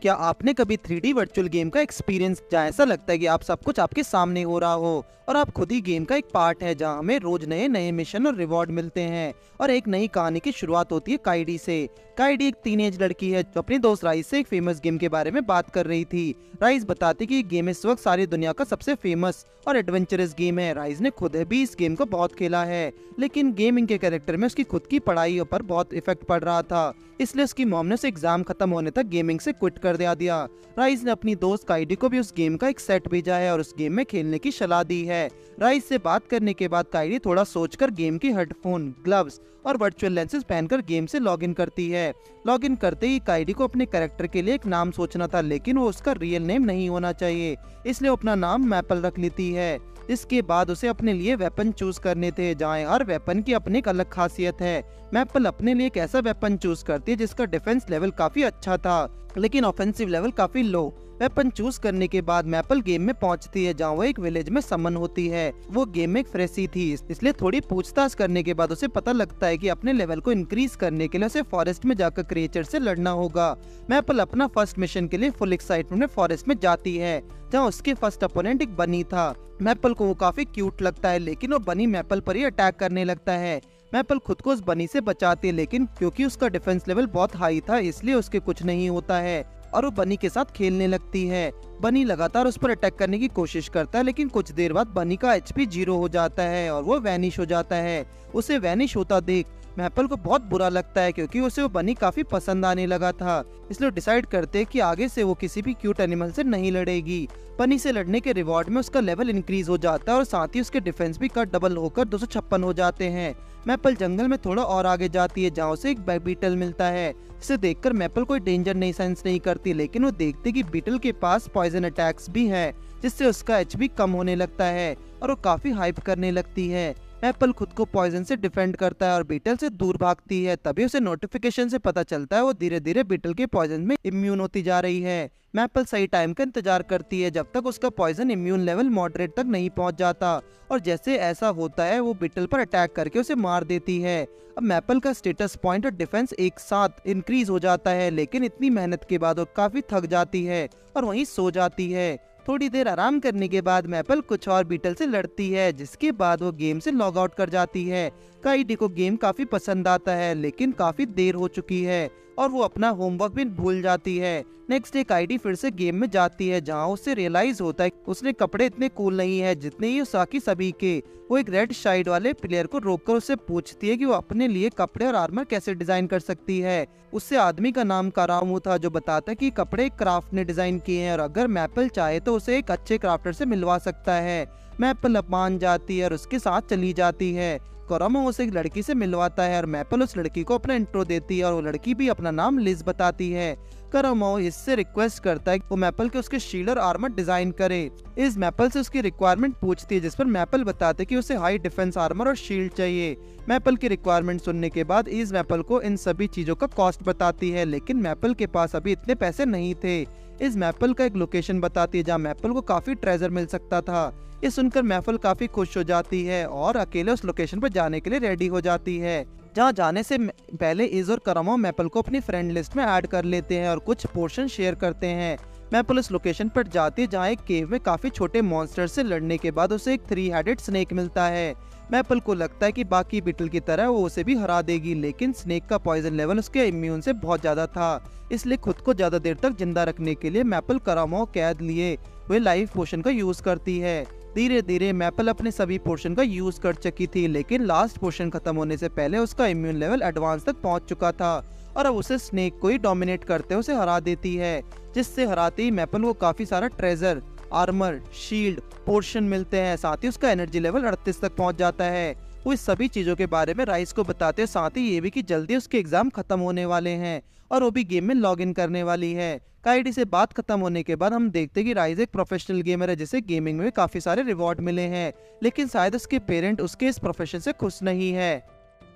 क्या आपने कभी 3D वर्चुअल गेम का एक्सपीरियंस जहाँ ऐसा लगता है कि आप सब कुछ आपके सामने हो रहा हो और आप खुद ही गेम का एक पार्ट है, जहाँ हमें रोज नए नए मिशन और रिवॉर्ड मिलते हैं और एक नई कहानी की शुरुआत होती है काइडी से। काइडी एक टीनेज लड़की है जो अपनी दोस्त राइस से एक फेमस गेम के बारे में बात कर रही थी। राइस बताती कि ये गेम इस वक्त सारी दुनिया का सबसे फेमस और एडवेंचरस गेम है। राइस ने खुद भी इस गेम को बहुत खेला है, लेकिन गेमिंग के कैरेक्टर में उसकी खुद की पढ़ाई पर बहुत इफेक्ट पड़ रहा था, इसलिए उसकी मॉम ने उसे एग्जाम खत्म होने तक गेमिंग से क्विट कर दिया। राइस ने अपनी दोस्त काइडी को भी उस गेम का एक सेट भेजा है और उस गेम में खेलने की सलाह दी है। राइस से बात करने के बाद काइडी थोड़ा सोचकर गेम की हेडफोन, ग्लव्स और वर्चुअल लेंसेज पहनकर गेम से लॉगिन करती है। लॉगिन करते ही काइडी को अपने कैरेक्टर के लिए एक नाम सोचना था, लेकिन वो उसका रियल नेम नहीं होना चाहिए, इसलिए वो अपना नाम मैपल रख लेती है। इसके बाद उसे अपने लिए वेपन चूज करने थे, जहाँ हर वेपन की अपनी एक अलग खासियत है। मैपल अपने लिए एक ऐसा वेपन चूज करती है जिसका डिफेंस लेवल काफी अच्छा था, लेकिन ऑफेंसिव लेवल काफी लो। वेपन चूज करने के बाद मैपल गेम में पहुंचती है, जहाँ वो एक विलेज में समन होती है। वो गेम में एक फ्रेशी थी, इसलिए थोड़ी पूछताछ करने के बाद उसे पता लगता है कि अपने लेवल को इंक्रीज करने के लिए उसे फॉरेस्ट में जाकर क्रिएचर से लड़ना होगा। मैपल अपना फर्स्ट मिशन के लिए फुल एक्साइटमेंट में फॉरेस्ट में जाती है, जहाँ उसके फर्स्ट अपोनेंट एक बनी था। मैपल को वो काफी क्यूट लगता है, लेकिन वो बनी मैपल पर ही अटैक करने लगता है। मैपल खुद को उस बनी से बचाती है, लेकिन क्योंकि उसका डिफेंस लेवल बहुत हाई था, इसलिए उसके कुछ नहीं होता है और वो बनी के साथ खेलने लगती है। बनी लगातार उस पर अटैक करने की कोशिश करता है, लेकिन कुछ देर बाद बनी का एचपी 0 हो जाता है और वो वैनिश हो जाता है। उसे वैनिश होता देख मैपल को बहुत बुरा लगता है, क्योंकि उसे वो बनी काफी पसंद आने लगा था। इसलिए डिसाइड करते हैं कि आगे से वो किसी भी क्यूट एनिमल से नहीं लड़ेगी। बनी से लड़ने के रिवॉर्ड में उसका लेवल इंक्रीज हो जाता है और साथ ही उसके डिफेंस भी का डबल होकर 256 हो जाते हैं। मैपल जंगल में थोड़ा और आगे जाती है, जहाँ उसे एक बीटल मिलता है। इसे देखकर मैपल कोई डेंजर नहीं सेंस नहीं करती, लेकिन वो देखते कि बीटल के पास पॉइजन अटैक्स भी है, जिससे उसका एचपी कम होने लगता है और वो काफी हाइप करने लगती है। मैपल खुद को पॉइजन से डिफेंड करता है और बीटल से दूर भागती है। तभी उसे नोटिफिकेशन से पता चलता है वो धीरे धीरे बीटल के पॉइजन में इम्यून होती जा रही है। मैपल सही टाइम का इंतजार करती है, जब तक उसका पॉइजन इम्यून लेवल मॉडरेट तक नहीं पहुंच जाता, और जैसे ऐसा होता है वो बीटल पर अटैक करके उसे मार देती है। अब मैपल का स्टेटस पॉइंट और डिफेंस एक साथ इंक्रीज हो जाता है, लेकिन इतनी मेहनत के बाद वो काफी थक जाती है और वहीं सो जाती है। थोड़ी देर आराम करने के बाद मैपल कुछ और बीटल से लड़ती है, जिसके बाद वो गेम से लॉग आउट कर जाती है। काइडी को गेम काफी पसंद आता है, लेकिन काफी देर हो चुकी है और वो अपना होमवर्क भी भूल जाती है। नेक्स्ट डे काइडी फिर से गेम में जाती है, जहाँ उससे रियलाइज होता है उसने कपड़े इतने कूल नहीं है जितने ही साकी सभी के। वो एक रेड शाइड वाले प्लेयर को रोककर उससे पूछती है कि वो अपने लिए कपड़े और आर्मर कैसे डिजाइन कर सकती है। उससे आदमी का नाम कारामू था, जो बताता है कि कपड़े क्राफ्ट ने डिजाइन किए हैं और अगर मैपल चाहे तो उसे एक अच्छे क्राफ्टर से मिलवा सकता है। मैपल मान जाती है और उसके साथ चली जाती है। कोरामो उसे एक लड़की से मिलवाता है और मैपल उस लड़की को अपना इंट्रो देती है और वो लड़की भी अपना नाम लिज बताती है। कोरामो इससे रिक्वेस्ट करता है कि वो मैपल के उसके शील्ड और आर्मर डिजाइन करे। इस मैपल से उसकी रिक्वायरमेंट पूछती है, जिस पर मैपल बताते हैं कि उसे हाई डिफेंस आर्मर और शील्ड चाहिए। मैपल की रिक्वायरमेंट सुनने के बाद इस मैपल को इन सभी चीजों का कॉस्ट बताती है, लेकिन मैपल के पास अभी इतने पैसे नहीं थे। इस मैपल का एक लोकेशन बताती है, जहाँ मैपल को काफी ट्रेजर मिल सकता था। ये सुनकर मैपल काफी खुश हो जाती है और अकेले उस लोकेशन पर जाने के लिए रेडी हो जाती है। जहाँ जाने से पहले इज और कोरामो मैपल को अपनी फ्रेंड लिस्ट में ऐड कर लेते हैं और कुछ पोर्शन शेयर करते हैं। मैपल उस लोकेशन पर जाती है, जहाँ एक केव में काफी छोटे मॉन्स्टर से लड़ने के बाद उसे एक 3 हेडेड स्नेक मिलता है। मैपल को लगता है कि बाकी बीटल की तरह वो उसे भी हरा देगी, लेकिन स्नेक का पॉइजन लेवल उसके इम्यून से बहुत ज्यादा था, इसलिए खुद को ज्यादा देर तक जिंदा रखने के लिए मैपल कोरामो कैद लिए हुए लाइफ पोशन का यूज करती है। धीरे धीरे मैपल अपने सभी पोर्शन का यूज कर चुकी थी, लेकिन लास्ट पोर्शन खत्म होने से पहले उसका इम्यून लेवल एडवांस तक पहुंच चुका था और अब उसे स्नेक को ही डोमिनेट करते उसे हरा देती है। जिससे हराते ही मैपल को काफी सारा ट्रेजर, आर्मर, शील्ड, पोर्शन मिलते हैं। साथ ही उसका एनर्जी लेवल 38 तक पहुंच जाता है। वो इस सभी चीजों के बारे में राइस को बताते हैं, साथ ही ये भी कि जल्दी उसके एग्जाम खत्म होने वाले हैं और वो भी गेम में लॉग इन करने वाली है। काइडी से बात खत्म होने के बाद हम देखते हैं कि राइस एक प्रोफेशनल गेमर है, जिसे गेमिंग में काफी सारे रिवॉर्ड मिले हैं, लेकिन शायद उसके पेरेंट उसके इस प्रोफेशन से खुश नहीं है।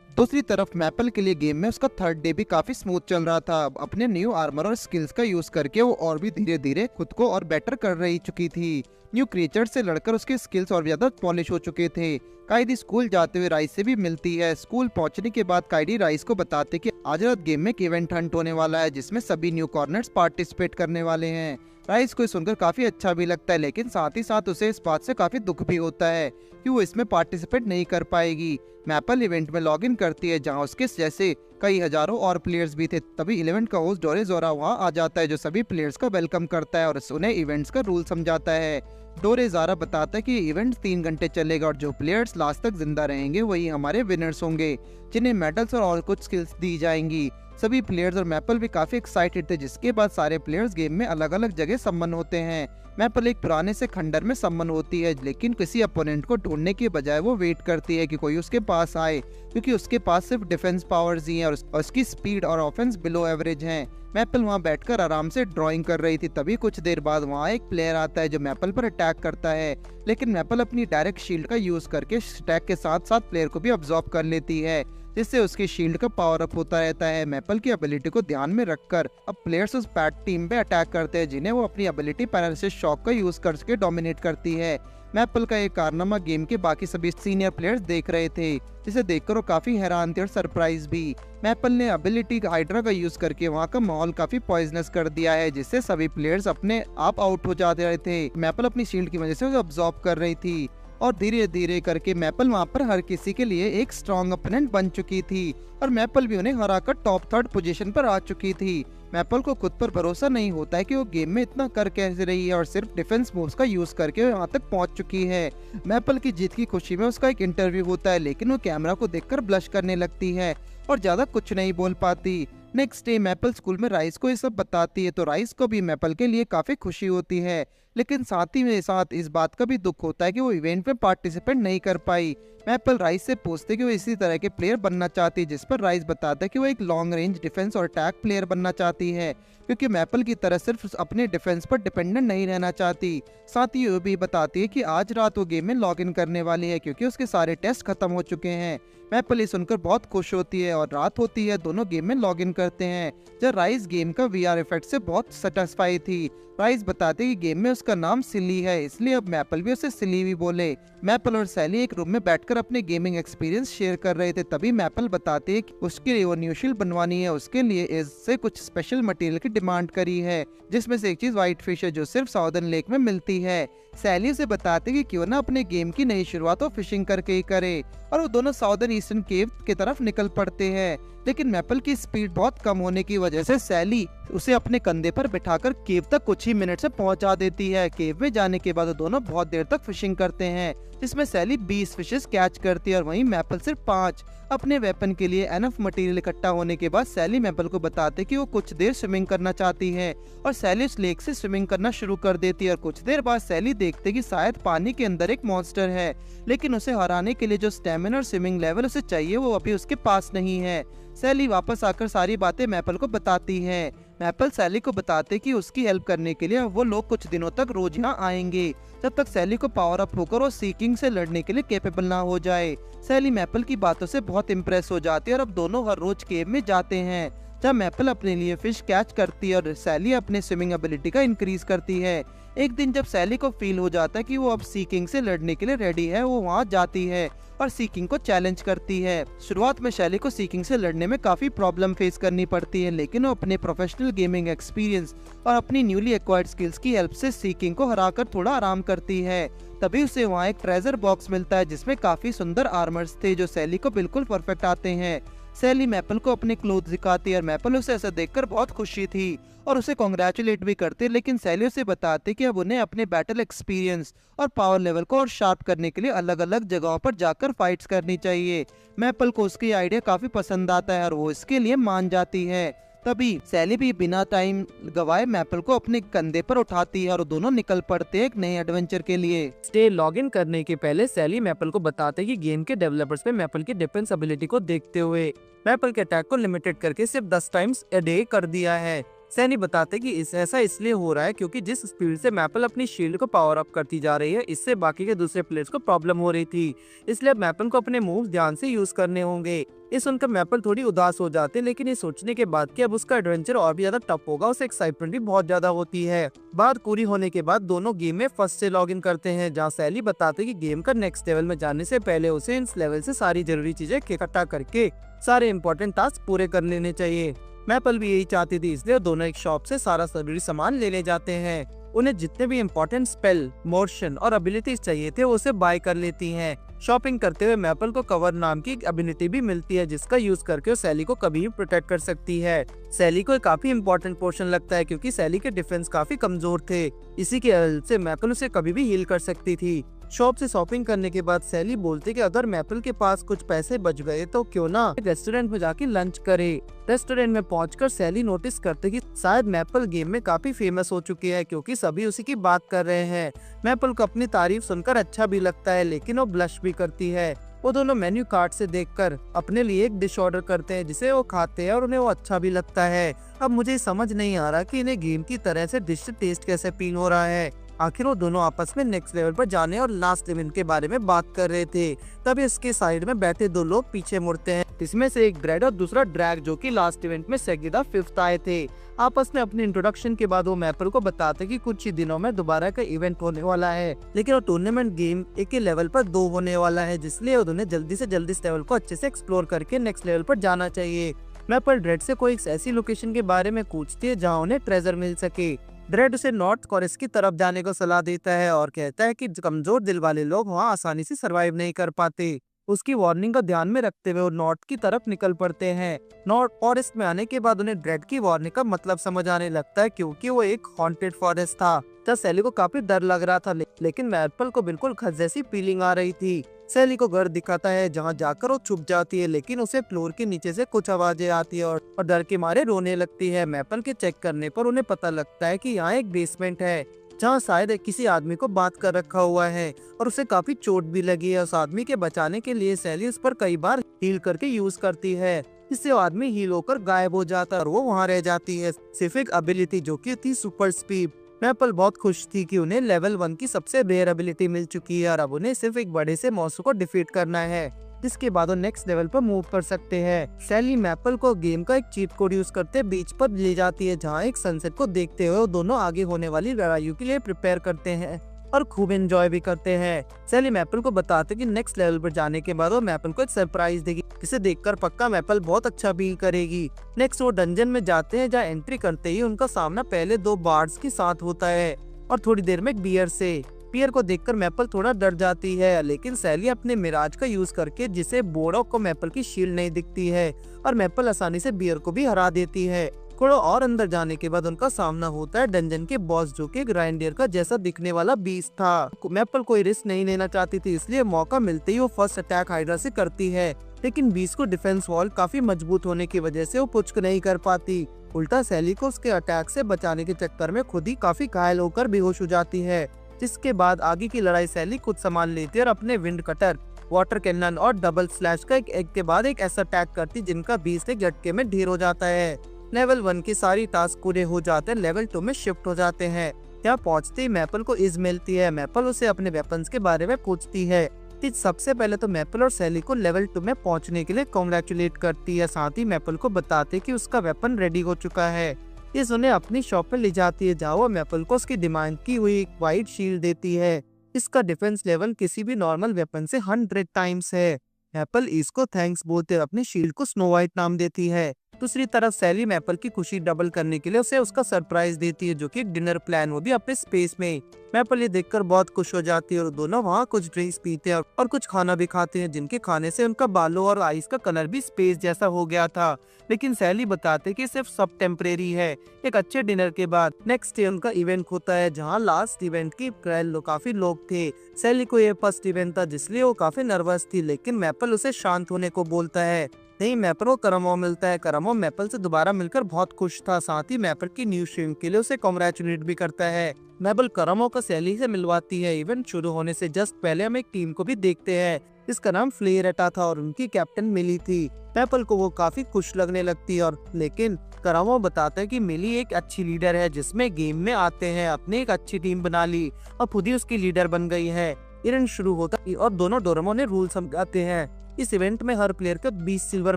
दूसरी तरफ मैपल के लिए गेम में उसका थर्ड डे भी काफी स्मूथ चल रहा था। अपने न्यू आर्मर और स्किल्स का यूज करके वो और भी धीरे धीरे खुद को और बेटर कर रही चुकी थी। न्यू क्रिएचर से लड़कर उसके स्किल्स और ज्यादा पॉलिश हो चुके थे। काइडी स्कूल जाते हुए राइस से भी मिलती है। स्कूल पहुंचने के बाद काइडी राइस को बताते कि आज रात गेम में एक इवेंट हंट होने वाला है जिसमें सभी न्यू कॉर्नर्स पार्टिसिपेट करने वाले हैं। राइस को सुनकर काफी अच्छा भी लगता है, लेकिन साथ ही साथ उसे इस बात से काफी दुख भी होता है कि वो इसमें पार्टिसिपेट नहीं कर पाएगी। मैपल इवेंट में लॉग इन करती है जहां उसके जैसे कई हजारों और प्लेयर्स भी थे। तभी इवेंट का होस्ट डोरेजोरा वहां आ जाता है जो सभी प्लेयर्स का वेलकम करता है और उन्हें इवेंट्स का रूल समझाता है। डोरेजोरा बताता है कि इवेंट 3 घंटे चलेगा और जो प्लेयर्स लास्ट तक जिंदा रहेंगे वही हमारे विनर्स होंगे, जिन्हें मेडल्स और कुछ स्किल्स दी जाएंगी। सभी प्लेयर्स और मैपल भी काफी एक्साइटेड थे, जिसके बाद सारे प्लेयर्स गेम में अलग अलग जगह सम्मन होते हैं। मैपल एक पुराने से खंडर में सम्मन होती है, लेकिन किसी अपोनेंट को ढूंढने की बजाय वो वेट करती है कि कोई उसके पास आए, क्योंकि उसके पास सिर्फ डिफेंस पावर्स ही हैं और उसकी स्पीड और ऑफेंस बिलो एवरेज हैं। मैपल वहां बैठकर आराम से ड्राइंग कर रही थी। तभी कुछ देर बाद वहां एक प्लेयर आता है जो मैपल पर अटैक करता है, लेकिन मैपल अपनी डायरेक्ट शील्ड का यूज करके अटैक के साथ साथ प्लेयर को भी अब्सॉर्ब कर लेती है, जिससे उसकी शील्ड का पावर अप होता रहता है। मैपल की एबिलिटी को ध्यान में रखकर अब प्लेयर्स उस बैट टीम पे अटैक करते हैं, जिन्हें वो अपनी एबिलिटी पैरालिसिस शॉक का यूज करके डोमिनेट करती है। मैपल का एक कारनामा गेम के बाकी सभी सीनियर प्लेयर्स देख रहे थे, जिसे देखकर वो काफी हैरान थे और सरप्राइज भी। मैपल ने एबिलिटी हाइड्रा का यूज करके वहाँ का माहौल काफी पॉइजनस कर दिया है, जिससे सभी प्लेयर्स अपने आप आउट हो जाते रहे थे। मैपल अपनी शील्ड की वजह से उसे अब्सॉर्ब कर रही थी और धीरे धीरे करके मैपल वहाँ पर हर किसी के लिए एक स्ट्रॉन्ग ओपोनेंट बन चुकी थी और मैपल भी उन्हें हराकर टॉप 3rd पोजीशन पर आ चुकी थी। मैपल को खुद पर भरोसा नहीं होता है कि वो गेम में इतना कर कैसे रही है और सिर्फ डिफेंस मूव्स का यूज करके वो यहाँ तक पहुंच चुकी है। मैपल की जीत की खुशी में उसका एक इंटरव्यू होता है, लेकिन वो कैमरा को देखकर ब्लश करने लगती है और ज्यादा कुछ नहीं बोल पाती। नेक्स्ट डे मैपल स्कूल में राइस को ये सब बताती है, तो राइस को भी मैपल के लिए काफी खुशी होती है, लेकिन साथ ही में साथ इस बात का भी दुख होता है कि वो इवेंट में पार्टिसिपेट नहीं कर पाई। मैपल राइस से पूछते कि वो इसी तरह के प्लेयर बनना चाहती है, जिस पर राइस बताता है कि वो एक लॉन्ग रेंज डिफेंस और अटैक प्लेयर बनना चाहती है, क्योंकि मैपल की तरह सिर्फ अपने डिफेंस पर डिपेंडेंट नहीं रहना चाहती। साथ ही वो भी बताती है कि आज रात वो गेम में लॉग इन करने वाली है, क्योंकि उसके सारे टेस्ट खत्म हो चुके हैं। मैपल ये सुनकर बहुत खुश होती है और रात होती है, दोनों गेम में लॉग इन करते हैं। जब राइस गेम का वीआर इफेक्ट से बहुत सेटिस्फाई थी। राइस बताते कि गेम में उसका नाम सिली है, इसलिए अब मैपल भी उसे सिली भी बोले। मैपल और सैली एक रूम में बैठकर अपने गेमिंग एक्सपीरियंस शेयर कर रहे थे। तभी मैपल बताते हैं कि उसके लिए वो न्यू शील्ड बनवानी है, उसके लिए इससे कुछ स्पेशल मटेरियल की डिमांड करी है, जिसमें से एक चीज व्हाइट फिश है जो सिर्फ साउदर्न लेक में मिलती है। सैली उसे बताते कि क्यों ना अपने गेम की नई शुरुआत वो फिशिंग करके ही करे, और वो दोनों साउदर्न ईस्टर्न केव की तरफ निकल पड़ते हैं। लेकिन मैपल की स्पीड बहुत कम होने की वजह से सैली उसे अपने कंधे पर बिठाकर केव तक कुछ ही मिनट से पहुंचा देती है। केव में जाने के बाद दोनों बहुत देर तक फिशिंग करते हैं, जिसमें सैली 20 फिशेस कैच करती है और वहीं मैपल सिर्फ 5। अपने वेपन के लिए एनफ मटेरियल इकट्ठा होने के बाद सैली मैपल को बताते कि वो कुछ देर स्विमिंग करना चाहती है, और सैली उस लेक से स्विमिंग करना शुरू कर देती है। और कुछ देर बाद सैली देखते कि शायद पानी के अंदर एक मॉन्स्टर है, लेकिन उसे हराने के लिए जो स्टेमिना और स्विमिंग लेवल उसे चाहिए वो अभी उसके पास नहीं है। सैली वापस आकर सारी बातें मैपल को बताती है। मैपल सैली को बताते कि उसकी हेल्प करने के लिए वो लोग कुछ दिनों तक रोज यहाँ आएंगे, जब तक सैली को पावर अप होकर वो सीकिंग से लड़ने के लिए कैपेबल ना हो जाए। सैली मैपल की बातों से बहुत इम्प्रेस हो जाती है और अब दोनों हर रोज केव में जाते हैं, जब मैपल अपने लिए फिश कैच करती है और सैली अपने स्विमिंग एबिलिटी का इंक्रीज करती है। एक दिन जब सैली को फील हो जाता है कि वो अब सीकिंग से लड़ने के लिए रेडी है, वो वहाँ जाती है और सीकिंग को चैलेंज करती है। शुरुआत में सैली को सीकिंग से लड़ने में काफी प्रॉब्लम फेस करनी पड़ती है, लेकिन वो अपने प्रोफेशनल गेमिंग एक्सपीरियंस और अपनी न्यूली एक्वायर्ड स्किल्स की हेल्प से सीकिंग को हराकर थोड़ा आराम करती है। तभी उसे वहाँ एक ट्रेजर बॉक्स मिलता है जिसमें काफी सुंदर आर्मर्स थे जो सैली को बिल्कुल परफेक्ट आते हैं। सैली मैपल को अपने क्लोथ दिखाती है और मैपल उसे ऐसा देखकर बहुत खुशी थी और उसे कॉन्ग्रेचुलेट भी करते, लेकिन सैली उसे बताते कि अब उन्हें अपने बैटल एक्सपीरियंस और पावर लेवल को और शार्प करने के लिए अलग अलग जगहों पर जाकर फाइट्स करनी चाहिए। मैपल को उसकी आइडिया काफी पसंद आता है और वो इसके लिए मान जाती है। तभी सैली भी बिना टाइम गवाए मैपल को अपने कंधे पर उठाती है और दोनों निकल पड़ते हैं एक नए एडवेंचर के लिए। स्टे लॉगिन करने के पहले सैली मैपल को बताते कि गेम के डेवलपर्स ने मैपल की डिफेंस एबिलिटी को देखते हुए मैपल के अटैक को लिमिटेड करके सिर्फ 10 टाइम्स अ डे कर दिया है। सैनी बताते कि ऐसा इसलिए हो रहा है क्योंकि जिस स्पीड से मैपल अपनी शील्ड को पावर अप करती जा रही है, इससे बाकी के दूसरे प्लेयर्स को प्रॉब्लम हो रही थी। इसलिए अब मैपल को अपने मूव्स ध्यान से यूज करने होंगे। ये सुनकर मैपल थोड़ी उदास हो जाते, लेकिन ये सोचने के बाद कि अब उसका एडवेंचर और भी ज्यादा टफ होगा, उसे एक्साइटमेंट भी बहुत ज्यादा होती है। बात पूरी होने के बाद दोनों गेम में फर्स्ट से लॉग इन करते हैं, जहाँ सैली बताते कि गेम का नेक्स्ट लेवल में जाने से पहले उसे इस लेवल से सारी जरूरी चीजें इकट्ठा करके सारे इंपॉर्टेंट टास्क पूरे कर लेने चाहिए। मैपल भी यही चाहती थी, इसलिए दोनों एक शॉप से सारा जरूरी सामान लेने जाते हैं। उन्हें जितने भी इम्पोर्टेंट स्पेल, मोशन और एबिलिटीज चाहिए थे उसे बाय कर लेती हैं। शॉपिंग करते हुए मैपल को कवर नाम की एबिलिटी भी मिलती है, जिसका यूज करके वो सैली को कभी भी प्रोटेक्ट कर सकती है। सैली को काफी इम्पोर्टेंट पोर्शन लगता है क्योंकि सैली के डिफेंस काफी कमजोर थे। इसी के हेल्प से मैपल उसे कभी भी हील कर सकती थी। शॉप से शॉपिंग करने के बाद सैली बोलती कि अगर मैपल के पास कुछ पैसे बच गए तो क्यों ना रेस्टोरेंट में जाके लंच करे। रेस्टोरेंट में पहुंचकर सैली नोटिस करते कि शायद मैपल गेम में काफी फेमस हो चुकी है क्योंकि सभी उसी की बात कर रहे हैं। मैपल को अपनी तारीफ सुनकर अच्छा भी लगता है, लेकिन वो ब्लश भी करती है। वो दोनों मेन्यू कार्ड से देखकर अपने लिए एक डिश ऑर्डर करते हैं, जिसे वो खाते हैं और उन्हें वो अच्छा भी लगता है। अब मुझे समझ नहीं आ रहा कि इन्हें गेम की तरह से डिश से टेस्ट कैसे फील हो रहा है। आखिर वो दोनों आपस में नेक्स्ट लेवल पर जाने और लास्ट इवेंट के बारे में बात कर रहे थे। तभी इसके साइड में बैठे दो लोग पीछे मुड़ते हैं, इसमें से एक ब्रेड और दूसरा ड्रैग, जो कि लास्ट इवेंट में सेगिदा 5th आए थे। आपस में अपने इंट्रोडक्शन के बाद वो मैपल को बताते कि कुछ ही दिनों में दोबारा का इवेंट होने वाला है, लेकिन वो टूर्नामेंट गेम एक ही लेवल पर 2 होने वाला है, जिसलिए उन्हें जल्दी से जल्दी इस लेवल को अच्छे से एक्सप्लोर करके नेक्स्ट लेवल पर जाना चाहिए। मैपल ड्रेड से कोई ऐसी लोकेशन के बारे में पूछती है जहाँ उन्हें ट्रेजर मिल सके। ड्रेड उसे नॉर्थ कोरेस की तरफ जाने को सलाह देता है और कहता है कि कमजोर दिल वाले लोग वहाँ आसानी से सरवाइव नहीं कर पाते। उसकी वार्निंग को ध्यान में रखते हुए वो नॉर्थ की तरफ निकल पड़ते हैं। नॉर्थ फॉरेस्ट में आने के बाद उन्हें ड्रेड की वार्निंग का मतलब समझ आने लगता है, क्योंकि वो एक हॉन्टेड फॉरेस्ट था। तब सैली को काफी डर लग रहा था, लेकिन मैपल को बिल्कुल खत जैसी फीलिंग आ रही थी। सैली को घर दिखाता है जहाँ जाकर वो छुप जाती है, लेकिन उसे फ्लोर के नीचे से कुछ आवाजें आती है और डर के मारे रोने लगती है। मैपल के चेक करने पर उन्हें पता लगता है कि यहाँ एक बेसमेंट है जहाँ शायद किसी आदमी को बांध कर रखा हुआ है और उसे काफी चोट भी लगी है। उस आदमी के बचाने के लिए सैली उस पर कई बार हील करके यूज करती है, जिससे वो आदमी हील होकर गायब हो जाता है और वो वहाँ रह जाती है। सिर्फ एक एबिलिटी जो कि थी सुपर स्पीड। मैपल बहुत खुश थी कि उन्हें लेवल 1 की सबसे रेयर एबिलिटी मिल चुकी है और अब उन्हें सिर्फ एक बड़े से मॉन्स्टर को डिफीट करना है, जिसके बाद वो नेक्स्ट लेवल पर मूव कर सकते हैं। सैली मैपल को गेम का एक चीट कोड यूज करते बीच पर ले जाती है, जहाँ एक सनसेट को देखते हुए वो दोनों आगे होने वाली लड़ाइयों के लिए प्रिपेयर करते हैं और खूब एंजॉय भी करते हैं। सैली मैपल को बताते कि नेक्स्ट लेवल पर जाने के बाद वो मैपल को एक सरप्राइज देगी, जिसे देखकर पक्का मैपल बहुत अच्छा फील करेगी। नेक्स्ट वो डंजन में जाते हैं, जहाँ एंट्री करते ही उनका सामना पहले 2 बार्ड्स के साथ होता है और थोड़ी देर में एक बियर से। पियर को देखकर मैपल थोड़ा डर जाती है, लेकिन सैली अपने मिराज का यूज करके, जिसे बोड़ो को मैपल की शील्ड नहीं दिखती है और मैपल आसानी से बियर को भी हरा देती है। थोड़ा और अंदर जाने के बाद उनका सामना होता है डंजन के बॉस, जो कि ग्राइंडियर का जैसा दिखने वाला बीस्ट था। मैपल कोई रिस्क नहीं लेना चाहती थी, इसलिए मौका मिलते ही वो फर्स्ट अटैक हाइड्रा से करती है, लेकिन बीस्ट को डिफेंस वॉल काफी मजबूत होने की वजह से वो कुछ नहीं कर पाती। उल्टा सैली को उसके अटैक से बचाने के चक्कर में खुद ही काफी घायल होकर बेहोश हो जाती है, जिसके बाद आगे की लड़ाई सैली खुद संभाल लेती है और अपने विंड कटर, वाटर कैनन और डबल स्लैश का एक के बाद एक ऐसा अटैक करती जिनका 20 एक झटके में ढेर हो जाता है। लेवल 1 की सारी टास्क पूरे हो जाते हैं, लेवल 2 में शिफ्ट हो जाते हैं। यहाँ पहुँचते ही मैपल को इज मिलती है। मैपल उसे अपने वेपन्स के बारे में पूछती है। सबसे पहले तो मैपल और सैली को लेवल 2 में पहुंचने के लिए कॉन्ग्रेचुलेट करती है, साथ ही मैपल को बताते कि उसका वेपन रेडी हो चुका है। इस उन्हें अपनी शॉप में ले जाती है, जहाँ वो मैपल को उसकी डिमांड की हुई एक वाइट शील्ड देती है। इसका डिफेंस लेवल किसी भी नॉर्मल वेपन से 100 टाइम्स है। मैपल इसको थैंक्स बोलते हुए अपनी शील्ड को स्नो वाइट नाम देती है। दूसरी तरफ सैली मैपल की खुशी डबल करने के लिए उसे उसका सरप्राइज देती है, जो कि एक डिनर प्लान, वो भी अपने स्पेस में। मैपल ये देखकर बहुत खुश हो जाती है और दोनों वहाँ कुछ ड्रिंक्स पीते हैं और कुछ खाना भी खाते हैं, जिनके खाने से उनका बालों और आईज का कलर भी स्पेस जैसा हो गया था। लेकिन सैली बताते कि सिर्फ सब टेम्परेरी है। एक अच्छे डिनर के बाद नेक्स्ट डे उनका इवेंट होता है, जहाँ लास्ट इवेंट की काफी लोग थे। सैली को ये फर्स्ट इवेंट था, जिसलिए वो काफी नर्वस थी, लेकिन मैपल उसे शांत होने को बोलता है। नहीं, मैपल को करमो मिलता है। करमो मैपल से दोबारा मिलकर बहुत खुश था, साथ ही मैपल की न्यू स्ट्रीम के लिए उसे कॉन्ग्रेचुलेट भी करता है। मैपल करमो को सैली से मिलवाती है। इवेंट शुरू होने से जस्ट पहले हम एक टीम को भी देखते हैं जिसका नाम फ्लेरेटा था और उनकी कैप्टन मिली थी। मैपल को वो काफी खुश लगने लगती है और लेकिन करमो बताता है कि मिली एक अच्छी लीडर है, जिसमें गेम में आते हैं अपने एक अच्छी टीम बना ली और खुद ही उसकी लीडर बन गई है। इवेंट शुरू होता है और दोनों डोरेमोन ने रूल समझाते हैं। इस इवेंट में हर प्लेयर को 20 सिल्वर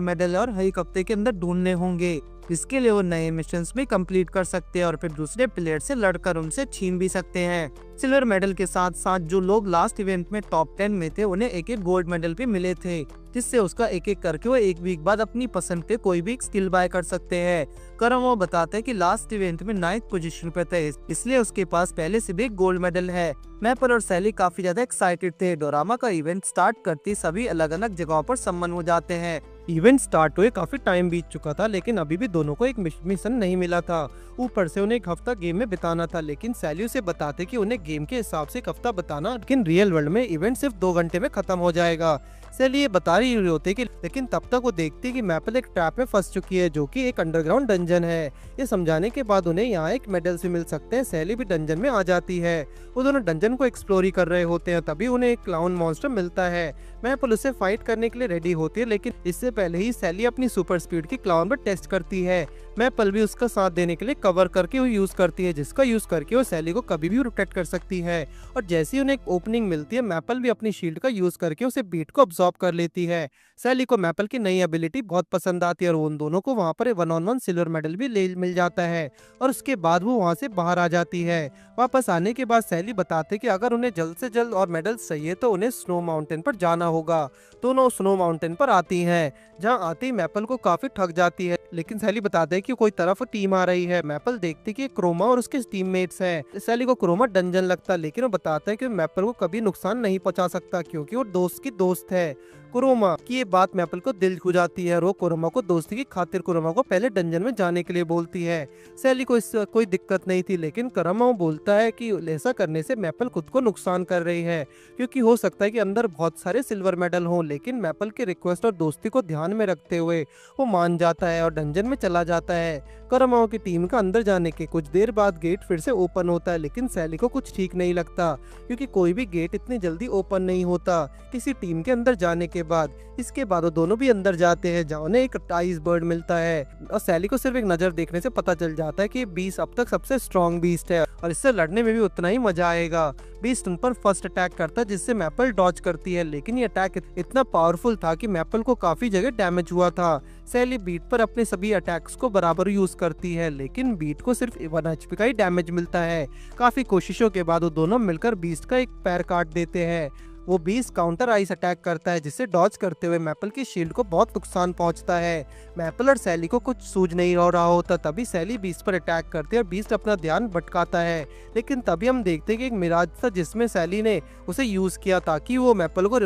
मेडल और एक हफ्ते के अंदर ढूंढने होंगे। इसके लिए वो नए मिशंस भी कंप्लीट कर सकते हैं और फिर दूसरे प्लेयर से लड़कर उनसे छीन भी सकते हैं। सिल्वर मेडल के साथ साथ जो लोग लास्ट इवेंट में टॉप 10 में थे उन्हें एक एक गोल्ड मेडल भी मिले थे, जिससे उसका एक एक करके वो एक वीक बाद अपनी पसंद के कोई भी स्किल बाय कर सकते हैं। करमो बताते हैं कि लास्ट इवेंट में 9th पोजीशन पे थे, इसलिए उसके पास पहले से भी एक गोल्ड मेडल है। मैपल और सैली काफी ज्यादा एक्साइटेड थे। डोरामा का इवेंट स्टार्ट करते सभी अलग अलग जगहों पर सम्मन हो जाते हैं। इवेंट स्टार्ट हुए काफी टाइम बीत चुका था, लेकिन अभी भी दोनों को एक मिशन नहीं मिला था। ऊपर से उन्हें एक हफ्ता गेम में बिताना था, लेकिन सैली उसे बताते कि उन्हें गेम के हिसाब से एक हफ्ता बताना, लेकिन रियल वर्ल्ड में इवेंट सिर्फ 2 घंटे में खत्म हो जाएगा। सैली ये बता रही होते कि लेकिन तब तक वो देखती कि मैपल एक ट्रैप में फंस चुकी है जो कि एक अंडरग्राउंड डंजन है। ये समझाने के बाद उन्हें यहाँ एक मेडल से मिल सकते हैं। सैली भी डंजन में आ जाती है। वो दोनों डंजन को एक्सप्लोर ही कर रहे होते हैं, तभी उन्हें एक क्लाउन मॉन्स्टर मिलता है। मैपल उसे फाइट करने के लिए रेडी होती है, लेकिन इससे पहले ही सैली अपनी सुपर स्पीड की क्लाउन पर टेस्ट करती है। मैपल भी उसका साथ देने के लिए कवर करके वो यूज करती है, जिसका यूज करके वो सैली को कभी भी प्रोटेक्ट कर सकती है। और जैसे ही उन्हें एक ओपनिंग मिलती है, मैपल भी अपनी शील्ड का यूज करके उसे बीट को अब्सॉर्ब कर लेती है। सैली को मैपल की नई एबिलिटी बहुत पसंद आती है और उन दोनों को वहाँ पर 1-on-1 सिल्वर मेडल भी मिल जाता है और उसके बाद वो वहाँ से बाहर आ जाती है। वापस आने के बाद सैली बताते कि अगर उन्हें जल्द से जल्द और मेडल चाहिए तो उन्हें स्नो माउंटेन पर जाना होगा। दोनों स्नो माउंटेन पर आती हैं, जहाँ आते ही मैपल को काफी थक जाती है, लेकिन सैली बताते हैं कि कोई तरफ टीम आ रही है। मैपल देखती कि क्रोमा और उसके टीममेट्स हैं। सैली को क्रोमा डंजन लगता है, लेकिन वो बताता है कि मैपल को कभी नुकसान नहीं पहुंचा सकता क्योंकि वो दोस्त की दोस्त है। क्रोमा की ये बात मैपल को दिल छू जाती है और वो क्रोमा को दोस्ती की खातिर क्रोमा को पहले डंजन में जाने के लिए बोलती है। सैली को इससे कोई दिक्कत नहीं थी, लेकिन क्रोमा बोलता है कि ऐसा करने से मैपल खुद को नुकसान कर रही है, क्योंकि हो सकता है कि अंदर बहुत सारे सिल्वर मेडल हों। लेकिन मैपल के रिक्वेस्ट और दोस्ती को ध्यान में रखते हुए वो मान जाता है और डंजन में चला जाता है। करमाओ की टीम का अंदर जाने के कुछ देर बाद गेट फिर से ओपन होता है, लेकिन सैली को कुछ ठीक नहीं लगता क्योंकि कोई भी गेट इतनी जल्दी ओपन नहीं होता किसी टीम के अंदर जाने के बाद। इसके बाद वो दोनों भी अंदर जाते हैं, जहाँ उन्हें एक आइस बर्ड मिलता है और सैली को सिर्फ एक नजर देखने से पता चल जाता है कि बीस्ट अब तक सबसे स्ट्रॉन्ग बीस्ट है और इससे लड़ने में भी उतना ही मजा आएगा। बीस्ट उन पर फर्स्ट अटैक करता है, जिससे मैपल डॉज करती है, लेकिन ये अटैक इतना पावरफुल था कि मैपल को काफी जगह डैमेज हुआ था। सैली बीट पर अपने सभी अटैक्स को बराबर यूज करती है, लेकिन बीट को सिर्फ 1 HP का ही डैमेज मिलता है। काफी कोशिशों के बाद वो दोनों मिलकर बीस्ट का एक पैर काट देते हैं। वो बीस्ट काउंटर आइस अटैक करता है, जिससे डॉज करते हुए मैपल की शील्ड को बहुत नुकसान पहुंचता है। मैपल और सैली को कुछ सूझ नहीं हो रहा होता, तभी सैली बीस्ट पर अटैक करती है और बीस्ट अपना ध्यान भटकाता है। लेकिन तभी हम देखते हैं कि एक मिराज था जिसमें सैली ने उसे यूज किया ताकि वो मैपल को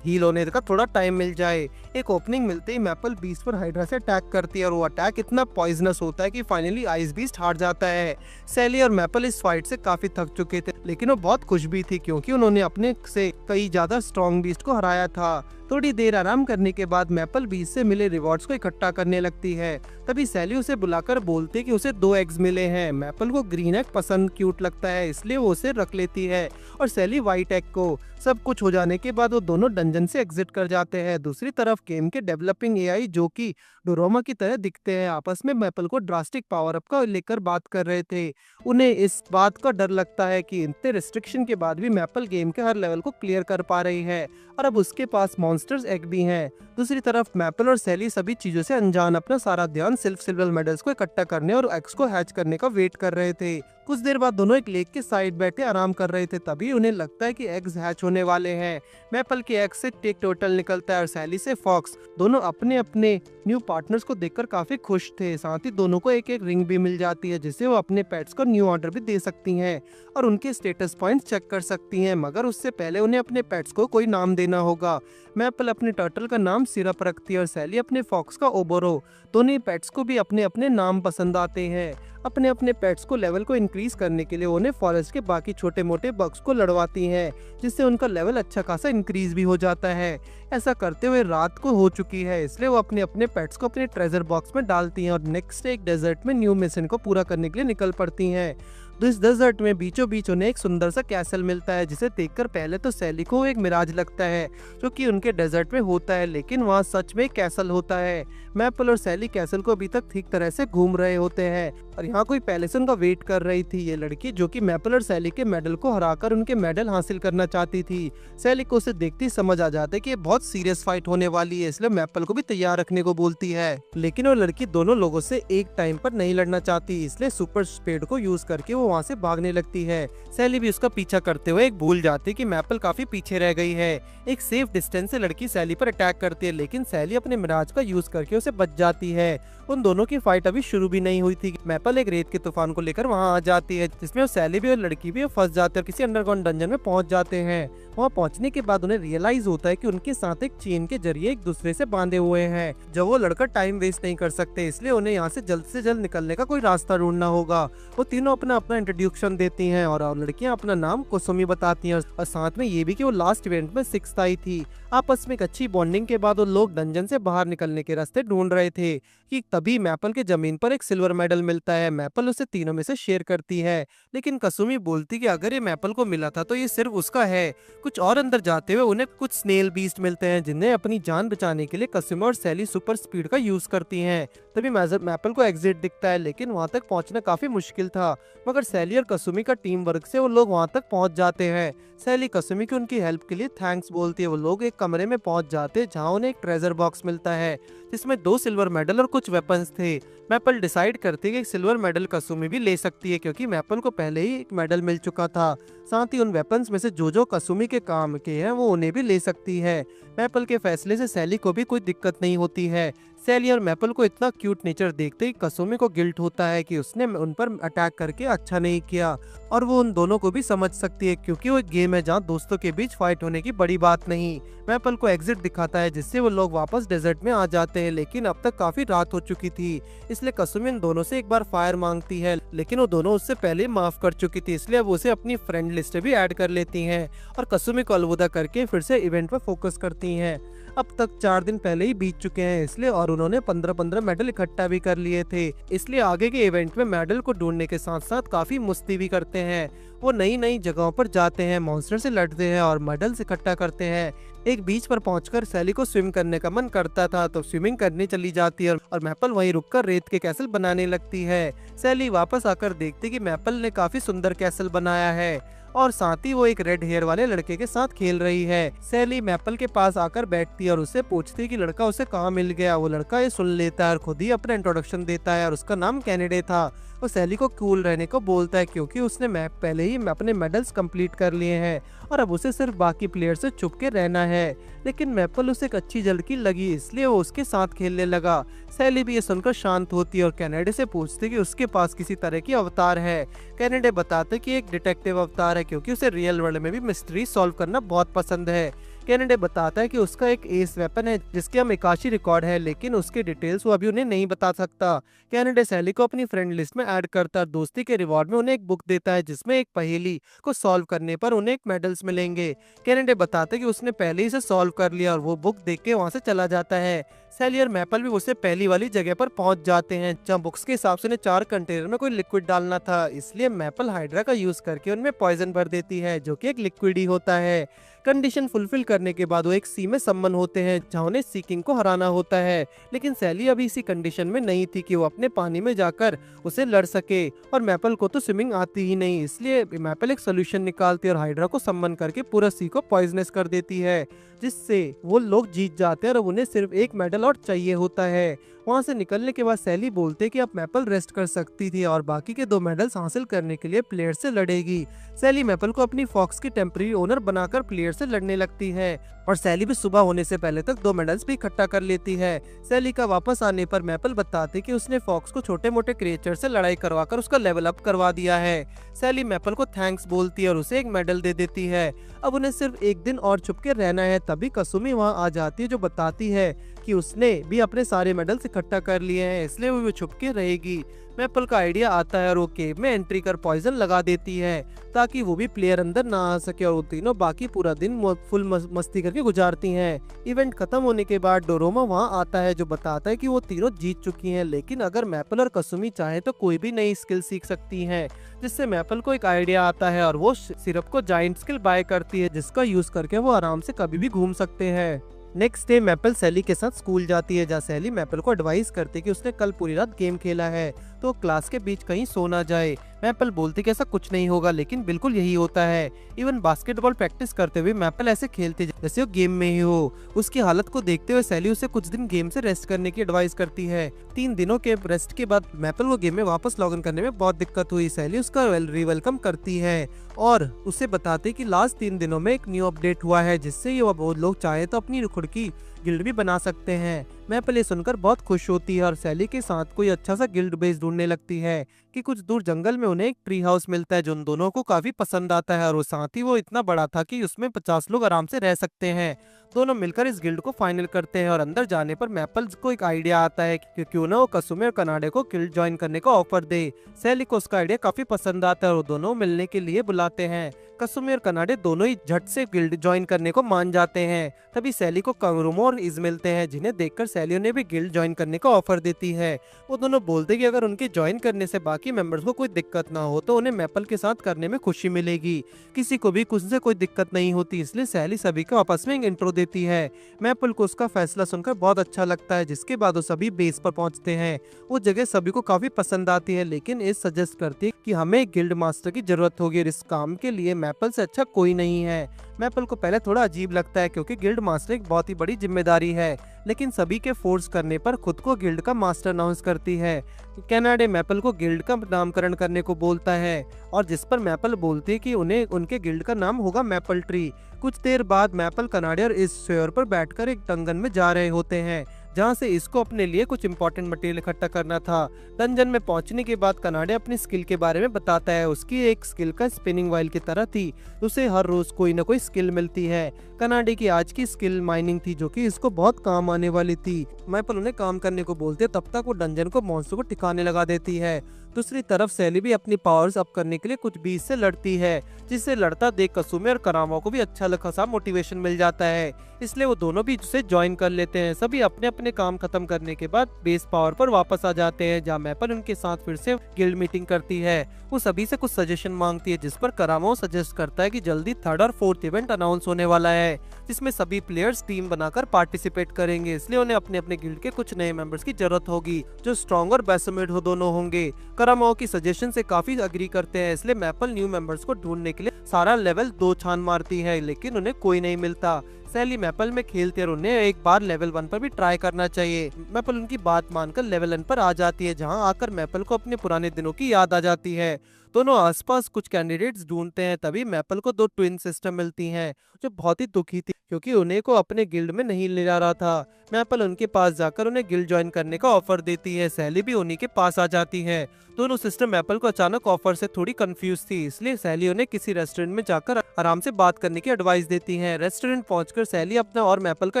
हील होने का थोड़ा टाइम मिल जाए। एक ओपनिंग मिलते ही मैपल बीस्ट पर हाइड्रा से अटैक करती है और वो अटैक इतना पॉइजनस होता है कि फाइनली आइस बीस्ट हार जाता है। सैली और मैपल इस फाइट से काफी थक चुके थे, लेकिन वो बहुत खुश भी थी क्योंकि उन्होंने अपने से कई ज्यादा स्ट्रॉन्ग बीस्ट को हराया था। थोड़ी देर आराम करने के बाद मैपल बीस्ट से मिले रिवॉर्ड्स को इकट्ठा करने लगती है। तभी सैली उसे बुलाकर बोलती है कि उसे 2 एग्स मिले हैं। मैपल को ग्रीन एग पसंद क्यूट लगता है, इसलिए वो उसे रख लेती है और सैली व्हाइट एग को। सब कुछ हो जाने के बाद वो दोनों डंजन से एग्जिट कर जाते हैं। दूसरी तरफ गेम के डेवलपिंग एआई जो कि डोरोमा की तरह दिखते हैं, आपस में मैपल को ड्रास्टिक पावर अप का लेकर बात कर रहे थे। उन्हें इस बात का डर लगता है कि इतने रिस्ट्रिक्शन के बाद भी मैपल गेम के हर लेवल को क्लियर कर पा रही है और अब उसके पास मॉन्स्टर्स एग भी हैं। दूसरी तरफ मैपल और सैली सभी चीजों से अनजान अपना सारा ध्यान सिर्फ सिल्वर मेडल्स को इकट्ठा करने और एग्स को हैच करने का वेट कर रहे थे। कुछ देर बाद दोनों एक लेक के साइड बैठे आराम कर रहे थे, तभी उन्हें लगता है कि एग्स हैच होने वाले हैं। मैपल के एग से टेक टोटल निकलता है और सैली से फॉक्स। दोनों अपने अपने न्यू पार्टनर्स को देखकर काफी खुश थे। साथ ही दोनों को एक एक रिंग भी मिल जाती है, जिससे वो अपने पेट्स को न्यू ऑर्डर भी दे सकती हैं और उनके स्टेटस पॉइंट्स चेक कर सकती हैं, मगर उससे पहले उन्हें अपने पेट्स को कोई नाम देना होगा। मैपल अपने टर्टल का नाम सिरप रखती है और सैली अपने फॉक्स का ओबोरो। दोनों पेट्स को भी अपने अपने नाम पसंद आते हैं। अपने अपने पेट्स को लेवल को इंक्रीज करने के लिए उन्हें फॉरेस्ट के बाकी छोटे मोटे बग्स को लड़वाती हैं, जिससे उनका लेवल अच्छा खासा इंक्रीज भी हो जाता है। ऐसा करते हुए रात को हो चुकी है, इसलिए वो अपने अपने पेट्स को अपने ट्रेजर बॉक्स में डालती हैं और नेक्स्ट एक डेजर्ट में न्यू मिशन को पूरा करने के लिए निकल पड़ती हैं। तो इस डेजर्ट में बीचों बीच उन्हें एक सुंदर सा कैसल मिलता है, जिसे देखकर पहले तो सैली को एक मिराज लगता है जो कि उनके डेजर्ट में होता है, लेकिन वहाँ सच में कैसल होता है। मैपल और सैली कैसल को अभी तक ठीक तरह से घूम रहे होते हैं और यहाँ कोई पहले से उनका वेट कर रही थी ये लड़की, जो कि मैपल और सैली के मेडल को हराकर उनके मेडल हासिल करना चाहती थी। सैली को उसे देखते ही समझ आ जाता है कि ये बहुत सीरियस फाइट होने वाली है, इसलिए मैपल को भी तैयार रखने को बोलती है। लेकिन वो लड़की दोनों लोगों से एक टाइम पर नहीं लड़ना चाहती, इसलिए सुपर स्पीड को यूज करके वो वहाँ से भागने लगती है। सैली भी उसका पीछा करते हुए एक भूल जाती है कि मैपल काफी पीछे रह गई है। एक सेफ डिस्टेंस से लड़की सैली पर अटैक करती है, लेकिन सैली अपने मिराज का यूज करके उसे बच जाती है। उन दोनों की फाइट अभी शुरू भी नहीं हुई थी। मैपल एक रेत के तूफान को लेकर वहां आ जाती है, जिसमें वो सैली भी और लड़की भी फंस जाते हैं और किसी अंडरग्राउंड डंजन में पहुंच जाते हैं। वहां पहुंचने के बाद उन्हें रियलाइज होता है कि उनके साथ एक चेन के जरिए एक दूसरे से बांधे हुए हैं। जब वो लड़का टाइम वेस्ट नहीं कर सकते, इसलिए उन्हें यहाँ से जल्द निकलने का कोई रास्ता ढूंढना होगा। वो तीनों अपना अपना इंट्रोड्यूक्शन देती हैं और लड़कियां अपना नाम कुसुमी बताती हैं और साथ में ये भी कि वो लास्ट इवेंट में 6th आई थी। आपस में एक अच्छी बॉन्डिंग के बाद वो लोग डंजन से बाहर निकलने के रास्ते ढूंढ रहे थे कि तभी मैपल के जमीन पर एक सिल्वर मेडल मिलता है। मैपल उसे तीनों में से शेयर करती है, लेकिन कसुमी बोलती कि अगर ये मैपल को मिला था तो ये सिर्फ उसका है। कुछ और अंदर जाते हुए उन्हें कुछ स्नेल बीस्ट मिलते हैं, जिन्हें अपनी जान बचाने के लिए कसुमी और सैली सुपर स्पीड का यूज करती हैं। तभी मैपल को एग्जिट दिखता है, लेकिन वहां तक पहुंचना काफी मुश्किल था, मगर सैली और कसुमी का टीम वर्क से वो लोग वहां तक पहुंच जाते हैं। सैली कसुमी की उनकी हेल्प के लिए थैंक्स बोलती है। वो लोग एक कमरे में पहुंच जाते हैं जहां उन्हें एक ट्रेजर बॉक्स मिलता है, जिसमें 2 सिल्वर मेडल और कुछ वेपन्स थे। मैपल डिसाइड करती है कि एक सिल्वर मेडल कसुमी भी ले सकती है, क्योंकि मैपल को पहले ही एक मेडल मिल चुका था। साथ ही उन वेपन्स में से जो कसुमी के काम के हैं वो उन्हें भी ले सकती है। मैपल के फैसले से सैली को भी कोई दिक्कत नहीं होती है। सैली और मैपल को इतना क्यूट नेचर देखते ही कसुमी को गिल्ट होता है कि उसने उन पर अटैक करके अच्छा नहीं किया, और वो उन दोनों को भी समझ सकती है, क्योंकि वो एक गेम है जहाँ दोस्तों के बीच फाइट होने की बड़ी बात नहीं। मैपल को एग्जिट दिखाता है, जिससे वो लोग वापस डेजर्ट में आ जाते हैं, लेकिन अब तक काफी रात हो चुकी थी, इसलिए कसुमी उन दोनों से एक बार फायर मांगती है, लेकिन वो दोनों उससे पहले माफ कर चुकी थी, इसलिए अब उसे अपनी फ्रेंड लिस्ट में भी ऐड कर लेती हैं और कसुमी को अलविदा करके फिर से इवेंट पर फोकस करती हैं। अब तक 4 दिन पहले ही बीत चुके हैं, इसलिए और उन्होंने 15-15 मेडल इकट्ठा भी कर लिए थे, इसलिए आगे के इवेंट में मेडल को ढूंढने के साथ साथ काफी मस्ती भी करते हैं। वो नई नई जगहों पर जाते हैं, मॉन्स्टर से लड़ते हैं और मेडल्स इकट्ठा करते हैं। एक बीच पर पहुंचकर सैली को स्विम करने का मन करता था, तो स्विमिंग करने चली जाती है और मैपल वहीं रुककर रेत के कैसल बनाने लगती है। सैली वापस आकर देखती कि मैपल ने काफी सुंदर कैसल बनाया है और साथ ही वो एक रेड हेयर वाले लड़के के साथ खेल रही है। सैली मैपल के पास आकर बैठती है और उससे पूछती है कि लड़का उसे कहाँ मिल गया। वो लड़का ये सुन लेता है और खुद ही अपना इंट्रोडक्शन देता है और उसका नाम कैनेडे था। वो सैली को कूल रहने को बोलता है, क्योंकि उसने पहले ही अपने मेडल्स कंप्लीट कर लिए हैं और अब उसे सिर्फ बाकी प्लेयर से छुप के रहना है। लेकिन मैपल उसे एक अच्छी लड़की लगी, इसलिए वो उसके साथ खेलने लगा। सैली भी ये सुनकर शांत होती है और कैनेडे से पूछती कि उसके पास किसी तरह की अवतार है। कैनेडे बताते कि एक डिटेक्टिव अवतार है, क्योंकि उसे रियल वर्ल्ड में भी मिस्ट्री सॉल्व करना बहुत पसंद है। कैनेडे बताता है कि उसका एक एस वेपन है जिसके हम एकाशी रिकॉर्ड है, लेकिन उसके डिटेल्स वो अभी उन्हें नहीं बता सकता। कैनेडे सैली को अपनी फ्रेंड लिस्ट में ऐड करता है, दोस्ती के रिवॉर्ड में उन्हें एक बुक देता है जिसमें एक पहेली को सॉल्व करने पर उन्हें एक मेडल्स मिलेंगे। कैनेडे बताते कि उसने पहले ही इसे सॉल्व कर लिया और वो बुक देख के वहाँ से चला जाता है। सैली और मैपल भी उससे पहली वाली जगह पर पहुंच जाते हैं, जहाँ बुक्स के हिसाब से उन्हें 4 कंटेनर में कोई लिक्विड डालना था, इसलिए मैपल हाइड्रा का यूज करके उनमें पॉइजन भर देती है, जो कि एक लिक्विड ही होता है। कंडीशन फुलफिल करने के बाद वो एक सी में सम्मन होते हैं, जहाँ उन्हें सीकिंग को हराना होता है, लेकिन सैली अभी इसी कंडीशन में नहीं थी कि वो अपने पानी में जाकर उसे लड़ सके, और मैपल को तो स्विमिंग आती ही नहीं, इसलिए मैपल एक सोल्यूशन निकालती है और हाइड्रा को सम्मन करके पूरा सी को पॉइजनस कर देती है, जिससे वो लोग जीत जाते हैं और उन्हें सिर्फ एक मेडल लॉट चाहिए होता है। वहाँ से निकलने के बाद सैली बोलते कि अब मैपल रेस्ट कर सकती थी और बाकी के 2 मेडल्स हासिल करने के लिए प्लेयर से लड़ेगी। सैली मैपल को अपनी फॉक्स की टेम्पररी ओनर बनाकर प्लेयर से लड़ने लगती है और सैली भी सुबह होने से पहले तक 2 मेडल्स भी इकट्ठा कर लेती है। सैली का वापस आने पर मैपल बताती कि उसने फॉक्स को छोटे मोटे क्रिएचर से लड़ाई करवाकर उसका लेवल अप करवा दिया है। सैली मैपल को थैंक्स बोलती है और उसे एक मेडल दे देती है। अब उन्हें सिर्फ एक दिन और छुप के रहना है। तभी कसुमी वहाँ आ जाती है जो बताती है कि उसने भी अपने सारे मेडल्स इकट्ठा कर लिए हैं, इसलिए वो छुप के रहेगी। मैपल का आइडिया आता है और वो केव में एंट्री कर पॉइजन लगा देती है ताकि वो भी प्लेयर अंदर ना आ सके और वो तीनों बाकी पूरा दिन फुल मस्ती करके गुजारती हैं। इवेंट खत्म होने के बाद डोरोमा वहाँ आता है जो बताता है कि वो तीनों जीत चुकी हैं, लेकिन अगर मैपल और कसुमी चाहे तो कोई भी नई स्किल सीख सकती हैं। जिससे मैपल को एक आइडिया आता है और वो सिरप को जाइंट स्किल बाय करती है जिसका यूज करके वो आराम से कभी भी घूम सकते हैं। नेक्स्ट डे मैपल सैली के साथ स्कूल जाती है जहाँ सैली मैपल को एडवाइस करती है कि उसने कल पूरी रात गेम खेला है तो क्लास के बीच कहीं सो ना जाए। मैपल बोलती कि ऐसा कुछ नहीं होगा, लेकिन बिल्कुल यही होता है। इवन बास्केटबॉल प्रैक्टिस करते हुए मैपल ऐसे खेलती जैसे वो गेम में ही हो। उसकी हालत को देखते हुए सैली उसे कुछ दिन गेम से रेस्ट करने की एडवाइस करती है। 3 दिनों के रेस्ट के बाद मैपल को गेम में वापस लॉग इन करने में बहुत दिक्कत हुई। सैली उसका रिवेलकम करती है और उसे बताते कि लास्ट 3 दिनों में एक न्यू अपडेट हुआ है जिससे ये बहुत लोग चाहे तो अपनी खुद की गिल्ड भी बना सकते हैं। मैपल ये सुनकर बहुत खुश होती है और सैली के साथ कोई अच्छा सा गिल्ड बेस ढूंढने लगती है कि कुछ दूर जंगल में उन्हें एक ट्री हाउस मिलता है जो उन दोनों को काफी पसंद आता है और वो साथ ही वो इतना बड़ा था कि उसमें 50 लोग आराम से रह सकते हैं। दोनों मिलकर इस गिल्ड को फाइनल करते हैं और अंदर जाने पर मैपल को एक आइडिया आता है कि क्यों ना वो कसुमे और कनाडे को गिल्ड ज्वाइन करने का ऑफर दे। सैली को उसका आइडिया काफी पसंद आता है और वो दोनों मिलने के लिए बुलाते हैं। कसुमे और कनाडे दोनों ही झट से गिल्ड ज्वाइन करने को मान जाते हैं। तभी सैली को कंगरुमो और इज मिलते हैं जिन्हें देखकर सैली ने भी गिल्ड ज्वाइन करने का ऑफर देती है। वो दोनों बोलते कि अगर उनके ज्वाइन करने से बाकी मेंबर्स को कोई दिक्कत ना हो तो उन्हें मैपल के साथ करने में खुशी मिलेगी। किसी को भी कुछ से कोई दिक्कत नहीं होती, इसलिए सैली सभी को आपस में एक इंट्रो देती है। मैपल को उसका फैसला सुनकर बहुत अच्छा लगता है जिसके बाद वो सभी बेस पर पहुंचते हैं। वो जगह सभी को काफी पसंद आती है, लेकिन इस सजेस्ट करती है कि हमें एक गिल्ड मास्टर की जरूरत होगी और इस काम के लिए मैपल से अच्छा कोई नहीं है। मैपल को पहले थोड़ा अजीब लगता है क्योंकि गिल्ड मास्टर एक बहुत ही बड़ी जिम्मेदारी है, लेकिन सभी के फोर्स करने पर खुद को गिल्ड का मास्टर अनाउंस करती है। कनाडे मैपल को गिल्ड का नामकरण करने को बोलता है और जिस पर मैपल बोलती है कि उन्हें उनके गिल्ड का नाम होगा मैपल ट्री। कुछ देर बाद मैपल कनाडे और इस शेयर पर बैठकर एक डंगन में जा रहे होते हैं जहाँ से इसको अपने लिए कुछ इंपॉर्टेंट मटेरियल इकट्ठा करना था। डंजन में पहुंचने के बाद कनाडे अपनी स्किल के बारे में बताता है। उसकी एक स्किल का स्पिनिंग वाइल की तरह थी, उसे हर रोज कोई ना कोई स्किल मिलती है। कनाडे की आज की स्किल माइनिंग थी जो कि इसको बहुत काम आने वाली थी। मैपल उन्हें काम करने को बोलते तब तक वो डंजन को मॉन्स्टर को ठिकाने लगा देती है। दूसरी तरफ सैली भी अपनी पावर्स अप करने के लिए कुछ बीच से लड़ती है, जिससे लड़ता देख कसुमे और करामा को भी अच्छा खासा मोटिवेशन मिल जाता है, इसलिए वो दोनों भी उसे ज्वाइन कर लेते हैं। सभी अपने अपने काम खत्म करने के बाद बेस पावर पर वापस आ जाते हैं जहाँ मैपल उनके साथ फिर से गिल्ड मीटिंग करती है। वो सभी से कुछ सजेशन मांगती है जिस पर करामा सजेस्ट करता है कि जल्दी 3rd और 4th इवेंट अनाउंस होने वाला है जिसमें सभी प्लेयर्स टीम बनाकर पार्टिसिपेट करेंगे, इसलिए उन्हें अपने अपने गिल्ड के कुछ नए मेंबर्स की जरूरत होगी जो स्ट्रॉन्ग और बेसमेट हो दोनों होंगे। करामाओ की सजेशन से काफी अग्री करते हैं, इसलिए मैपल न्यू मेंबर्स को ढूंढने के लिए सारा लेवल 2 छान मारती है, लेकिन उन्हें कोई नहीं मिलता। सैली मैपल में खेलती है और उन्हें एक बार लेवल 1 पर भी ट्राई करना चाहिए। मैपल उनकी बात मानकर लेवल 1 पर आ जाती है जहां आकर मैपल को अपने पुराने दिनों की याद आ जाती है। दोनों आसपास कुछ कैंडिडेट्स ढूंढते हैं, तभी मैपल को 2 ट्विन सिस्टर मिलती हैं जो बहुत ही दुखी थी क्योंकि उन्हें को अपने गिल्ड में नहीं ले जा रहा था। मैपल उनके पास जाकर उन्हें गिल्ड ज्वाइन करने का ऑफर देती है। सैली भी उन्हीं के पास आ जाती है। दोनों सिस्टर मैपल को अचानक ऑफर से थोड़ी कंफ्यूज थी, इसलिए सैली उन्हें किसी रेस्टोरेंट में जाकर आराम से बात करने की एडवाइस देती है। रेस्टोरेंट पहुंचकर सैली अपना और मैपल का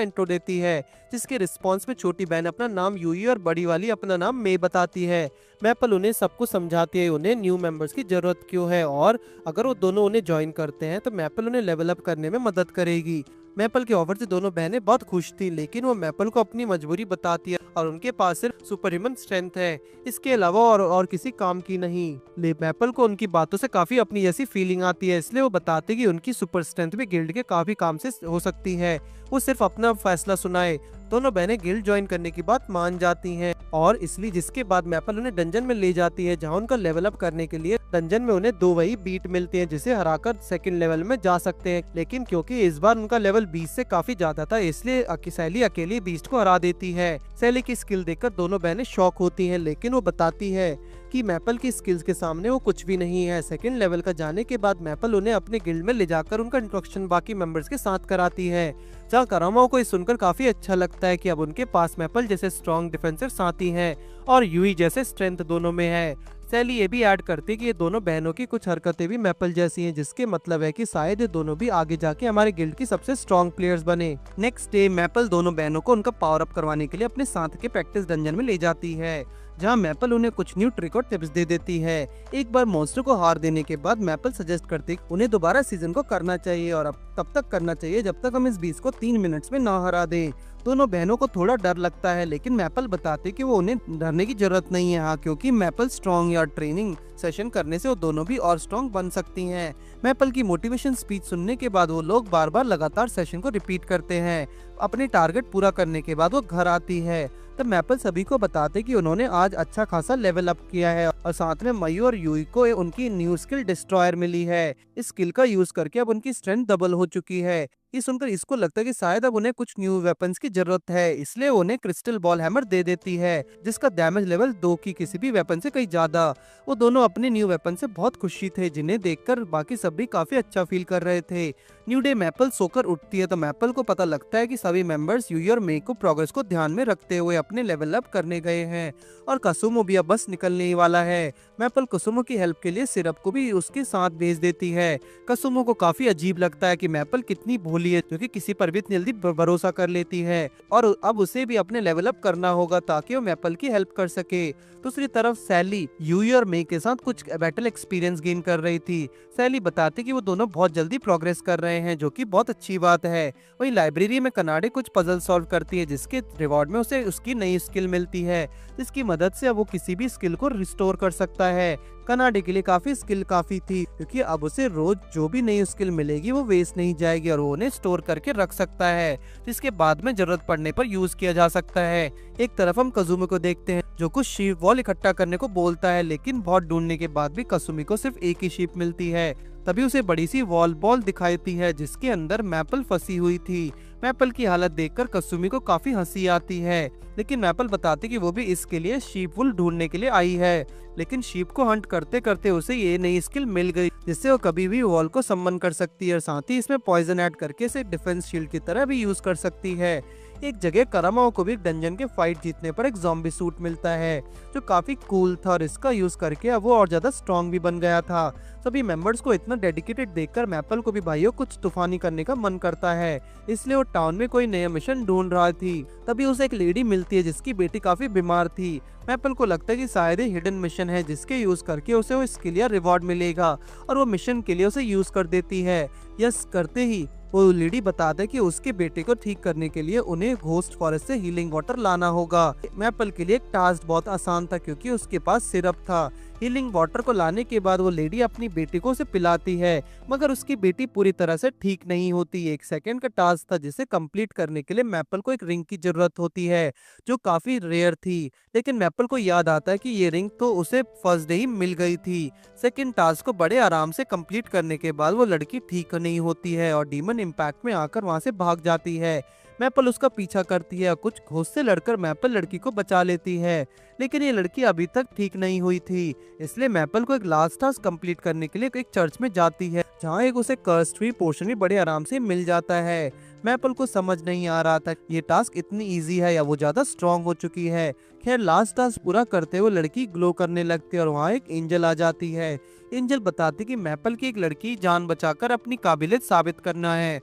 इंट्रो देती है, जिसके रिस्पॉन्स में छोटी बहन अपना नाम यूई और बड़ी वाली अपना नाम मे बताती है। मैपल उन्हें सब कुछ समझाती है उन्हें न्यू मेंबर्स की जरूरत क्यों है और अगर वो दोनों उन्हें ज्वाइन करते हैं तो मैपल उन्हें लेवल अप करने में मदद करेगी। मैपल के ऑफर से दोनों बहनें बहुत खुश थी, लेकिन वो मैपल को अपनी मजबूरी बताती है और उनके पास सिर्फ सुपर ह्यूमन स्ट्रेंथ है, इसके अलावा और किसी काम की नहीं। मैपल को उनकी बातों से काफी अपनी जैसी फीलिंग आती है, इसलिए वो बताते कि उनकी सुपर स्ट्रेंथ भी गिल्ड के काफी काम से हो सकती है, वो सिर्फ अपना फैसला सुनाए। दोनों बहनें गिल्ड ज्वाइन करने की बात मान जाती हैं और इसलिए जिसके बाद मैपल उन्हें डंजन में ले जाती है, जहां उनका लेवल अप करने के लिए डंजन में उन्हें 2 वही बीट मिलते हैं जिसे हराकर सेकंड लेवल में जा सकते हैं। लेकिन क्योंकि इस बार उनका लेवल 20 से काफी ज्यादा था, इसलिए सैली अकेली बीस्ट को हरा देती है। सैली की स्किल देखकर दोनों बहनें शॉक होती हैं, लेकिन वो बताती है कि मैपल की स्किल्स के सामने वो कुछ भी नहीं है। सेकंड लेवल का जाने के बाद मैपल उन्हें अपने गिल्ड में ले जाकर उनका इंट्रोडक्शन बाकी मेंबर्स के साथ कराती है, जहाँ करामाओ को ये सुनकर काफी अच्छा लगता है कि अब उनके पास मैपल जैसे स्ट्रॉन्ग डिफेंसिव साथी हैं और यूई जैसे स्ट्रेंथ दोनों में है। सैली ये भी ऐड करती कि ये दोनों बहनों की कुछ हरकतें भी मैपल जैसी हैं, जिसके मतलब है कि शायद ये दोनों भी आगे जाके हमारे गिल्ड की सबसे स्ट्रॉन्ग प्लेयर्स बने। नेक्स्ट डे मैपल दोनों बहनों को उनका पावर अप करवाने के लिए अपने साथ के प्रैक्टिस डंजन में ले जाती है, जहां मैपल उन्हें कुछ न्यू ट्रिक और टिप्स दे देती है। एक बार मॉन्स्टर को हार देने के बाद मैपल सजेस्ट करती उन्हें दोबारा सीजन को करना चाहिए और अब तब तक करना चाहिए जब तक हम इस बीस को 3 मिनट्स में ना हरा दें। दोनों बहनों को थोड़ा डर लगता है, लेकिन मैपल बताते कि वो उन्हें डरने की जरूरत नहीं है, हाँ, क्योंकि मैपल स्ट्रॉन्ग या ट्रेनिंग सेशन करने से वो दोनों भी और स्ट्रॉन्ग बन सकती हैं। मैपल की मोटिवेशन स्पीच सुनने के बाद वो लोग बार बार लगातार सेशन को रिपीट करते हैं। अपने टारगेट पूरा करने के बाद वो घर आती है, तब मैपल सभी को बताते कि उन्होंने आज अच्छा खासा लेवल अप किया है और साथ में मयू और यूई को उनकी न्यू स्किल डिस्ट्रॉयर मिली है। इस स्किल का यूज करके अब उनकी स्ट्रेंथ डबल हो चुकी है। ये सुनकर इसको लगता है कि शायद अब उन्हें कुछ न्यू वेपन्स की जरूरत है, इसलिए उन्हें क्रिस्टल बॉल हैमर दे देती है, जिसका डैमेज लेवल 2 की किसी भी वेपन से कहीं ज्यादा। वो दोनों अपने न्यू वेपन से बहुत खुशी थे, जिन्हें देखकर बाकी सब भी काफी अच्छा फील कर रहे थे। न्यू डे मैपल सोकर उठती है तो मैपल को पता लगता है कि सभी मेंबर्स यूई और मे को प्रोग्रेस को ध्यान में रखते हुए अपने लेवल अप करने गए हैं और कसुमो भी अब बस निकलने ही वाला है। मैपल कसुमो की हेल्प के लिए सिरप को भी उसके साथ भेज देती है। कसुमो को काफी अजीब लगता है कि मैपल कितनी भोली है, क्योंकि किसी पर भी इतनी जल्दी भरोसा कर लेती है और अब उसे भी अपने लेवल अप करना होगा ताकि वो मैपल की हेल्प कर सके। दूसरी तरफ सैली यूई और मे के साथ कुछ बैटल एक्सपीरियंस गेन कर रही थी। सैली बताती कि वो दोनों बहुत जल्दी प्रोग्रेस कर रहे हैं, जो कि बहुत अच्छी बात है। वहीं लाइब्रेरी में कनाडे कुछ पजल सॉल्व करती है, जिसके रिवॉर्ड में उसे उसकी नई स्किल मिलती है, जिसकी मदद से अब वो किसी भी स्किल को रिस्टोर कर सकता है। कनाडे के लिए काफी स्किल काफी थी, क्योंकि अब उसे रोज जो भी नई स्किल मिलेगी वो वेस्ट नहीं जाएगी और वो उन्हें स्टोर करके रख सकता है, जिसके बाद में जरूरत पड़ने पर यूज किया जा सकता है। एक तरफ हम कजुमी को देखते हैं, जो कुछ शीप वॉल इकट्ठा करने को बोलता है, लेकिन बहुत ढूंढने के बाद भी कसुमी को सिर्फ एक ही शीप मिलती है। तभी उसे बड़ी सी वॉल बॉल दिखाती है, जिसके अंदर मैपल फंसी हुई थी। मैपल की हालत देखकर कसुमी को काफी हंसी आती है, लेकिन मैपल बताती कि वो भी इसके लिए शीप वुल ढूंढने के लिए आई है। लेकिन शीप को हंट करते करते उसे ये नई स्किल मिल गई, जिससे वो कभी भी वॉल को सम्मन कर सकती है और साथ ही इसमें पॉइजन ऐड करके इसे डिफेंस शील्ड की तरह भी यूज कर सकती है। एक जगह करामाओ को भी डंजन के फाइट जीतने पर एक ज़ॉम्बी सूट मिलता है, जो काफी कूल था और इसका यूज करके अब वो और ज्यादा स्ट्रॉन्ग भी बन गया था। सभी मेंबर्स को इतना डेडिकेटेड देखकर मैपल को भी भाइयों कुछ तूफानी करने का मन करता है, इसलिए वो टाउन में कोई नया मिशन ढूंढ रहा थी। तभी उसे एक लेडी मिलती है जिसकी बेटी काफी बीमार थी। मैपल को लगता है कि शायद ये हिडन मिशन है, जिसके यूज करके उसे वो स्किल या रिवॉर्ड मिलेगा और वो मिशन के लिए उसे यूज कर देती है। यस करते ही वो लेडी बताता है कि उसके बेटे को ठीक करने के लिए उन्हें घोस्ट फॉरेस्ट से हीलिंग वाटर लाना होगा। मैपल के लिए एक टास्क बहुत आसान था, क्योंकि उसके पास सिरप था। हीलिंग वाटर को लाने के बाद वो लेडी अपनी बेटी को उसे पिलाती है, मगर उसकी बेटी पूरी तरह से ठीक नहीं होती। 1 सेकंड का टास्क था, जिसे कंप्लीट करने के लिए मैपल को एक रिंग की जरूरत होती है, जो काफी रेयर थी। लेकिन मैपल को याद आता है कि ये रिंग तो उसे फर्स्ट डे ही मिल गई थी। सेकंड टास्क को बड़े आराम से कंप्लीट करने के बाद वो लड़की ठीक नहीं होती है और डीमन इम्पैक्ट में आकर वहां से भाग जाती है। मैपल उसका पीछा करती है और कुछ घोस्ट से लड़कर मैपल लड़की को बचा लेती है, लेकिन ये लड़की अभी तक ठीक नहीं हुई थी। इसलिए मैपल को एक लास्ट टास्क कंप्लीट करने के लिए एक चर्च में जाती है, जहाँ एक उसे कर्स्ड हुई पोर्शन भी बड़े आराम से मिल जाता है। मैपल को समझ नहीं आ रहा था ये टास्क इतनी इजी है या वो ज्यादा स्ट्रॉन्ग हो चुकी है। खैर लास्ट टास्क पूरा करते हुए लड़की ग्लो करने लगती है और वहाँ एक एंजल आ जाती है। एंजल बताती कि मैपल की एक लड़की जान बचाकर अपनी काबिलियत साबित करना है।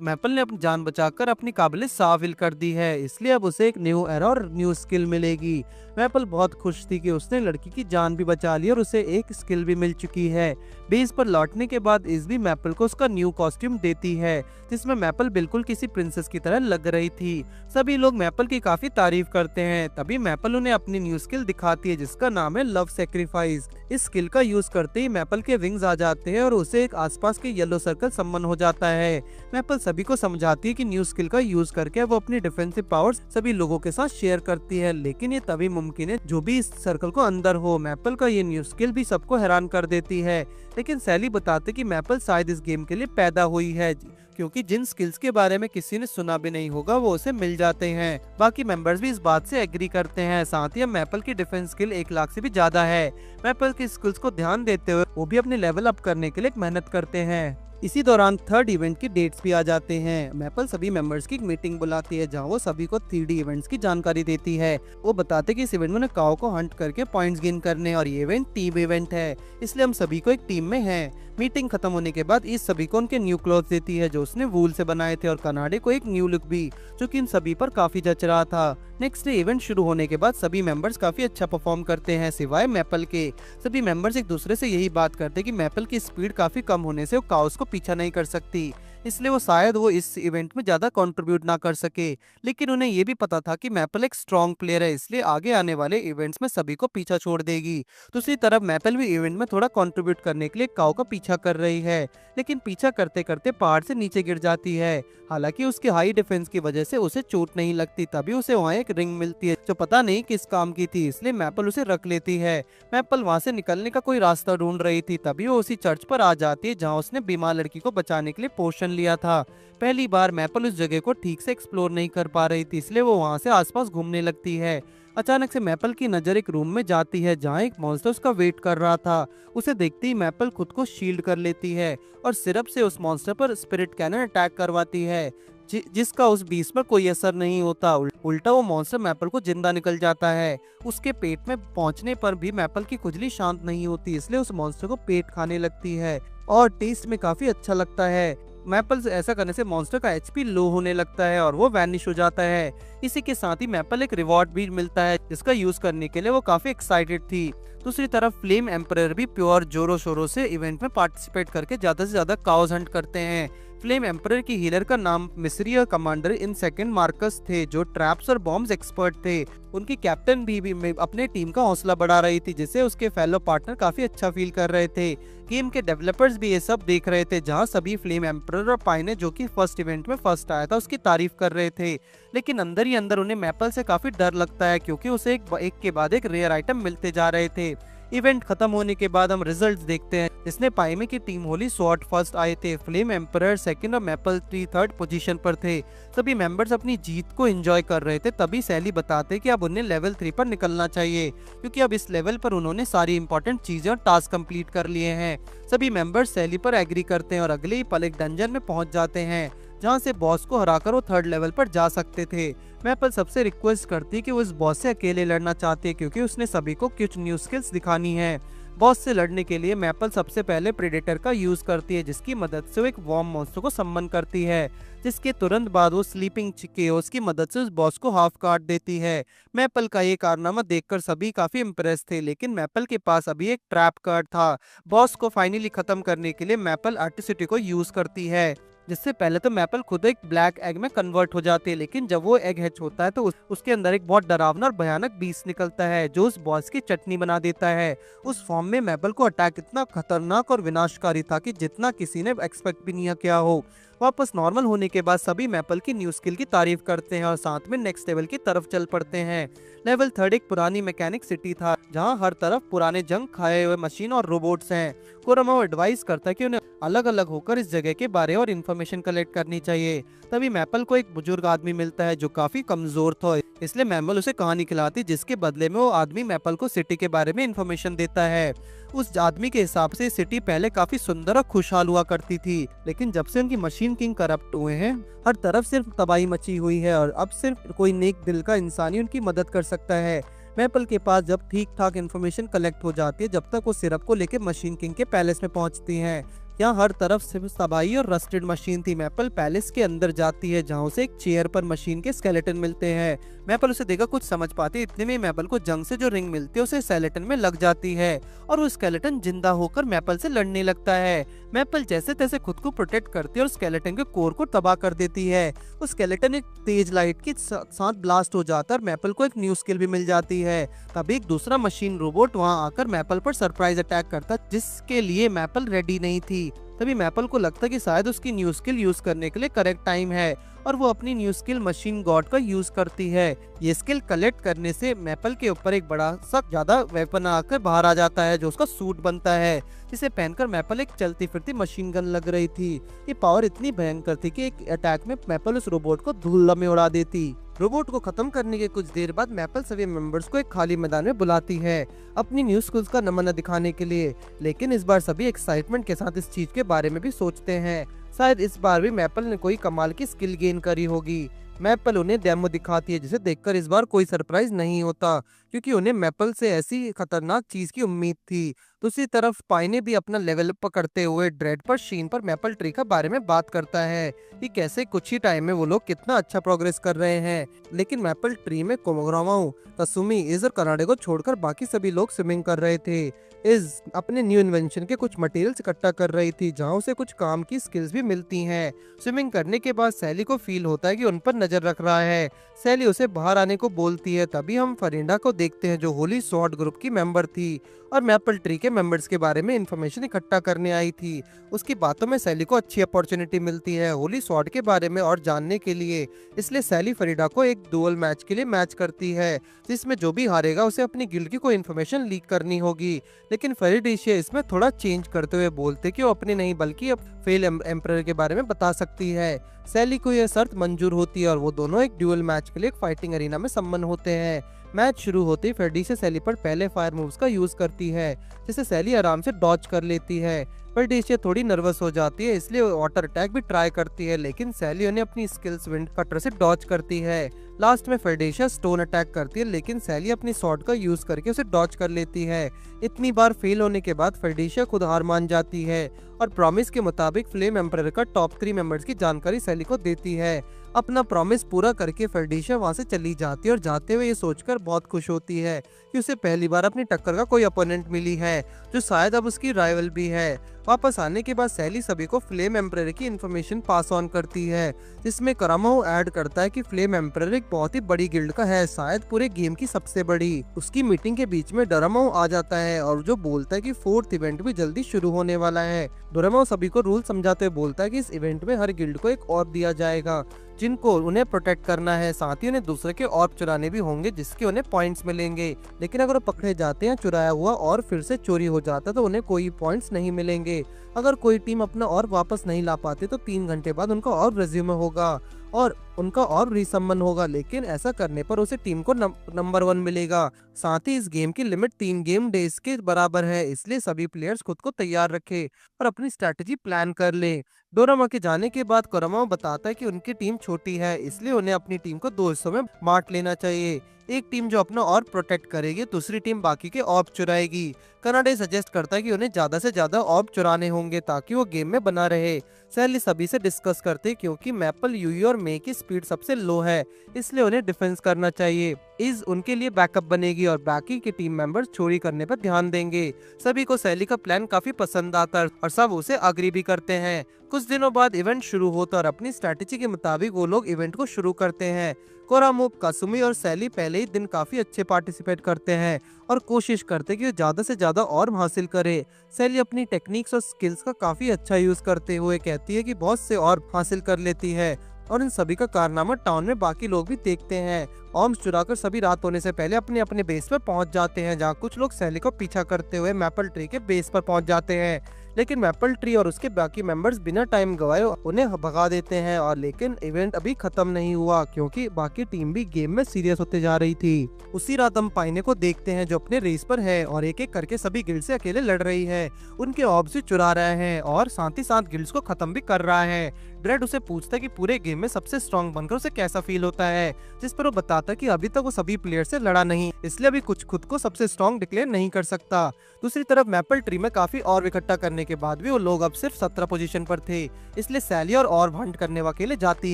मैपल ने अपनी जान बचाकर अपनी काबिलियत साबित कर दी है, इसलिए अब उसे एक न्यू एरा और न्यू स्किल मिलेगी। मैपल बहुत खुश थी कि उसने लड़की की जान भी बचा ली और उसे एक स्किल भी मिल चुकी है। बेस पर लौटने के बाद इज़बी मैपल को उसका न्यू कॉस्ट्यूम देती है, जिसमें मैपल बिल्कुल किसी प्रिंसेस की तरह लग रही थी। सभी लोग मैपल की काफी तारीफ करते हैं। तभी मैपल उन्हें अपनी न्यू स्किल दिखाती है, जिसका नाम है लव सेक्रीफाइस। इस स्किल का यूज करते ही मैपल के विंग्स आ जाते हैं और उसे एक आसपास के येलो सर्कल सम्मन हो जाता है। मैपल सभी को समझाती है कि न्यू स्किल का यूज करके वो अपनी डिफेंसिव पावर्स सभी लोगों के साथ शेयर करती है, लेकिन ये तभी मुमकिन है जो भी इस सर्कल को अंदर हो। मैपल का ये न्यू स्किल भी सबको हैरान कर देती है, लेकिन सैली बताते कि मैपल शायद इस गेम के लिए पैदा हुई है, क्योंकि जिन स्किल्स के बारे में किसी ने सुना भी नहीं होगा वो उसे मिल जाते हैं। बाकी मेंबर्स भी इस बात से एग्री करते हैं। साथ ही मैपल की डिफेंस स्किल 1 लाख से भी ज्यादा है। मैपल की स्किल्स को ध्यान देते हुए वो भी अपने लेवल अप करने के लिए मेहनत करते हैं। इसी दौरान थर्ड इवेंट की डेट्स भी आ जाते हैं। मैपल सभी मेंबर्स की एक मीटिंग बुलाती है, जहां वो सभी को 3D इवेंट्स की जानकारी देती है। वो बताते कि इस इवेंट में काओ को हंट करके पॉइंट्स गेन करने, और ये इवेंट टीम इवेंट है, इसलिए हम सभी को एक टीम में हैं। मीटिंग खत्म होने के बाद इस सभी को उनके न्यू क्लॉथ देती है, जो उसने वूल से बनाए थे, और कनाडे को एक न्यू लुक भी, जो कि इन सभी पर काफी जच रहा था। नेक्स्ट डे इवेंट शुरू होने के बाद सभी मेंबर्स काफी अच्छा परफॉर्म करते हैं, सिवाय मैपल के। सभी मेंबर्स एक दूसरे से यही बात करते हैं कि मैपल की स्पीड काफी कम होने से वो काओस को पीछा नहीं कर सकती, इसलिए वो शायद इस इवेंट में ज्यादा कंट्रीब्यूट ना कर सके। लेकिन उन्हें ये भी पता था कि मैपल एक स्ट्रॉन्ग प्लेयर है, इसलिए आगे आने वाले इवेंट्स में सभी को पीछा छोड़ देगी। दूसरी तरफ मैपल भी इवेंट में थोड़ा कंट्रीब्यूट करने के लिए काओ का पीछा कर रही है, लेकिन पीछा करते करते पहाड़ से नीचे गिर जाती है। हालांकि उसके हाई डिफेंस की वजह से उसे चोट नहीं लगती। तभी उसे वहाँ एक रिंग मिलती है, जो पता नहीं किस काम की थी, इसलिए मैपल उसे रख लेती है। मैपल वहाँ से निकलने का कोई रास्ता ढूंढ रही थी, तभी वो उसी चर्च पर आ जाती है जहाँ उसने बीमार लड़की को बचाने के लिए पोशन लिया था। पहली बार मैपल उस जगह को ठीक से एक्सप्लोर नहीं कर पा रही थी, इसलिए वो वहाँ से आसपास घूमने लगती है। अचानक से मैपल की नजर एक रूम में जाती है, जहाँ एक मॉन्स्टर उसका वेट कर रहा था। उसे देखते ही मैपल खुद को शील्ड कर लेती है और सिरप से उस मॉन्स्टर पर स्पिरिट कैनन अटैक करवाती है, जिसका उस बीस्ट पर कोई असर नहीं होता। उल्टा वो मॉन्स्टर मैपल को जिंदा निकल जाता है। उसके पेट में पहुंचने पर भी मैपल की खुजली शांत नहीं होती, इसलिए उस मॉन्स्टर को पेट खाने लगती है और टेस्ट में काफी अच्छा लगता है। मैपल से ऐसा करने से मॉन्स्टर का एचपी लो होने लगता है और वो वैनिश हो जाता है। इसी के साथ ही मैपल एक रिवॉर्ड भी मिलता है, जिसका यूज करने के लिए वो काफी एक्साइटेड थी। दूसरी तरफ फ्लेम एम्परर भी प्योर जोरों शोरों से इवेंट में पार्टिसिपेट करके ज्यादा से ज्यादा काउज हंट करते हैं। फ्लेम एम्परर की हीलर का नाम मिस्री कमांडर इन सेकंड मार्कस थे, जो ट्रैप्स और बॉम्ब्स एक्सपर्ट थे। उनकी कैप्टन भी अपने टीम का हौसला बढ़ा रही थी, जिससे उसके फेलो पार्टनर काफी अच्छा फील कर रहे थे। गेम के डेवलपर्स भी ये सब देख रहे थे, जहां सभी फ्लेम एम्परर और पाइने, जो कि फर्स्ट इवेंट में फर्स्ट आया था, उसकी तारीफ कर रहे थे। लेकिन अंदर ही अंदर उन्हें मैपल से काफी डर लगता है, क्योंकि उसे एक के बाद एक रेयर आइटम मिलते जा रहे थे। इवेंट खत्म होने के बाद हम रिजल्ट्स देखते हैं, जिसने पाइमे की टीम होली स्वॉर्ड फर्स्ट आए थे, फ्लेम एम्परर सेकंड और मैपल 3 थर्ड पोजीशन पर थे। सभी मेंबर्स अपनी जीत को एंजॉय कर रहे थे। तभी सैली बताते कि अब उन्हें लेवल 3 पर निकलना चाहिए, क्योंकि अब इस लेवल पर उन्होंने सारी इंपॉर्टेंट चीजें और टास्क कंप्लीट कर लिए हैं। सभी मेंबर्स सैली पर एग्री करते हैं और अगले ही पल एक डंजन में पहुंच जाते हैं, जहां से बॉस को हराकर वो थर्ड लेवल पर जा सकते थे। मैपल सबसे रिक्वेस्ट करती है कि वो इस बॉस से अकेले लड़ना चाहती है, क्योंकि उसने सभी को कुछ न्यू स्किल्स दिखानी है। बॉस से लड़ने के लिए मैपल सबसे पहले प्रेडेटर का यूज करती है, जिसकी मदद से वो एक वॉर्म मॉन्स्टर को सम्मन करती है, जिसके तुरंत बाद वो स्लीपिंग केओस की मदद से उस बॉस को हाफ काट देती है। मैपल का ये कारनामा देखकर सभी काफी इम्प्रेस थे, लेकिन मैपल के पास अभी एक ट्रैप कार्ड था। बॉस को फाइनली खत्म करने के लिए मैपल आर्टिसिटी को यूज करती है, जिससे पहले तो मैपल खुद एक ब्लैक एग में कन्वर्ट हो जाती है, लेकिन जब वो एग हैच होता है तो उसके अंदर एक बहुत डरावना और भयानक बीस्ट निकलता है, जो उस बॉस की चटनी बना देता है। उस फॉर्म में मैपल को अटैक इतना खतरनाक और विनाशकारी था कि जितना किसी ने एक्सपेक्ट भी नहीं किया हो। वापस नॉर्मल होने के बाद सभी मैपल की न्यू स्किल की तारीफ करते हैं और साथ में नेक्स्ट लेवल की तरफ चल पड़ते हैं। लेवल 3 एक पुरानी मैकेनिक सिटी था, जहां हर तरफ पुराने जंग खाए हुए मशीन और रोबोट्स हैं। कुरोमाओ एडवाइस करता है कि उन्हें अलग अलग होकर इस जगह के बारे और इन्फॉर्मेशन कलेक्ट करनी चाहिए। तभी मैपल को एक बुजुर्ग आदमी मिलता है, जो काफी कमजोर था, इसलिए मैपल उसे कहानी खिलाती, जिसके बदले में वो आदमी मैपल को सिटी के बारे में इन्फॉर्मेशन देता है। उस आदमी के हिसाब से सिटी पहले काफी सुंदर और खुशहाल हुआ करती थी, लेकिन जब से उनकी मशीन किंग करप्ट हुए हैं, हर तरफ सिर्फ तबाही मची हुई है और अब सिर्फ कोई नेक दिल का इंसान ही उनकी मदद कर सकता है। मैपल के पास जब ठीक ठाक इन्फॉर्मेशन कलेक्ट हो जाती है, जब तक वो सिरप को लेकर मशीन किंग के पैलेस में पहुंचती हैं। यहाँ हर तरफ सिर्फ तबाही और रस्टेड मशीन थी। मैपल पैलेस के अंदर जाती है जहाँ उसे एक चेयर पर मशीन के स्केलेटन मिलते हैं। मैपल उसे देखकर कुछ समझ पाती, इतने में मैपल को जंग से जो रिंग मिलती है उसे स्केलेटन में लग जाती है और वो स्केलेटन जिंदा होकर मैपल से लड़ने लगता है। मैपल जैसे तैसे खुद को प्रोटेक्ट करती है और स्केलेटन के कोर को तबाह कर देती है। उस स्केलेटन एक तेज लाइट के साथ ब्लास्ट हो जाता है और मैपल को एक न्यू स्किल भी मिल जाती है। तभी एक दूसरा मशीन रोबोट वहां आकर मैपल पर सरप्राइज अटैक करता, जिसके लिए मैपल रेडी नहीं थी। तभी मैपल को लगता कि शायद उसकी न्यू स्किल यूज करने के लिए करेक्ट टाइम है और वो अपनी न्यू स्किल मशीन गॉड का यूज करती है। ये स्किल कलेक्ट करने से मैपल के ऊपर एक बड़ा सा ज्यादा वेपन आकर बाहर आ जाता है जो उसका सूट बनता है, जिसे पहनकर मैपल एक चलती फिरती मशीन गन लग रही थी। ये पावर इतनी भयंकर थी कि एक अटैक में मैपल उस रोबोट को धूल में उड़ा देती। रोबोट को खत्म करने के कुछ देर बाद मैपल सभी मेंबर्स को एक खाली मैदान में बुलाती है अपनी न्यू स्किल्स का नमूना दिखाने के लिए, लेकिन इस बार सभी एक्साइटमेंट के साथ इस चीज के बारे में भी सोचते हैं। शायद इस बार भी मैपल ने कोई कमाल की स्किल गेन करी होगी। मैपल उन्हें डेमो दिखाती है जिसे देखकर इस बार कोई सरप्राइज नहीं होता, क्योंकि उन्हें मैपल से ऐसी खतरनाक चीज की उम्मीद थी। दूसरी तरफ स्पाई ने भी अपना लेवल पकड़ते हुए ड्रेड पर शीन पर मैपल ट्री का बारे में बात करता है कि कैसे कुछ ही टाइम में वो लोग कितना अच्छा प्रोग्रेस कर रहे हैं। लेकिन मैपल ट्री में कोमोग्रामाऊ, कसूमी, इज और कनाडे को छोड़कर बाकी सभी लोग स्विमिंग कर रहे थे। इज अपने न्यू इन्वेंशन के कुछ मटेरियल्स इकट्ठा कर रही थी जहाँ उसे कुछ काम की स्किल्स भी मिलती हैं। स्विमिंग करने के बाद सैली को फील होता है कि उन पर नजर रख रहा है। सैली उसे बाहर आने को बोलती है। तभी हम फरिंडा को देखते हैं जो होली स्वॉर्ड ग्रुप की मेंबर थी और मैपल ट्री के मेंबर्स के बारे में इंफॉर्मेशन इकट्ठा करने आई थी। उसकी बातों में सैली को अच्छी अपॉर्चुनिटी मिलती है होली स्वॉर्ड के बारे में और जानने के लिए, इसलिए सैली फरीडा को एक डुअल मैच के लिए मैच करती है जिसमें जो भी हारेगा उसे अपनी गिल्ड की कोई इन्फॉर्मेशन लीक करनी होगी। लेकिन फरीडिशिया इसमें थोड़ा चेंज करते हुए बोलते कि वो अपने नहीं बल्कि अब फेल एम्परर के बारे में बता सकती है। सैली को यह शर्त मंजूर होती है और वो दोनों एक ड्यूअल मैच के लिए एक फाइटिंग एरिना में सम्मन होते हैं। मैच शुरू होते ही फेरडिशिया सैली पर पहले फायर मूव्स का यूज करती है जिसे सैली आराम से डॉज कर लेती है। फेरडिशिया थोड़ी नर्वस हो जाती है इसलिए वाटर अटैक भी ट्राई करती है, लेकिन सैली उन्हें अपनी स्किल्स विंड कटर से डॉज करती है। लास्ट में फेरडिशिया स्टोन अटैक करती है, लेकिन सैली अपनी स्वॉर्ड का यूज करके उसे डॉज कर लेती है। इतनी बार फेल होने के बाद फेरडिशिया खुद हार मान जाती है और प्रॉमिस के मुताबिक फ्लेम एम्परर का टॉप 3 मेंबर्स की जानकारी सैली को देती है। अपना प्रॉमिस पूरा करके फेरडिशिया वहां से चली जाती है और जाते हुए ये सोचकर बहुत खुश होती है कि उसे पहली बार अपनी टक्कर का कोई अपोनेंट मिली है जो शायद अब उसकी राइवल भी है। वापस आने के बाद सैली सभी को फ्लेम एम्परर की इन्फॉर्मेशन पास ऑन करती है, जिसमें करामाओ ऐड करता है कि फ्लेम एम्परर एक बहुत ही बड़ी गिल्ड का है, शायद पूरे गेम की सबसे बड़ी। उसकी मीटिंग के बीच में डोरामाओ आ जाता है और जो बोलता है कि 4th इवेंट भी जल्दी शुरू होने वाला है। डोरामाओ सभी को रूल समझाते हुए बोलता है कि इस इवेंट में हर गिल्ड को एक ऑर्ब दिया जाएगा जिनको उन्हें प्रोटेक्ट करना है, साथ ही उन्हें दूसरे के ऑर्ब चुराने भी होंगे जिसके उन्हें पॉइंट्स मिलेंगे। लेकिन अगर वो पकड़े जाते हैं चुराया हुआ और फिर से चोरी हो जाता है तो उन्हें कोई पॉइंट्स नहीं मिलेंगे। अगर कोई टीम अपना ऑर्ब वापस नहीं ला पाती तो 3 घंटे बाद उनका ऑर्ब रेज्यूमे होगा और उनका और रीसमन होगा, लेकिन ऐसा करने पर उसे टीम को नंबर 1 मिलेगा। साथ ही इस गेम की लिमिट 3 गेम डेज के बराबर है, इसलिए सभी प्लेयर्स खुद को तैयार रखे और अपनी स्ट्रैटेजी प्लान कर ले। डोरामा के जाने के बाद कोरामाओ बताता है कि उनकी टीम छोटी है इसलिए उन्हें अपनी टीम को 2 हिस्सों में बांट लेना चाहिए। एक टीम जो अपना ऑर्ब प्रोटेक्ट करेगी, दूसरी टीम बाकी के ऑर्ब चुराएगी। कनाडे सजेस्ट करता है कि उन्हें ज्यादा से ज्यादा ऑर्ब चुराने होंगे ताकि वो गेम में बना रहे। सैली सभी से डिस्कस करते क्योंकि मैपल, यूई और मे की स्पीड सबसे लो है इसलिए उन्हें डिफेंस करना चाहिए। इज उनके लिए बैकअप बनेगी और बाकी के टीम मेंबर्स चोरी करने पर ध्यान देंगे। सभी को सैली का प्लान काफी पसंद आता है और सब उसे अग्री भी करते हैं। कुछ दिनों बाद इवेंट शुरू होता और अपनी स्ट्रैटेजी के मुताबिक वो लोग इवेंट को शुरू करते हैं। कोरामो, कासुमी और सैली पहले ही दिन काफी अच्छे पार्टिसिपेट करते हैं और कोशिश करते कि वो ज्यादा से ज्यादा ऑर्ब हासिल करे। सैली अपनी टेक्निक्स और स्किल्स का काफी अच्छा यूज करते हुए कहती है कि बहुत से ऑर्ब हासिल कर लेती है और इन सभी का कारनामा टाउन में बाकी लोग भी देखते हैं। ऑर्ब्स चुराकर सभी रात होने से पहले अपने अपने बेस पर पहुंच जाते हैं, जहां कुछ लोग सैली को पीछा करते हुए मैपल ट्री के बेस पर पहुंच जाते हैं। लेकिन मैपल ट्री और उसके बाकी मेंबर्स बिना टाइम गवाए उन्हें भगा देते हैं और लेकिन इवेंट अभी खत्म नहीं हुआ क्योंकि बाकी टीम भी गेम में सीरियस होते जा रही थी। उसी रात हम पाइने को देखते हैं जो अपने रेस पर है और एक एक करके सभी गिल्ड से अकेले लड़ रही है। उनके ऑर्ब्स भी चुरा रहे हैं और साथ ही साथ गिल्ड्स को खत्म भी कर रहा है। ड्रेड उसे पूछता है कि पूरे गेम में सबसे स्ट्रॉन्ग बनकर उसे कैसा फील होता है, जिस पर वो बताता है कि अभी तक वो सभी प्लेयर से लड़ा नहीं, इसलिए अभी कुछ खुद को सबसे स्ट्रॉन्ग डिक्लेयर नहीं कर सकता। दूसरी तरफ मैपल ट्री में काफी और इकट्ठा करने के बाद भी वो लोग अब सिर्फ 17 पोजीशन पर थे, इसलिए सैली और ऑर्ब हंट करने के लिए जाती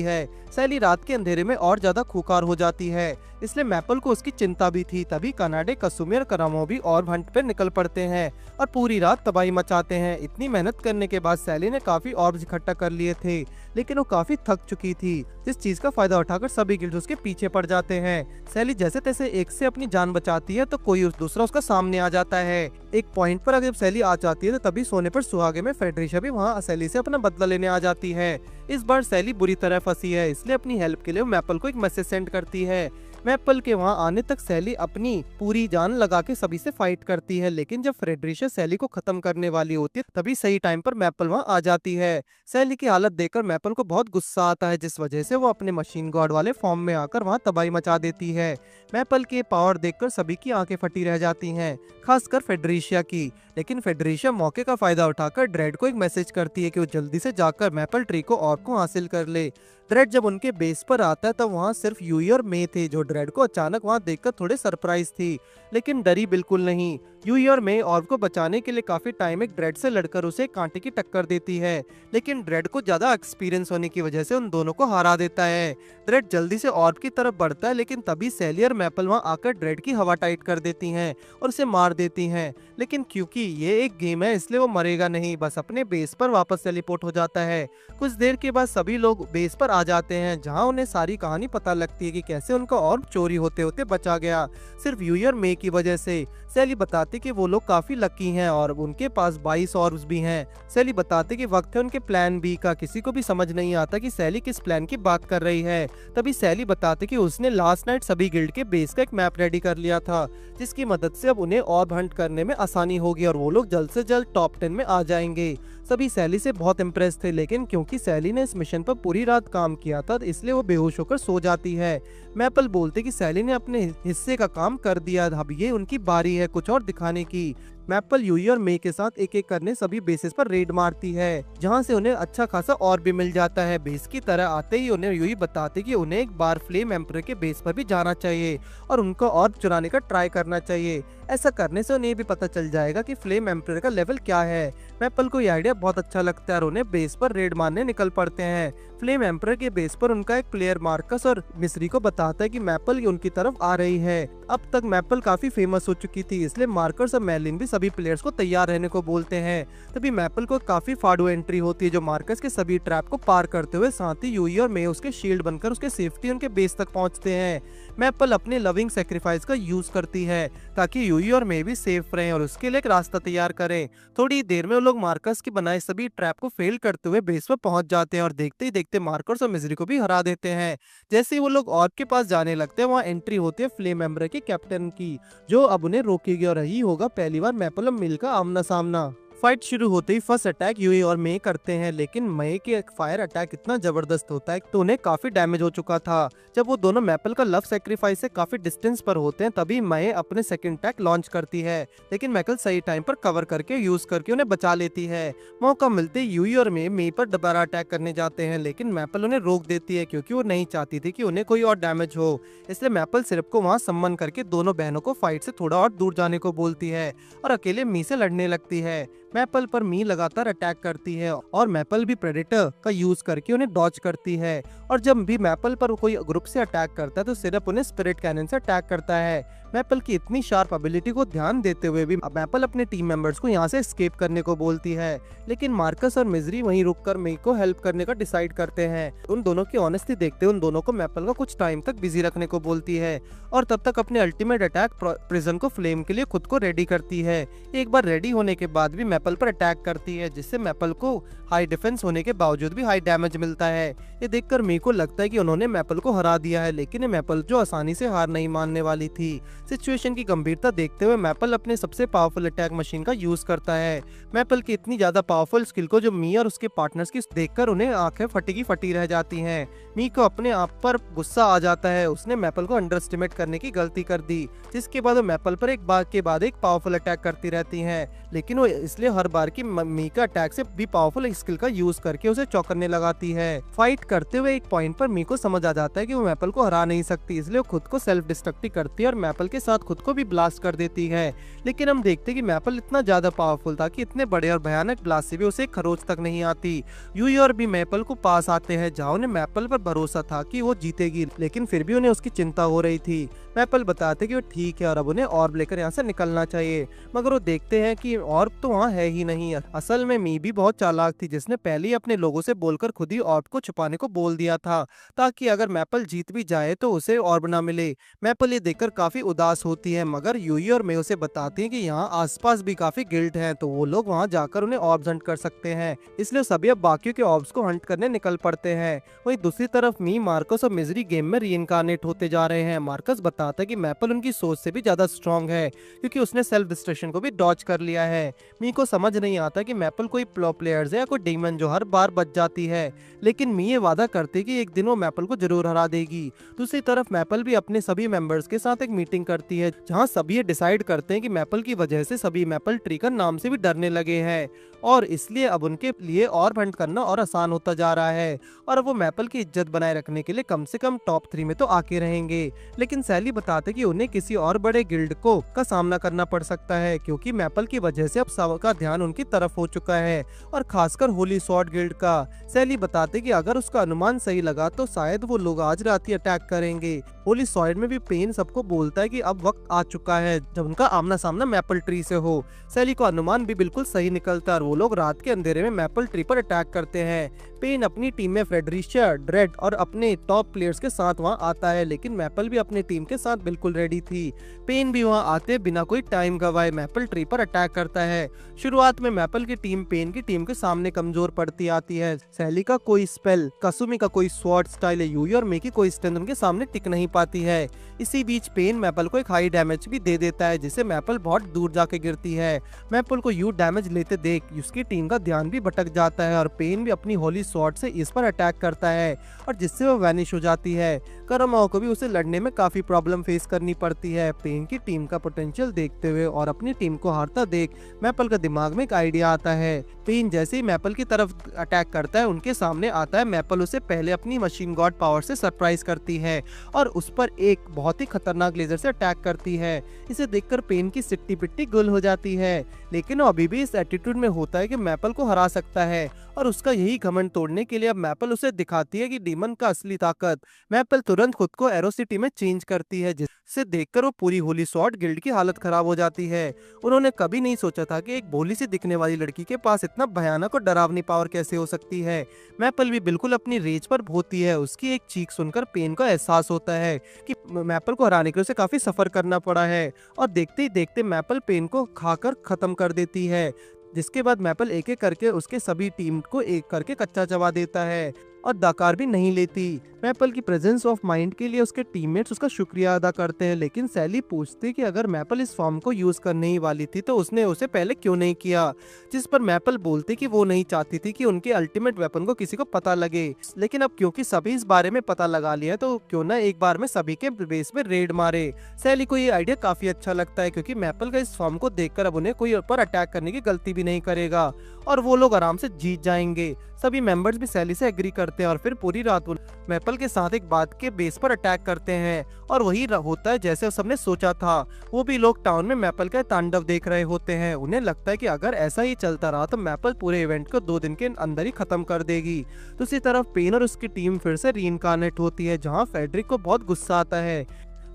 है। सैली रात के अंधेरे में और ज्यादा खूंखार हो जाती है, इसलिए मैपल को उसकी चिंता भी थी। तभी कनाडे, कसुमी और करामो भी ऑर्ब हंट पर निकल पड़ते हैं और पूरी रात तबाही मचाते हैं। इतनी मेहनत करने के बाद सैली ने काफी ऑर्ब्स इकट्ठा कर लिए थे, लेकिन वो काफी थक चुकी थी, जिस चीज का फायदा उठाकर सभी गिल्ड्स उसके पीछे पड़ जाते हैं। सैली जैसे तैसे एक से अपनी जान बचाती है तो कोई दूसरा उसका सामने आ जाता है। एक पॉइंट पर अगर सैली आ जाती है तो तभी सोने पर सुहागे में फेडरिशा भी वहाँ सैली से अपना बदला लेने आ जाती है। इस बार सैली बुरी तरह फंसी है, इसलिए अपनी हेल्प के लिए वो मैपल को एक मैसेज सेंड करती है। मैपल के वहाँ आने तक सैली अपनी पूरी जान लगा के सभी से फाइट करती है, लेकिन जब फ्रेडरिशा सैली को खत्म करने वाली होती है तभी सही टाइम पर मैपल वहाँ आ जाती है। सैली की हालत देखकर मैपल को बहुत गुस्सा आता है, जिस वजह से वो अपने मशीन गॉड वाले फॉर्म में आकर वहाँ तबाही मचा देती है। मैपल के पावर देखकर सभी की आंखें फटी रह जाती हैं, खासकर फेडरिशा की। लेकिन फेडरिशा मौके का फायदा उठाकर ड्रेड को एक मैसेज करती है कि वो जल्दी से जाकर मैपल ट्री को ऑर्ब को हासिल कर ले। ड्रेड जब उनके बेस पर आता है तब वहाँ सिर्फ यूई और मे थे, जो ड्रेड को अचानक वहाँ देखकर थोड़े सरप्राइज थी, लेकिन डरी बिल्कुल नहीं। यूई और मे ऑर्ब को बचाने के लिए काफी टाइम एक ड्रेड से लड़कर उसे कांटे की टक्कर देती है, लेकिन ड्रेड को ज्यादा एक्सपीरियंस होने की वजह से उन दोनों को हरा देता है। ड्रेड जल्दी से ऑर्ब की तरफ बढ़ता है, लेकिन तभी सैली और मैपल वहाँ आकर ड्रेड की हवा टाइट कर देती हैं और उसे मार देती हैं। लेकिन क्योंकि ये एक गेम है इसलिए वो मरेगा नहीं, बस अपने बेस पर वापस टेलीपोर्ट हो जाता है। कुछ देर के बाद सभी लोग बेस पर आ जाते हैं, जहाँ उन्हें सारी कहानी पता लगती है कि कैसे उनका ऑर्ब चोरी होते होते बचा गया, सिर्फ यूई और मे की वजह से। सैली बताती कि वो लोग काफी लकी हैं और उनके पास 22 ऑर्ब्स भी हैं। सैली बताती कि वक्त है उनके प्लान बी का। किसी को भी समझ नहीं आता कि सैली किस प्लान की बात कर रही है। तभी सैली बताती कि उसने लास्ट नाइट सभी गिल्ड के बेस का एक मैप रेडी कर लिया था, जिसकी मदद से अब उन्हें ऑर्ब हंट करने में आसानी होगी और वो लोग जल्द से जल्द टॉप 10 में आ जाएंगे। सभी सैली से बहुत इम्प्रेस थे, लेकिन क्योंकि सैली ने इस मिशन पर पूरी रात काम किया था इसलिए वो बेहोश होकर सो जाती है। मैपल बोलते कि सैली ने अपने हिस्से का काम कर दिया, अब ये उनकी बारी है कुछ और दिखाने की। मैपल यूई और मे के साथ एक एक करने सभी बेसेस पर रेड मारती है, जहां से उन्हें अच्छा खासा और भी मिल जाता है। बेस की तरह आते ही उन्हें यूई बताते कि उन्हें एक बार फ्लेम एम्पर के बेस पर भी जाना चाहिए और उनको ऑर्ब चुराने का ट्राई करना चाहिए। ऐसा करने से उन्हें भी पता चल जाएगा कि फ्लेम एम्पर का लेवल क्या है। मैपल को यह आइडिया बहुत अच्छा लगता है और उन्हें बेस पर रेड मारने निकल पड़ते हैं। फ्लेम एम्पर के बेस पर उनका एक प्लेयर मार्कस और मिस्री को बताता है कि मैपल उनकी तरफ आ रही है। अब तक मैपल काफी फेमस हो चुकी थी, इसलिए मार्कस और मेलिन भी सभी प्लेयर्स को तैयार रहने को बोलते हैं। तभी मैपल को काफी फाड़ू एंट्री होती है, जो मार्कस के सभी ट्रैप को पार करते हुए साथ ही यूई और मे उसके शील्ड बनकर उसके सेफ्टी उनके बेस तक पहुंचते हैं। मैपल अपने लविंग सेक्रीफाइस का यूज करती है ताकि यूई और मे भी सेफ रहें और उसके लिए एक रास्ता तैयार करें। थोड़ी देर में वो लोग मार्कस की बनाए सभी ट्रैप को फेल करते हुए बेस पर पहुंच जाते हैं और देखते ही देखते मार्कस और मिजरी को भी हरा देते हैं। जैसे ही वो लोग ऑर्ब के पास जाने लगते हैं, वहाँ एंट्री होती है फ्लेम एम्बर के कैप्टन की, जो अब उन्हें रोकेगी और यही होगा पहली बार मैपल और मिल का आमना सामना। फाइट शुरू होते ही फर्स्ट अटैक यूई और मे करते हैं, लेकिन मे के फायर अटैक इतना जबरदस्त होता है तो उन्हें काफी डैमेज हो चुका था। जब वो दोनों मैपल का लव सेक्रीफाइस से काफी डिस्टेंस पर होते हैं तभी मे अपने सेकंड अटैक लॉन्च करती है, लेकिन मैकल सही टाइम पर कवर करके यूज करके उन्हें बचा लेती है। मौका मिलते यूई और मे पर दोबारा अटैक करने जाते हैं, लेकिन मैपल उन्हें रोक देती है क्योंकि वो नहीं चाहती थी कि उन्हें कोई और डैमेज हो। इसलिए मैपल सिर्फ को वहाँ सम्मन करके दोनों बहनों को फाइट से थोड़ा और दूर जाने को बोलती है और अकेले मी से लड़ने लगती है। मैपल पर मी लगातार अटैक करती है और मैपल भी प्रेडेटर का यूज करके उन्हें डॉज करती है, और जब भी मैपल पर कोई ग्रुप से अटैक करता है तो सिर्फ उन्हें स्पिरिट कैनन से अटैक करता है। मैपल की इतनी शार्प एबिलिटी को ध्यान देते हुए भी मैपल अपने टीम मेंबर्स को यहाँ से एस्केप करने को बोलती है, लेकिन मार्कस और मिजरी वहीं रुककर मे को हेल्प करने का डिसाइड करते हैं। उन दोनों की ऑनेस्टी देखते हुए उन दोनों को मैपल को कुछ टाइम तक बिजी रखने को बोलती है और तब तक अपने अल्टीमेट अटैक प्रिजन को फ्लेम के लिए खुद को रेडी करती है। एक बार रेडी होने के बाद भी मैपल पर अटैक करती है, जिससे मैपल को हाई डिफेंस होने के बावजूद भी हाई डैमेज मिलता है। ये देखकर मे को लगता है कि उन्होंने मैपल को हरा दिया है, लेकिन ये मैपल जो आसानी से हार नहीं मानने वाली थी। सिचुएशन की गंभीरता देखते हुए मैपल अपने सबसे पावरफुल अटैक मशीन का यूज करता है। मैपल की इतनी ज्यादा पावरफुल स्किल को जो मी और उसके पार्टनर्स की देखकर उन्हें आंखें फटी रह जाती हैं। मी को अपने आप पर गुस्सा आ जाता है, उसने मैपल को अंडर एस्टिमेट करने की गलती कर दी, जिसके बाद वो मैपल पर एक बार के बाद एक पावरफुल अटैक करती रहती हैं, लेकिन वो इसलिए इसलिए हर बार की मी का अटैक से भी पावरफुल स्किल का यूज करके उसे चौंकने लगाती है। फाइट करते हुए एक पॉइंट पर मी को समझ आ जाता है कि वो मैपल को हरा नहीं सकती, इसलिए वो खुद को सेल्फ डिस्ट्रक्ट करती है और मैपल के साथ खुद को भी ब्लास्ट कर देती है। लेकिन हम देखते हैं कि मैपल इतना ज्यादा पावरफुल था कि इतने बड़े और भयानक ब्लास्ट से भी उसे खरोच तक नहीं आती। यूई और भी मैपल को पास आते हैं, जहाँ उन्हें मैपल पर भरोसा था कि वो जीतेगी, लेकिन फिर भी उन्हें उसकी चिंता हो रही थी। मैपल बताते कि वो ठीक है और अब उन्हें ऑर्ब लेकर यहाँ से निकलना चाहिए, मगर वो देखते हैं कि ऑर्ब तो वहाँ है ही नहीं। असल में मी भी बहुत चालाक थी, जिसने पहले ही अपने लोगों से बोलकर खुद ही ऑर्ब को छुपाने को बोल दिया था, ताकि अगर मैपल जीत भी जाए तो उसे ऑर्ब ना मिले। मैपल ये देखकर काफी उदास होती है, मगर यूई और मे उसे बताती हैं कि यहाँ आसपास भी काफी गिल्ड हैं, तो वो लोग वहाँ जाकर उन्हें ऑर्ब्स हंट कर सकते हैं, इसलिए सभी अब बाकियों के ऑर्ब्स को हंट करने निकल पड़ते हैं। वहीं दूसरी तरफ मी, मार्कस और मिजरी गेम में रीइंकार्नेट होते जा रहे हैं। मार्कस बताता है कि मैपल उनकी सोच से भी ज्यादा स्ट्रांग है, क्योंकि उसने सेल्फ डिस्ट्रक्शन को भी डॉज कर लिया है। मी को समझ नहीं आता कि मैपल कोई प्रो प्लेयर्स है या कोई डीमन जो हर बार बच जाती है, लेकिन मी ये वादा करती कि एक दिन वो मैपल को जरूर हरा देगी। दूसरी तरफ मैपल भी अपने सभी मेंबर्स के साथ एक मीटिंग करती है, जहां सभी ये डिसाइड करते हैं कि मैपल की वजह से सभी मैपल ट्री का नाम से भी डरने लगे हैं, और इसलिए अब उनके लिए और हंट करना और आसान होता जा रहा है, और अब वो मैपल की इज्जत बनाए रखने के लिए कम से कम टॉप 3 में तो आके रहेंगे। लेकिन सैली बताते कि उन्हें किसी और बड़े गिल्ड को का सामना करना पड़ सकता है, क्योंकि मैपल की वजह से अब सबका ध्यान उनकी तरफ हो चुका है, और खासकर होली स्वॉर्ड गिल्ड का। सैली बताते कि अगर उसका अनुमान सही लगा तो शायद वो लोग आज रात ही अटैक करेंगे। होली स्वॉर्ड में भी पेन सबको बोलता है कि अब वक्त आ चुका है जब उनका आमना सामना मैपल ट्री से हो। सैली को अनुमान भी बिल्कुल सही निकलता है और वो लोग रात के अंधेरे में मैपल ट्री पर अटैक करते हैं। पेन अपनी टीम में फ्रेडरिशिया, ड्रेड और अपने टॉप प्लेयर्स के साथ वहां आता है, लेकिन मैपल भी अपनी टीम के साथ बिल्कुल रेडी थी। पेन भी वहां आते बिना कोई टाइम गवाए मैपल ट्री पर अटैक करता है। शुरुआत में मैपल की टीम पेन की टीम के सामने कमजोर पड़ती आती है। सैली का कोई स्पेल, कसुमी का कोई स्वॉर्ड स्टाइल, यूई और मे की कोई स्ट्रेंथ उनके सामने टिक नहीं पाती है। इसी बीच पेन मैपल को एक हाई डैमेज भी दे देता है, जिससे मैपल बहुत दूर जाके गिरती है। मैपल को यू डैमेज लेते देख उसकी टीम का ध्यान भी भटक जाता है और पेन भी अपनी होली स्वॉर्ड से इस पर अटैक करता है, और जिससे वो वैनिश हो जाती है। करमाओ को भी उसे लड़ने में काफी प्रॉब्लम फेस करनी पड़ती है। पेन की टीम का पोटेंशियल देखते हुए और अपनी टीम को हारता देख मैपल का दिमाग में एक आइडिया आता है। पेन जैसे ही मैपल की तरफ अटैक करता है, उनके सामने आता है मैपल उसे पहले अपनी मशीन गॉड पावर से सरप्राइज करती है और उस पर एक बहुत ही खतरनाक लेजर से अटैक करती है। इसे देखकर पेन की सिट्टी पिट्टी गुल हो जाती है, लेकिन वो अभी भी इस एटीट्यूड में होता है कि मैपल को हरा सकता है, और उसका यही घमंड तोड़ने के लिए अब मैपल उसे दिखाती है कि डीमन का असली ताकत। मैपल तुरंत खुद को एरो सिटी में चेंज करती है, जिसे देखकर वो पूरी होली स्वॉर्ड गिल्ड की हालत खराब हो जाती है। उन्होंने कभी नहीं सोचा था कि एक भोली सी दिखने वाली लड़की के पास इतना भयानक और डरावनी पावर कैसे हो सकती है। मैपल भी बिल्कुल अपनी रेज पर होती है। उसकी एक चीख सुनकर पेन को एहसास होता है कि मैपल को हराने के लिए उसे काफी सफर करना पड़ा है, और देखते ही देखते मैपल पेन को खाकर खत्म कर देती है, जिसके बाद मैपल एक एक करके उसके सभी टीम को एक करके कच्चा चबा देता है और दाकार भी नहीं लेती। मैपल की प्रेजेंस ऑफ माइंड के लिए उसके टीममेट्स उसका शुक्रिया अदा करते हैं, लेकिन सैली पूछती कि अगर मैपल इस फॉर्म को यूज करने ही वाली थी तो उसने उसे पहले क्यों नहीं किया, जिस पर मैपल बोलती कि वो नहीं चाहती थी कि उनके अल्टीमेट वेपन को किसी को पता लगे। लेकिन अब क्योंकि सभी इस बारे में पता लगा लिया तो क्यों ना एक बार में सभी के बेस में रेड मारे। सैली को ये आइडिया काफी अच्छा लगता है, क्योंकि मैपल का इस फॉर्म को देखकर अब उन्हें कोई पर अटैक करने की गलती भी नहीं करेगा और वो लोग आराम से जीत जाएंगे। सभी मेंबर्स भी सैली से एग्री करते हैं और फिर पूरी रात मैपल के साथ एक बात के बेस पर अटैक करते हैं, और वही होता है जैसे सबने सोचा था। वो भी लोग टाउन में मैपल का तांडव देख रहे होते हैं। उन्हें लगता है कि अगर ऐसा ही चलता रहा तो मैपल पूरे इवेंट को 2 दिन के अंदर ही खत्म कर देगी। दूसरी तरफ पेन और उसकी टीम फिर से रीइंकार्नेट होती है, जहाँ फेडरिक को बहुत गुस्सा आता है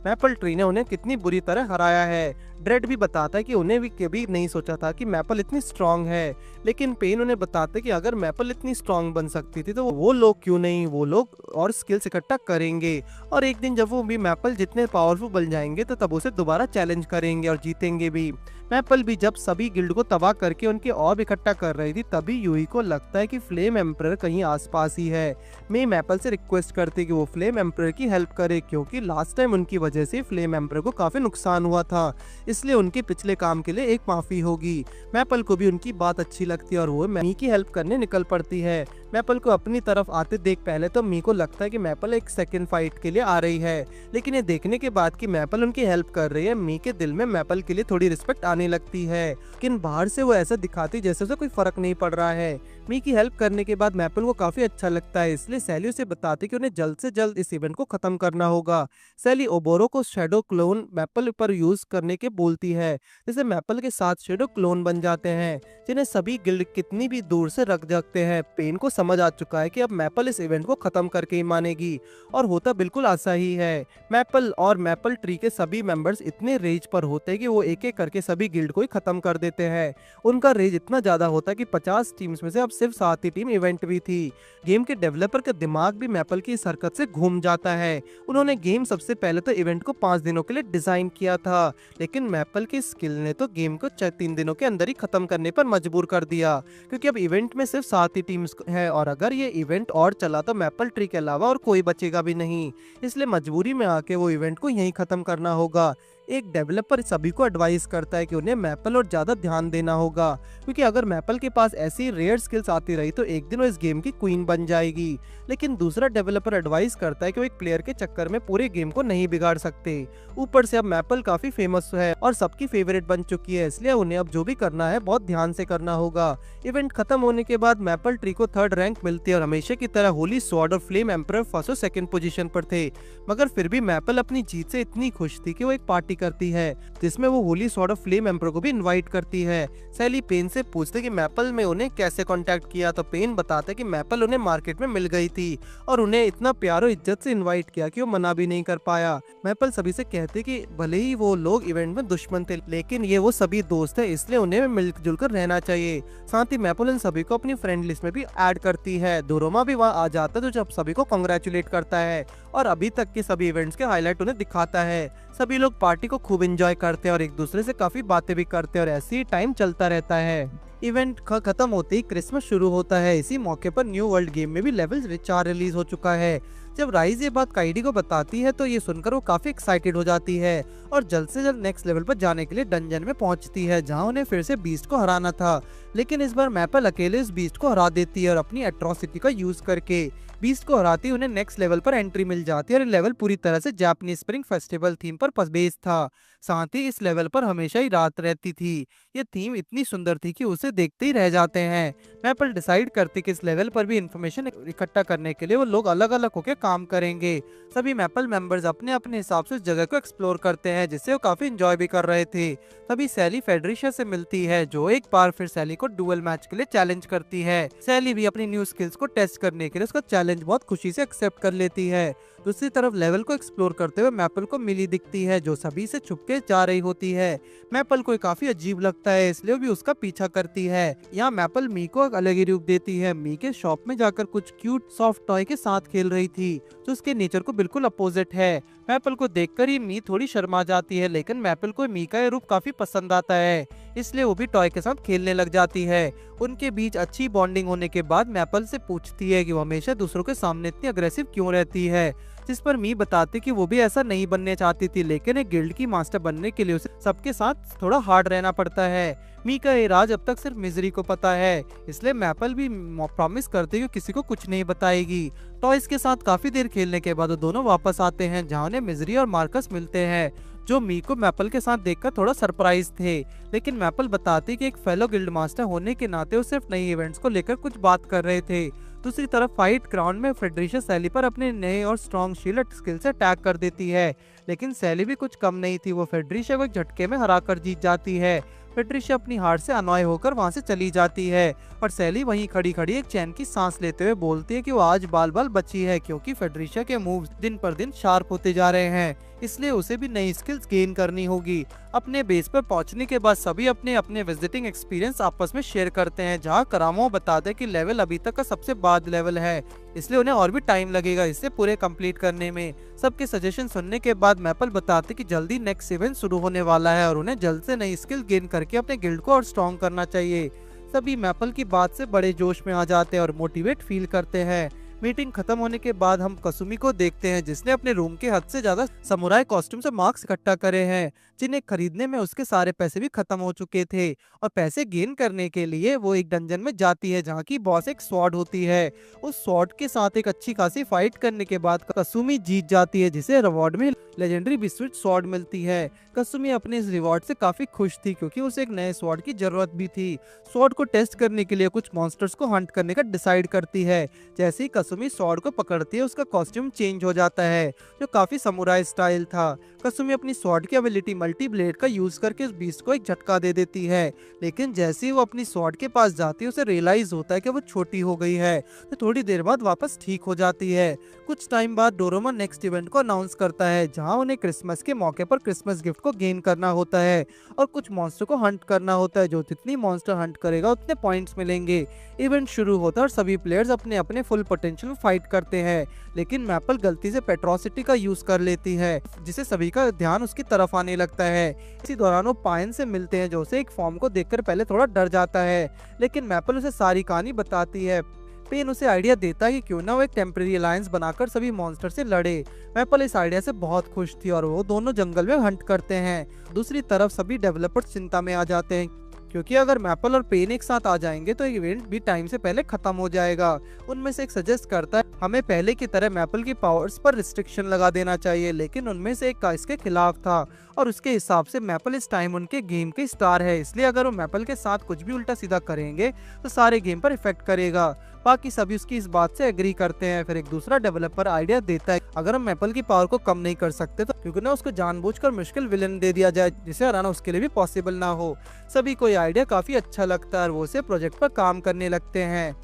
मैपल ट्री ने उन्हें कितनी बुरी तरह हराया है। ड्रेड भी बताता है कि उन्हें भी कभी नहीं सोचा था कि मैपल इतनी स्ट्रांग है, लेकिन पेन उन्हें बताते कि अगर मैपल इतनी स्ट्रांग बन सकती थी तो वो लोग क्यों नहीं, वो लोग और स्किल्स इकट्ठा करेंगे, और एक दिन जब वो भी मैपल जितने पावरफुल बन जाएंगे तो तब उसे दोबारा चैलेंज करेंगे और जीतेंगे भी। मैपल भी जब सभी गिल्ड को तबाह करके उनके और इकट्ठा कर रही थी, तभी यूई को लगता है कि फ्लेम एम्परर कहीं आसपास ही है। मैं मैपल से रिक्वेस्ट करती कि वो फ्लेम एम्परर की हेल्प करे, क्योंकि लास्ट टाइम उनकी वजह से फ्लेम एम्परर को काफी नुकसान हुआ था, इसलिए उनके पिछले काम के लिए एक माफी होगी। मैपल को भी उनकी बात अच्छी लगती है और वो मी की हेल्प करने निकल पड़ती है। मैपल को अपनी तरफ आते देख पहले तो मी को लगता है कि मैपल एक सेकंड फाइट के लिए आ रही है, लेकिन ये देखने के बाद कि मैपल उनकी हेल्प कर रही है, मी के दिल में मैपल के लिए थोड़ी रिस्पेक्ट आने लगती है। लेकिन बाहर से वो ऐसा दिखाती जैसे उसे कोई फर्क नहीं पड़ रहा है। मी की हेल्प करने के बाद मैपल को काफी अच्छा लगता है, इसलिए सैली उसे बताती कि उन्हें जल्द से जल्द इस इवेंट को खत्म करना होगा। सैली ओबोरो को शैडो क्लोन मैपल पर यूज करने के बोलती है, जिससे मैपल के साथ शैडो क्लोन बन जाते हैं, जिन्हें सभी गिल्ड कितनी भी दूर से रख सकते हैं। पेन को समझ आ चुका है कि अब मैपल इस इवेंट को खत्म करके ही मानेगी, और होता बिल्कुल ऐसा ही है। मैपल और मैपल ट्री के सभी मेंबर्स इतने रेज पर होते हैं कि वो एक एक करके सभी गिल्ड को ही खत्म कर देते हैं। उनका रेज इतना ज्यादा होता है कि 50 टीम्स में से अब सिर्फ 7 ही टीम इवेंट भी थी। गेम के डेवलपर का दिमाग भी मैपल की इस हरकत से घूम जाता है। उन्होंने गेम सबसे पहले तो इवेंट को 5 दिनों के लिए डिजाइन किया था, लेकिन मैपल की स्किल ने तो गेम को 3 दिनों के अंदर ही खत्म करने पर मजबूर कर दिया, क्योंकि अब इवेंट में सिर्फ 7 ही टीम्स है, और अगर ये इवेंट और चला तो मैपल ट्री के अलावा और कोई बचेगा भी नहीं। इसलिए मजबूरी में आके वो इवेंट को यहीं खत्म करना होगा। एक डेवलपर सभी को एडवाइस करता है कि उन्हें मैपल और ज्यादा ध्यान देना होगा, क्योंकि अगर मैपल के पास ऐसी रेयर स्किल्स आती रही तो एक दिन वो इस गेम की क्वीन बन जाएगी। लेकिन दूसरा डेवलपर एडवाइस करता है कि वो एक प्लेयर के चक्कर में पूरे गेम को नहीं बिगाड़ सकते। ऊपर से अब मैपल काफी फेमस है और सबकी फेवरेट बन चुकी है, इसलिए उन्हें अब जो भी करना है बहुत ध्यान से करना होगा। इवेंट खत्म होने के बाद मैपल ट्री को 3rd रैंक मिलती है और हमेशा की तरह होली स्वॉर्ड और फ्लेम एम्परर 1st और 2nd पोजीशन पर थे। मगर फिर भी मैपल अपनी जीत से इतनी खुश थी कि वो एक पार्टी करती है, जिसमें वो Holi sword of flame emperor को भी इनवाइट करती है। सैली पेन से पूछते कि मैपल में उन्हें कैसे कांटेक्ट किया, तो पेन बताते कि मैपल उन्हें मार्केट में मिल गई थी और उन्हें इतना प्यार और इज्जत से इनवाइट किया कि वो मना भी नहीं कर पाया। मैपल सभी से कहते कि भले ही वो लोग इवेंट में दुश्मन थे, लेकिन ये वो सभी दोस्त है, इसलिए उन्हें मिलजुल कर रहना चाहिए। साथ ही मैपल इन सभी को अपनी फ्रेंड लिस्ट में भी ऐड करती है। दोरोमा भी वहाँ आ जाता है, तो जब सभी को कांग्रेचुलेट करता है और अभी तक के सभी इवेंट्स के हाईलाइट उन्हें दिखाता है। सभी लोग पार्टी को खूब एंजॉय करते हैं और एक दूसरे से काफी बातें भी करते हैं और ऐसे ही टाइम चलता रहता है। इवेंट खत्म होते ही क्रिसमस शुरू होता है। इसी मौके पर न्यू वर्ल्ड गेम में भी लेवल 4 रिलीज हो चुका है। जब राइज ये बात काइडी को बताती है तो ये सुनकर वो काफी एक्साइटेड हो जाती है और जल्द से जल्द नेक्स्ट लेवल पर जाने के लिए डंजन में पहुंचती है, जहां उन्हें फिर से बीस्ट को हराना था। लेकिन इस बार मैपल अकेले इस बीस्ट को हरा देती है और अपनी एट्रोसिटी का यूज करके बीस्ट को हराती उन्हें नेक्स्ट लेवल पर एंट्री मिल जाती है और ये लेवल पूरी तरह से जापानीज स्प्रिंग फेस्टिवल थीम पर बेस्ड था। साथ ही इस लेवल पर हमेशा ही रात रहती थी। ये थीम इतनी सुंदर थी कि उसे देखते ही रह जाते हैं। मैपल डिसाइड करती कि इस लेवल पर भी इंफॉर्मेशन इकट्ठा करने के लिए वो लोग अलग अलग होकर काम करेंगे। सभी मैपल मेंबर्स अपने अपने हिसाब से उस जगह को एक्सप्लोर करते हैं, जिससे वो काफी इंजॉय भी कर रहे थे। तभी सैली फेडरिशा से मिलती है, जो एक बार फिर सैली को डुअल मैच के लिए चैलेंज करती है। सैली भी अपनी न्यू स्किल्स को टेस्ट करने के लिए उसका चैलेंज बहुत खुशी से एक्सेप्ट कर लेती है। दूसरी तरफ लेवल को एक्सप्लोर करते हुए मैपल को मिली दिखती है, जो सभी से छुपके जा रही होती है। मैपल को काफी अजीब लगता है, इसलिए भी उसका पीछा करती है। यहाँ मैपल मी को एक अलग ही रूप देती है। मी के शॉप में जाकर कुछ क्यूट सॉफ्ट टॉय के साथ खेल रही थी, जो उसके नेचर को बिल्कुल अपोजिट है। मैपल को देखकर ही मी थोड़ी शर्मा जाती है, लेकिन मैपल को मी का ये रूप काफी पसंद आता है, इसलिए वो भी टॉय के साथ खेलने लग जाती है। उनके बीच अच्छी बॉन्डिंग होने के बाद मैपल से पूछती है कि वो हमेशा दूसरों के सामने इतनी अग्रेसिव क्यों रहती है, जिस पर मी बताती कि वो भी ऐसा नहीं बनने चाहती थी, लेकिन एक गिल्ड की मास्टर बनने के लिए उसे सबके साथ थोड़ा हार्ड रहना पड़ता है। मी का ये राज अब तक सिर्फ मिजरी को पता है, इसलिए मैपल भी प्रॉमिस करती है कि किसी को कुछ नहीं बताएगी। टॉयज के साथ काफी देर खेलने के बाद वो दोनों वापस आते हैं, जहाँ उन्हें मिजरी और मार्कस मिलते हैं, जो मी को मैपल के साथ देखकर थोड़ा सरप्राइज थे। लेकिन मैपल बताती कि एक फेलो गिल्ड मास्टर होने के नाते वो सिर्फ नई इवेंट्स को लेकर कुछ बात कर रहे थे। दूसरी तरफ फाइट ग्राउंड में फेडरिशा सैली पर अपने नए और स्ट्रॉन्ग शील्ड स्किल से अटैक कर देती है, लेकिन सैली भी कुछ कम नहीं थी। वो फेडरिशा को एक झटके में हराकर जीत जाती है। पेट्रिशा अपनी हार से अनॉय होकर वहां से चली जाती है और सैली वहीं खड़ी खड़ी एक चैन की सांस लेते हुए बोलती है कि वो आज बाल बाल बची है, क्योंकि फेडरिशा के मूव्स दिन पर दिन शार्प होते जा रहे हैं, इसलिए उसे भी नई स्किल्स गेन करनी होगी। अपने बेस पर पहुंचने के बाद सभी अपने अपने विजिटिंग एक्सपीरियंस आपस में शेयर करते हैं, जहां करामो बताते हैं कि लेवल अभी तक का सबसे बाद लेवल है, इसलिए उन्हें और भी टाइम लगेगा इसे पूरे कंप्लीट करने में। सबके सजेशन सुनने के बाद मैपल बताते कि जल्दी नेक्स्ट इवेंट शुरू होने वाला है और उन्हें जल्द से नई स्किल गेन करके अपने गिल्ड को और स्ट्रॉन्ग करना चाहिए। सभी मैपल की बात से बड़े जोश में आ जाते हैं और मोटिवेट फील करते हैं। मीटिंग खत्म होने के बाद हम कसुमी को देखते हैं जिसने अपने रूम के हद से ज्यादा समुराई कॉस्ट्यूम से मार्क्स इकट्ठा करे हैं, जिन्हें खरीदने में उसके सारे पैसे भी खत्म हो चुके थे। और पैसे गेन करने के लिए वो एक डंजन में जाती है जहाँ की बॉस एक स्वॉर्ड होती है। उस स्वॉर्ड के साथ एक अच्छी खासी फाइट करने के बाद कसुमी जीत जाती है, जिसे रिवॉर्ड में लेजेंडरी बिस्विट स्वॉर्ड मिलती है। कसुमी अपने इस रिवॉर्ड से काफी खुश थी क्योंकि उसे एक नए स्वॉर्ड की जरूरत भी थी। स्वॉर्ड को टेस्ट करने के लिए कुछ मॉन्स्टर्स को हंट करने का डिसाइड करती है। जैसे ही कसुमी स्वॉर्ड को पकड़ती है उसका कॉस्ट्यूम चेंज हो जाता है जो काफी समुराई स्टाइल था। कसुमी अपनी स्वॉर्ड की एबिलिटी मल्टी ब्लेड का यूज करके उस बीस्ट को एक झटका दे देती है, लेकिन जैसे ही वो अपनी स्वॉर्ड के पास जाती है उसे रियलाइज होता है कि वो छोटी हो गई है, तो थोड़ी देर बाद वापस ठीक हो जाती है। कुछ टाइम बाद डोरेमोन नेक्स्ट इवेंट को अनाउंस करता है जहां उन्हें क्रिसमस के मौके पर क्रिसमस गिफ्ट को गेन करना होता है और कुछ मॉन्स्टर को हंट करना होता है। जो जितनी मॉन्स्टर हंट करेगा उतने पॉइंट्स मिलेंगे। इवेंट शुरू होता है और सभी प्लेयर्स अपने अपने फुल पोटेंशियल में फाइट करते हैं, लेकिन मैपल गलती से पेट्रोसिटी का यूज कर लेती है जिससे सभी का ध्यान उसकी तरफ आने लगता है। इसी दौरान वो पायन से मिलते हैं जो उसे एक फॉर्म को देखकर पहले थोड़ा डर जाता है, लेकिन मैपल उसे सारी कहानी बताती है। पेन उसे आइडिया देता है कि क्यों ना वो एक टेम्परेरी अलायंस बनाकर सभी मॉन्स्टर से लड़े। मैपल इस आइडिया से बहुत खुश थी और वो दोनों जंगल में हंट करते हैं। दूसरी तरफ सभी डेवलपर्स चिंता में आ जाते हैं क्योंकि अगर मैपल और पेन एक साथ आ जाएंगे तो इवेंट भी टाइम से पहले खत्म हो जाएगा। उनमें से एक सजेस्ट करता है हमें पहले की तरह मैपल की पावर्स पर रिस्ट्रिक्शन लगा देना चाहिए, लेकिन उनमें से एक का इसके खिलाफ था और उसके हिसाब से मैपल इस टाइम उनके गेम के स्टार है, इसलिए अगर वो मैपल के साथ कुछ भी उल्टा सीधा करेंगे तो सारे गेम पर इफेक्ट करेगा। बाकी सभी उसकी इस बात से एग्री करते हैं। फिर एक दूसरा डेवलपर आइडिया देता है अगर हम मैपल की पावर को कम नहीं कर सकते तो क्योंकि ना उसको जानबूझकर मुश्किल विलन दे दिया जाए जिसे हराना उसके लिए भी पॉसिबल ना हो। सभी को ये आइडिया काफी अच्छा लगता है और वो उसे प्रोजेक्ट पर काम करने लगते हैं।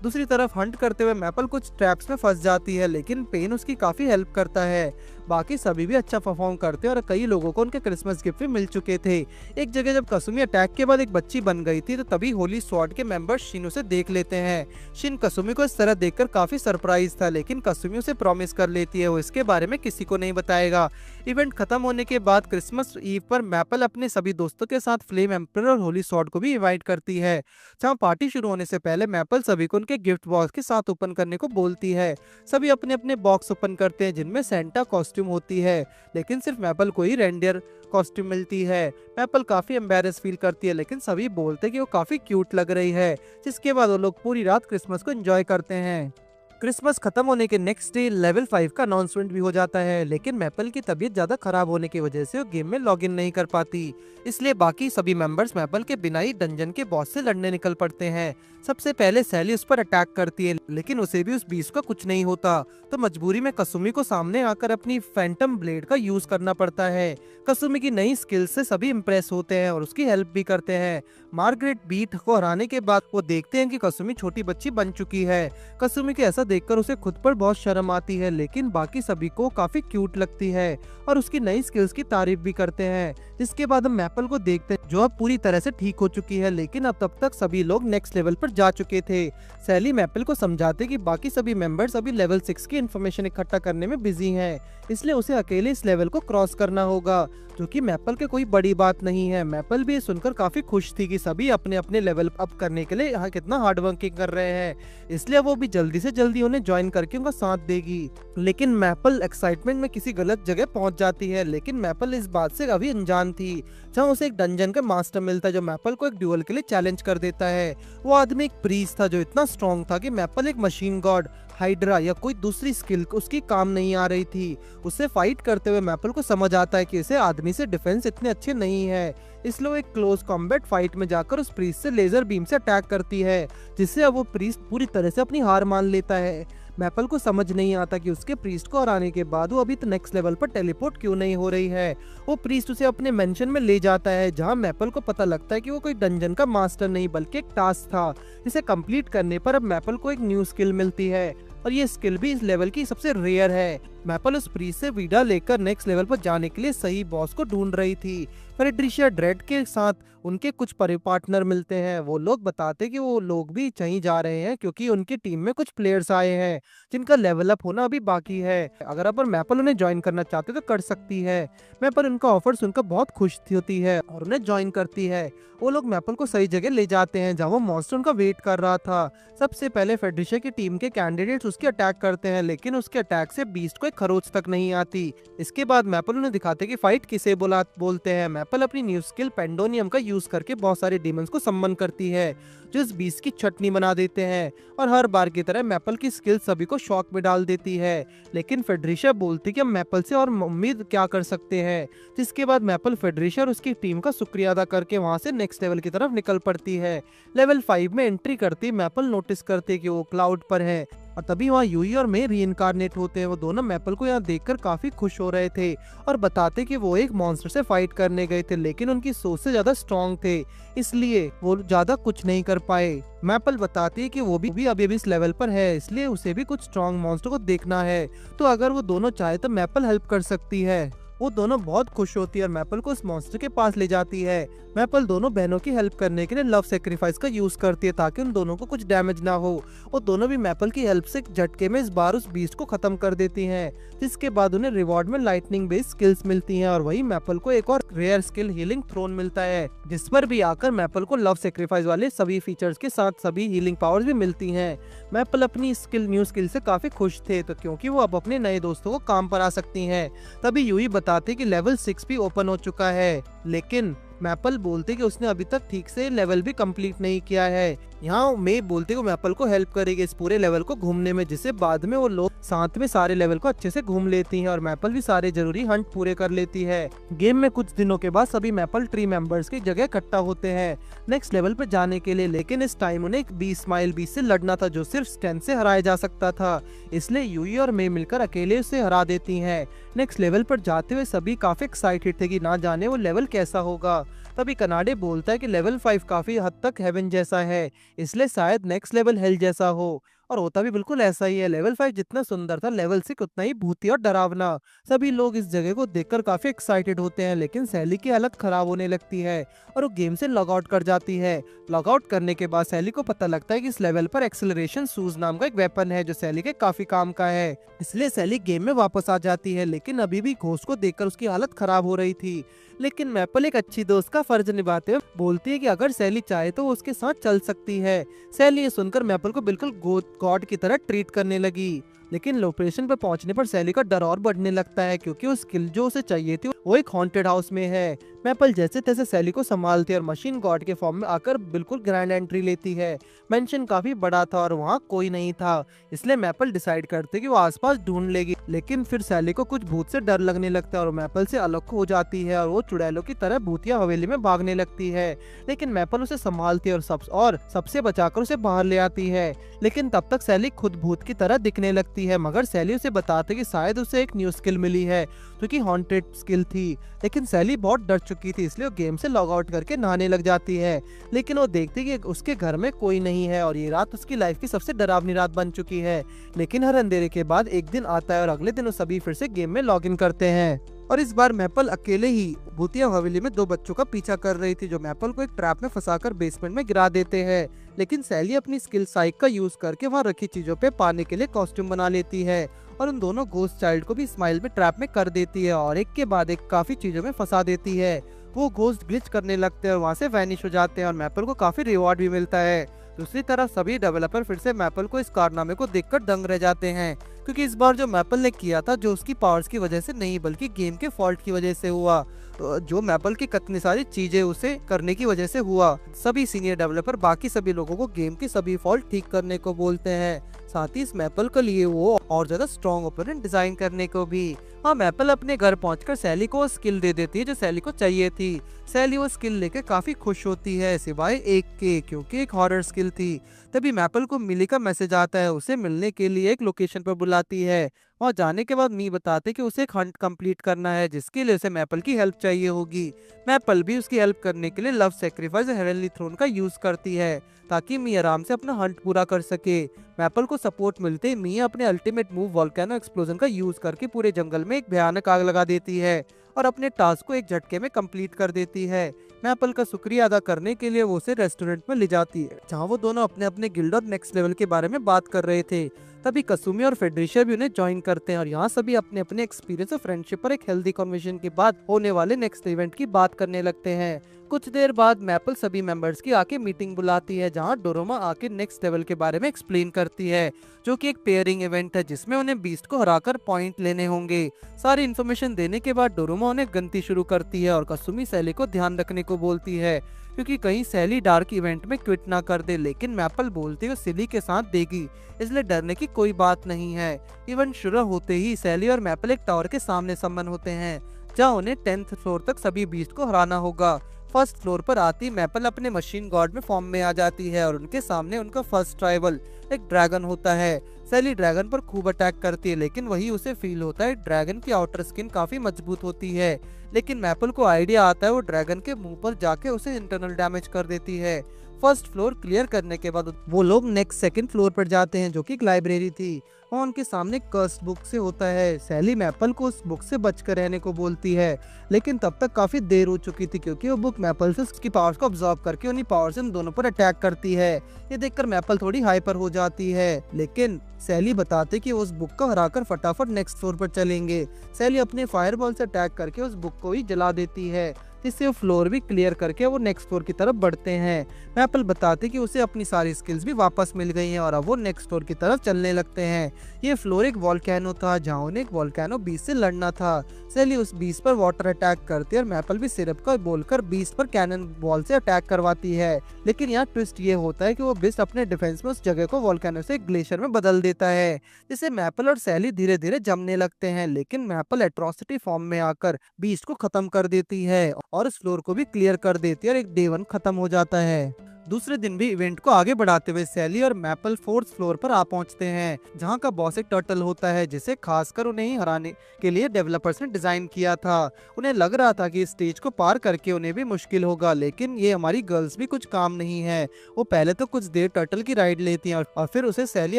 दूसरी तरफ हंट करते हुए मैपल कुछ ट्रैप्स में फंस जाती है, लेकिन पेन उसकी काफी हेल्प करता है। बाकी सभी भी अच्छा परफॉर्म करते हैं और कई लोगों को उनके क्रिसमस गिफ्ट भी मिल चुके थे। एक जगह जब कसुमी अटैक के बाद एक बच्ची बन गई थी तो तभी होली स्वॉर्ड के मेंबर्स शिन उसे देख लेते हैं। शिन कसुमी को इस तरह देखकर काफी सरप्राइज था, लेकिन कसुमी उसे प्रॉमिस कर लेती है वो इसके बारे में किसी को नहीं बताएगा। इवेंट खत्म होने के बाद क्रिसमस ईव पर मैपल अपने सभी दोस्तों के साथ फ्लेम एम्परर और होली स्वॉर्ड को भी इनवाइट करती है, जहाँ पार्टी शुरू होने से पहले मैपल सभी को उनके गिफ्ट बॉक्स के साथ ओपन करने को बोलती है। सभी अपने अपने बॉक्स ओपन करते हैं जिनमें सेंटा कॉस्ट्यूम होती है, लेकिन सिर्फ मैपल को ही रेंडियर कॉस्ट्यूम मिलती है। मैपल काफी एम्बैरेस फील करती है, लेकिन सभी बोलते हैं कि वो काफी क्यूट लग रही है, जिसके बाद वो लोग पूरी रात क्रिसमस को एंजॉय करते हैं। क्रिसमस खत्म होने के नेक्स्ट डे लेवल 5 का अनाउंसमेंट भी हो जाता है, लेकिन मैपल की तबीयत ज्यादा खराब होने की वजह से वो गेम में लॉगिन नहीं कर पाती, इसलिए बाकी सभी मेंबर्स मैपल के बिना ही डंजन के बॉस से लड़ने निकल पड़ते हैं। सबसे पहले सैली उस पर अटैक करती है, लेकिन उसे भी उस बीस्ट का कुछ नहीं होता, तो मजबूरी में कसुमी को सामने आकर अपनी फैंटम ब्लेड का यूज करना पड़ता है। कसुमी की नई स्किल से सभी इम्प्रेस होते हैं और उसकी हेल्प भी करते हैं। मार्गरेट बीट को हराने के बाद वो देखते हैं कि कसुमी छोटी बच्ची बन चुकी है। कसुमी के ऐसा देखकर उसे खुद पर बहुत शर्म आती है, लेकिन बाकी सभी को काफी क्यूट लगती है और उसकी नई स्किल्स की तारीफ भी करते हैं। जिसके बाद हम मैपल को देखते हैं जो अब पूरी तरह से ठीक हो चुकी है, लेकिन अब तब तक सभी लोग नेक्स्ट लेवल पर जा चुके थे। सैली मैपल को समझाते कि बाकी सभी मेंबर्स अभी लेवल 6 की इन्फॉर्मेशन इकट्ठा करने में बिजी हैं, इसलिए उसे अकेले इस लेवल को क्रॉस करना होगा, जो कि मैपल के कोई बड़ी बात नहीं है। मैपल भी सुनकर काफी खुश थी कि सभी अपने अपने लेवल अप करने के लिए यहाँ कितना हार्ड वर्किंग कर रहे हैं, इसलिए वो भी जल्दी से जल्दी उन्हें ज्वाइन करके उनका साथ देगी। लेकिन मैपल एक्साइटमेंट में किसी गलत जगह पहुंच जाती है, लेकिन मैपल इस बात से अभी अनजान थी, जहाँ उसे एक डंजन का मास्टर मिलता है जो मैपल को एक ड्यूअल के लिए चैलेंज कर देता है। वो आदमी एक प्रीस्ट था जो इतना स्ट्रॉन्ग था कि मैपल एक मशीन गॉड, हाइड्रा या कोई दूसरी स्किल उसकी काम नहीं आ रही थी। उससे फाइट करते हुए मैपल को समझ आता है कि इसे आदमी से डिफेंस इतने अच्छे नहीं है, इसलिए वो एक क्लोज कॉम्बैट फाइट में जाकर उस प्रीस्ट से लेजर बीम से अटैक करती है, जिससे अब वो प्रीस्ट पूरी तरह से अपनी हार मान लेता है। मैपल को समझ नहीं आता कि उसके प्रीस्ट को हराने के बाद वो अभी तो नेक्स्ट लेवल पर टेलीपोर्ट क्यों नहीं हो रही है। वो प्रीस्ट उसे अपने मेंशन में ले जाता है, जहां मैपल को पता लगता है कि वो कोई डंजन का मास्टर नहीं बल्कि एक टास्क था, जिसे कंप्लीट करने पर अब मैपल को एक न्यू स्किल मिलती है और ये स्किल भी इस लेवल की सबसे रेयर है। मैपल उस प्रीस्ट से विदा लेकर नेक्स्ट लेवल पर जाने के लिए सही बॉस को ढूंढ रही थी। फेड्रिशिया ड्रेड के साथ उनके कुछ पार्टनर मिलते हैं। वो लोग बताते कि वो लोग भी कहीं जा रहे हैं क्योंकि उनकी टीम में कुछ प्लेयर्स आए हैं जिनका लेवल अप होना अभी बाकी है। अगर अब मैपल उन्हें ज्वाइन करना चाहते तो कर सकती है। मैपल उनका ऑफर सुनकर बहुत खुश होती है और उन्हें ज्वाइन करती है। वो लोग मैपल को सही जगह ले जाते हैं जहाँ वो मॉन्स्टर उनका वेट कर रहा था। सबसे पहले फेड्रिशिया की टीम के कैंडिडेट्स उसके अटैक करते हैं, लेकिन उसके अटैक से बीस्ट को एक खरोच तक नहीं आती। इसके बाद मैपल उन्हें दिखाते कि फाइट किसे बोलते हैं। मैपल अपनी न्यू स्किल पेंडोनियम का यूज करके बहुत सारे डीमंस को सम्मन करती है जो इस बीस्ट की चटनी बना देते हैं, और हर बार की तरह मैपल की स्किल सभी को शॉक में डाल देती है। लेकिन फेड्रिशिया बोलती कि हम मैपल से और उम्मीद क्या कर सकते हैं, जिसके बाद मैपल फेड्रिशिया और उसकी टीम का शुक्रिया अदा करके वहां से नेक्स्ट लेवल की तरफ निकल पड़ती है। लेवल 5 में एंट्री करती मैपल नोटिस करते कि वो क्लाउड पर है, और तभी वहाँ यूई और मे रीइंकारनेट होते हैं। वो दोनों मैपल को यहाँ देखकर काफी खुश हो रहे थे और बताते कि वो एक मॉन्स्टर से फाइट करने गए थे, लेकिन उनकी सोच से ज्यादा स्ट्रॉन्ग थे, इसलिए वो ज्यादा कुछ नहीं कर पाए। मैपल बताती है कि वो भी अभी इस लेवल पर है, इसलिए उसे भी कुछ स्ट्रॉन्ग मॉन्स्टर को देखना है, तो अगर वो दोनों चाहे तो मैपल हेल्प कर सकती है। वो दोनों बहुत खुश होती है और मैपल को उस मॉन्स्टर के पास ले जाती है। मैपल दोनों बहनों की हेल्प करने के लिए लव सेक्रीफाइस का यूज करती है ताकि उन दोनों को कुछ डैमेज ना हो। वो दोनों भी मैपल की हेल्प से झटके में इस बार उस बीस्ट को खत्म कर देती हैं, जिसके बाद उन्हें रिवॉर्ड में लाइटनिंग बेस्ड स्किल्स मिलती हैं, और वही मैपल को एक और रेयर स्किल हीलिंग थ्रोन मिलता है, जिस पर भी आकर मैपल को लव सेक्रीफाइस वाले सभी फीचर्स के साथ सभी हीलिंग पावर्स भी मिलती हैं। मैपल अपनी न्यू स्किल से काफी खुश थे, तो क्योंकि वो अब अपने नए दोस्तों को काम पर आ सकती हैं। तभी यूई बताते कि लेवल 6 भी ओपन हो चुका है, लेकिन मैपल बोलते कि उसने अभी तक ठीक से लेवल भी कंप्लीट नहीं किया है। यहाँ मे बोलते कि मैपल को हेल्प करेगी इस पूरे लेवल को घूमने में, जिससे बाद में वो लोग साथ में सारे लेवल को अच्छे से घूम लेती हैं और मैपल भी सारे जरूरी हंट पूरे कर लेती है। गेम में कुछ दिनों के बाद सभी मैपल ट्री मेंबर्स की जगह इकट्ठा होते हैं नेक्स्ट लेवल पर जाने के लिए, लेकिन इस टाइम उन्हें एक बीस्ट से लड़ना था जो सिर्फ स्ट्रेंथ से हराया जा सकता था, इसलिए यूई और मे मिलकर अकेले उसे हरा देती हैं। नेक्स्ट लेवल पर जाते हुए सभी काफी एक्साइटेड थे कि ना जाने वो लेवल कैसा होगा। तभी कनाडे बोलता है कि लेवल 5 काफी हद तक हेवन जैसा है, इसलिए शायद नेक्स्ट लेवल हेल जैसा हो, और होता भी बिल्कुल ऐसा ही है। लेवल 5 जितना सुंदर था लेवल 6 उतना ही भूतिया और डरावना। सभी लोग इस जगह को देखकर काफी एक्साइटेड होते हैं, लेकिन सैली की हालत खराब होने लगती है और वो गेम से लॉग आउट कर जाती है। लॉग आउट करने के बाद सैली को पता लगता है कि इस लेवल पर एक्सेलरेशन शूज नाम का एक वेपन है जो सैली के काफी काम का है, इसलिए सैली गेम में वापस आ जाती है, लेकिन अभी भी घोस्ट को देखकर उसकी हालत खराब हो रही थी। लेकिन मैपल एक अच्छी दोस्त का फर्ज निभाते हुए बोलती है कि अगर सैली चाहे तो वो उसके साथ चल सकती है। सैली ये सुनकर मैपल को बिल्कुल गॉड की तरह ट्रीट करने लगी, लेकिन लोकेशन पर पहुंचने पर सैली का डर और बढ़ने लगता है क्योंकि वो स्किल जो उसे चाहिए थी वो एक हॉन्टेड हाउस में है। मैपल जैसे तैसे सैली को संभालती है और मशीन गॉड के फॉर्म में आकर बिल्कुल ग्रैंड एंट्री लेती है। मेंशन काफी बड़ा था और वहाँ कोई नहीं था, इसलिए मैपल डिसाइड करते कि वो आसपास ढूंढ लेगी, लेकिन फिर सैली को कुछ भूत से डर लगने लगता है और मैपल से अलग हो जाती है और वो चुड़ैलों की तरह भूतिया हवेली में भागने लगती है। लेकिन मैपल उसे संभालती है और सबसे बचाकर उसे बाहर ले आती है, लेकिन तब तक सैली खुद भूत की तरह दिखने लगती है। मगर सैली उसे बताते कि शायद उसे एक न्यू स्किल मिली है जो कि हॉन्टेड स्किल थी, लेकिन सैली बहुत डर चुकी थी, इसलिए वो गेम से लॉग आउट करके नहाने लग जाती है। लेकिन वो देखती कि उसके घर में कोई नहीं है और ये रात उसकी लाइफ की सबसे डरावनी रात बन चुकी है। लेकिन हर अंधेरे के बाद एक दिन आता है और अगले दिन वो सभी फिर से गेम में लॉग इन करते हैं, और इस बार मैपल अकेले ही भूतिया हवेली में 2 बच्चों का पीछा कर रही थी जो मैपल को एक ट्रैप में फंसाकर बेसमेंट में गिरा देते हैं। लेकिन सैली अपनी स्किल साइक का यूज करके वहाँ रखी चीजों पे पाने के लिए कॉस्ट्यूम बना लेती है और उन दोनों घोस्ट चाइल्ड को भी स्माइल में ट्रैप में कर देती है और एक के बाद एक काफी चीजों में फंसा देती है। वो घोस्ट ग्लिच करने लगते हैं और वहाँ से वैनिश हो जाते हैं और मैपल को काफी रिवॉर्ड भी मिलता है। दूसरी तरफ सभी डेवलपर फिर से मैपल को इस कारनामे को देखकर दंग रह जाते हैं, क्योंकि इस बार जो मैपल ने किया था जो उसकी पावर्स की वजह से नहीं बल्कि गेम के फॉल्ट की वजह से हुआ, जो मैपल की कितनी सारी चीजें उसे करने की वजह से हुआ। सभी सीनियर डेवलपर बाकी सभी लोगों को गेम की सभी फॉल्ट ठीक करने को बोलते हैं, साथ ही इस मैपल के लिए वो और ज्यादा स्ट्रॉन्ग ओपोनेंट डिजाइन करने को भी। हाँ, मैपल अपने घर पहुंचकर सैली को स्किल दे देती है जो सैली को चाहिए थी। सैली वो स्किल लेकर काफी खुश होती है सिवाय एक के, क्योंकि एक हॉरर स्किल थी। तभी मैपल को मिली का मैसेज आता है, उसे मिलने के लिए एक लोकेशन पर बुलाती है। वहाँ जाने के बाद मी बताते कि उसे एक हंट कंप्लीट करना है जिसके लिए उसे मैपल की हेल्प चाहिए होगी। मैपल भी उसकी हेल्प करने के लिए लव सेक्रीफाइस हेवनली थ्रोन का यूज करती है ताकि मी आराम से अपना हंट पूरा कर सके। मैपल को सपोर्ट मिलते ही मी अपने ultimate ultimate move volcano explosion का यूज करके पूरे जंगल में एक भयानक आग लगा देती है और अपने टास्क को एक झटके में कंप्लीट कर देती है। मैपल का शुक्रिया अदा करने के लिए वो उसे रेस्टोरेंट में ले जाती है, जहाँ वो दोनों अपने अपने गिल्ड और नेक्स्ट लेवल के बारे में बात कर रहे थे। तभी कसुमी और फेडरिशिया भी उन्हें ज्वाइन करते हैं और यहाँ सभी अपने अपने एक्सपीरियंस और फ्रेंडशिप पर एक हेल्दी कन्वर्सेशन के बाद होने वाले नेक्स्ट इवेंट की बात करने लगते हैं। कुछ देर बाद मैपल सभी मेंबर्स की आके मीटिंग बुलाती है, जहाँ डोरोमा आके नेक्स्ट लेवल के बारे में एक्सप्लेन करती है, जो कि एक पेयरिंग इवेंट है जिसमें उन्हें बीस्ट को हराकर पॉइंट लेने होंगे। सारी इन्फॉर्मेशन देने के बाद डोरोमा उन्हें गनती शुरू करती है और कसुमी सैली को ध्यान रखने को बोलती है, क्योंकि कहीं सैली डार्क इवेंट में क्विट ना कर दे। लेकिन मैपल बोलती है सिली के साथ देगी, इसलिए डरने की कोई बात नहीं है। इवेंट शुरू होते ही सैली और मैपल एक टावर के सामने सम्मन होते हैं, जहाँ उन्हें 10th फ्लोर तक सभी बीस्ट को हराना होगा। फर्स्ट फ्लोर पर आती मैपल अपने मशीन गॉड में फॉर्म में आ जाती है और उनके सामने उनका फर्स्ट राइवल एक ड्रैगन होता है। सैली ड्रैगन पर खूब अटैक करती है, लेकिन वही उसे फील होता है ड्रैगन की आउटर स्किन काफी मजबूत होती है। लेकिन मैपल को आइडिया आता है वो ड्रैगन के मुंह पर जाके उसे इंटरनल डैमेज कर देती है। फर्स्ट फ्लोर क्लियर करने के बाद वो लोग नेक्स्ट सेकंड फ्लोर पर जाते हैं, जो कि एक लाइब्रेरी थी। और उनके सामने कर्स बुक से होता है। सैली मैपल को उस बुक से बचकर रहने को बोलती है, लेकिन तब तक काफी देर हो चुकी थी, क्योंकि वो बुक मैपल से उसकी पावर्स को ऑब्जर्व करके उन्हीं पावर से उन दोनों पर अटैक करती है। ये देखकर मैपल थोड़ी हाइपर हो जाती है, लेकिन सैली बताते कि वो उस बुक को हराकर फटाफट नेक्स्ट फ्लोर पर चलेंगे। सैली अपने फायरबॉल से अटैक करके उस बुक को ही जला देती है, जिससे वो फ्लोर भी क्लियर करके वो नेक्स्ट फ्लोर की तरफ बढ़ते हैं। मैपल बताते कि उसे अपनी सारी स्किल्स भी वापस मिल गई हैं और अब वो नेक्स्ट फ्लोर की तरफ चलने लगते हैं। ये फ्लोर एक वोल्केनो था, जहाँ उन्हें एक वोल्केनो बीस्ट से लड़ना था। सैली उस बीस्ट पर वाटर अटैक करती है और मैपल भी सिरप का बोलकर बीस्ट पर कैनन बॉल से अटैक करवाती है। लेकिन यहाँ ट्विस्ट ये होता है कि वो बीस्ट अपने डिफेंस में उस जगह को वोल्केनो से ग्लेशियर में बदल देता है, जिससे मैपल और सैली धीरे धीरे जमने लगते हैं। लेकिन मैपल एट्रोसिटी फॉर्म में आकर बीस्ट को खत्म कर देती है और इस फ्लोर को भी क्लियर कर देती है और एक डे 1 खत्म हो जाता है। दूसरे दिन भी इवेंट को आगे बढ़ाते हुए सैली और मैपल 4th फ्लोर पर आ पहुंचते हैं, जहां का बॉस एक टर्टल होता है, जिसे खासकर उन्हें ही हराने के लिए डेवलपर्स ने डिजाइन किया था। उन्हें लग रहा था कि इस स्टेज को पार करके उन्हें भी मुश्किल होगा, लेकिन ये हमारी गर्ल्स भी कुछ काम नहीं है। वो पहले तो कुछ देर टर्टल की राइड लेती हैं और फिर उसे सैली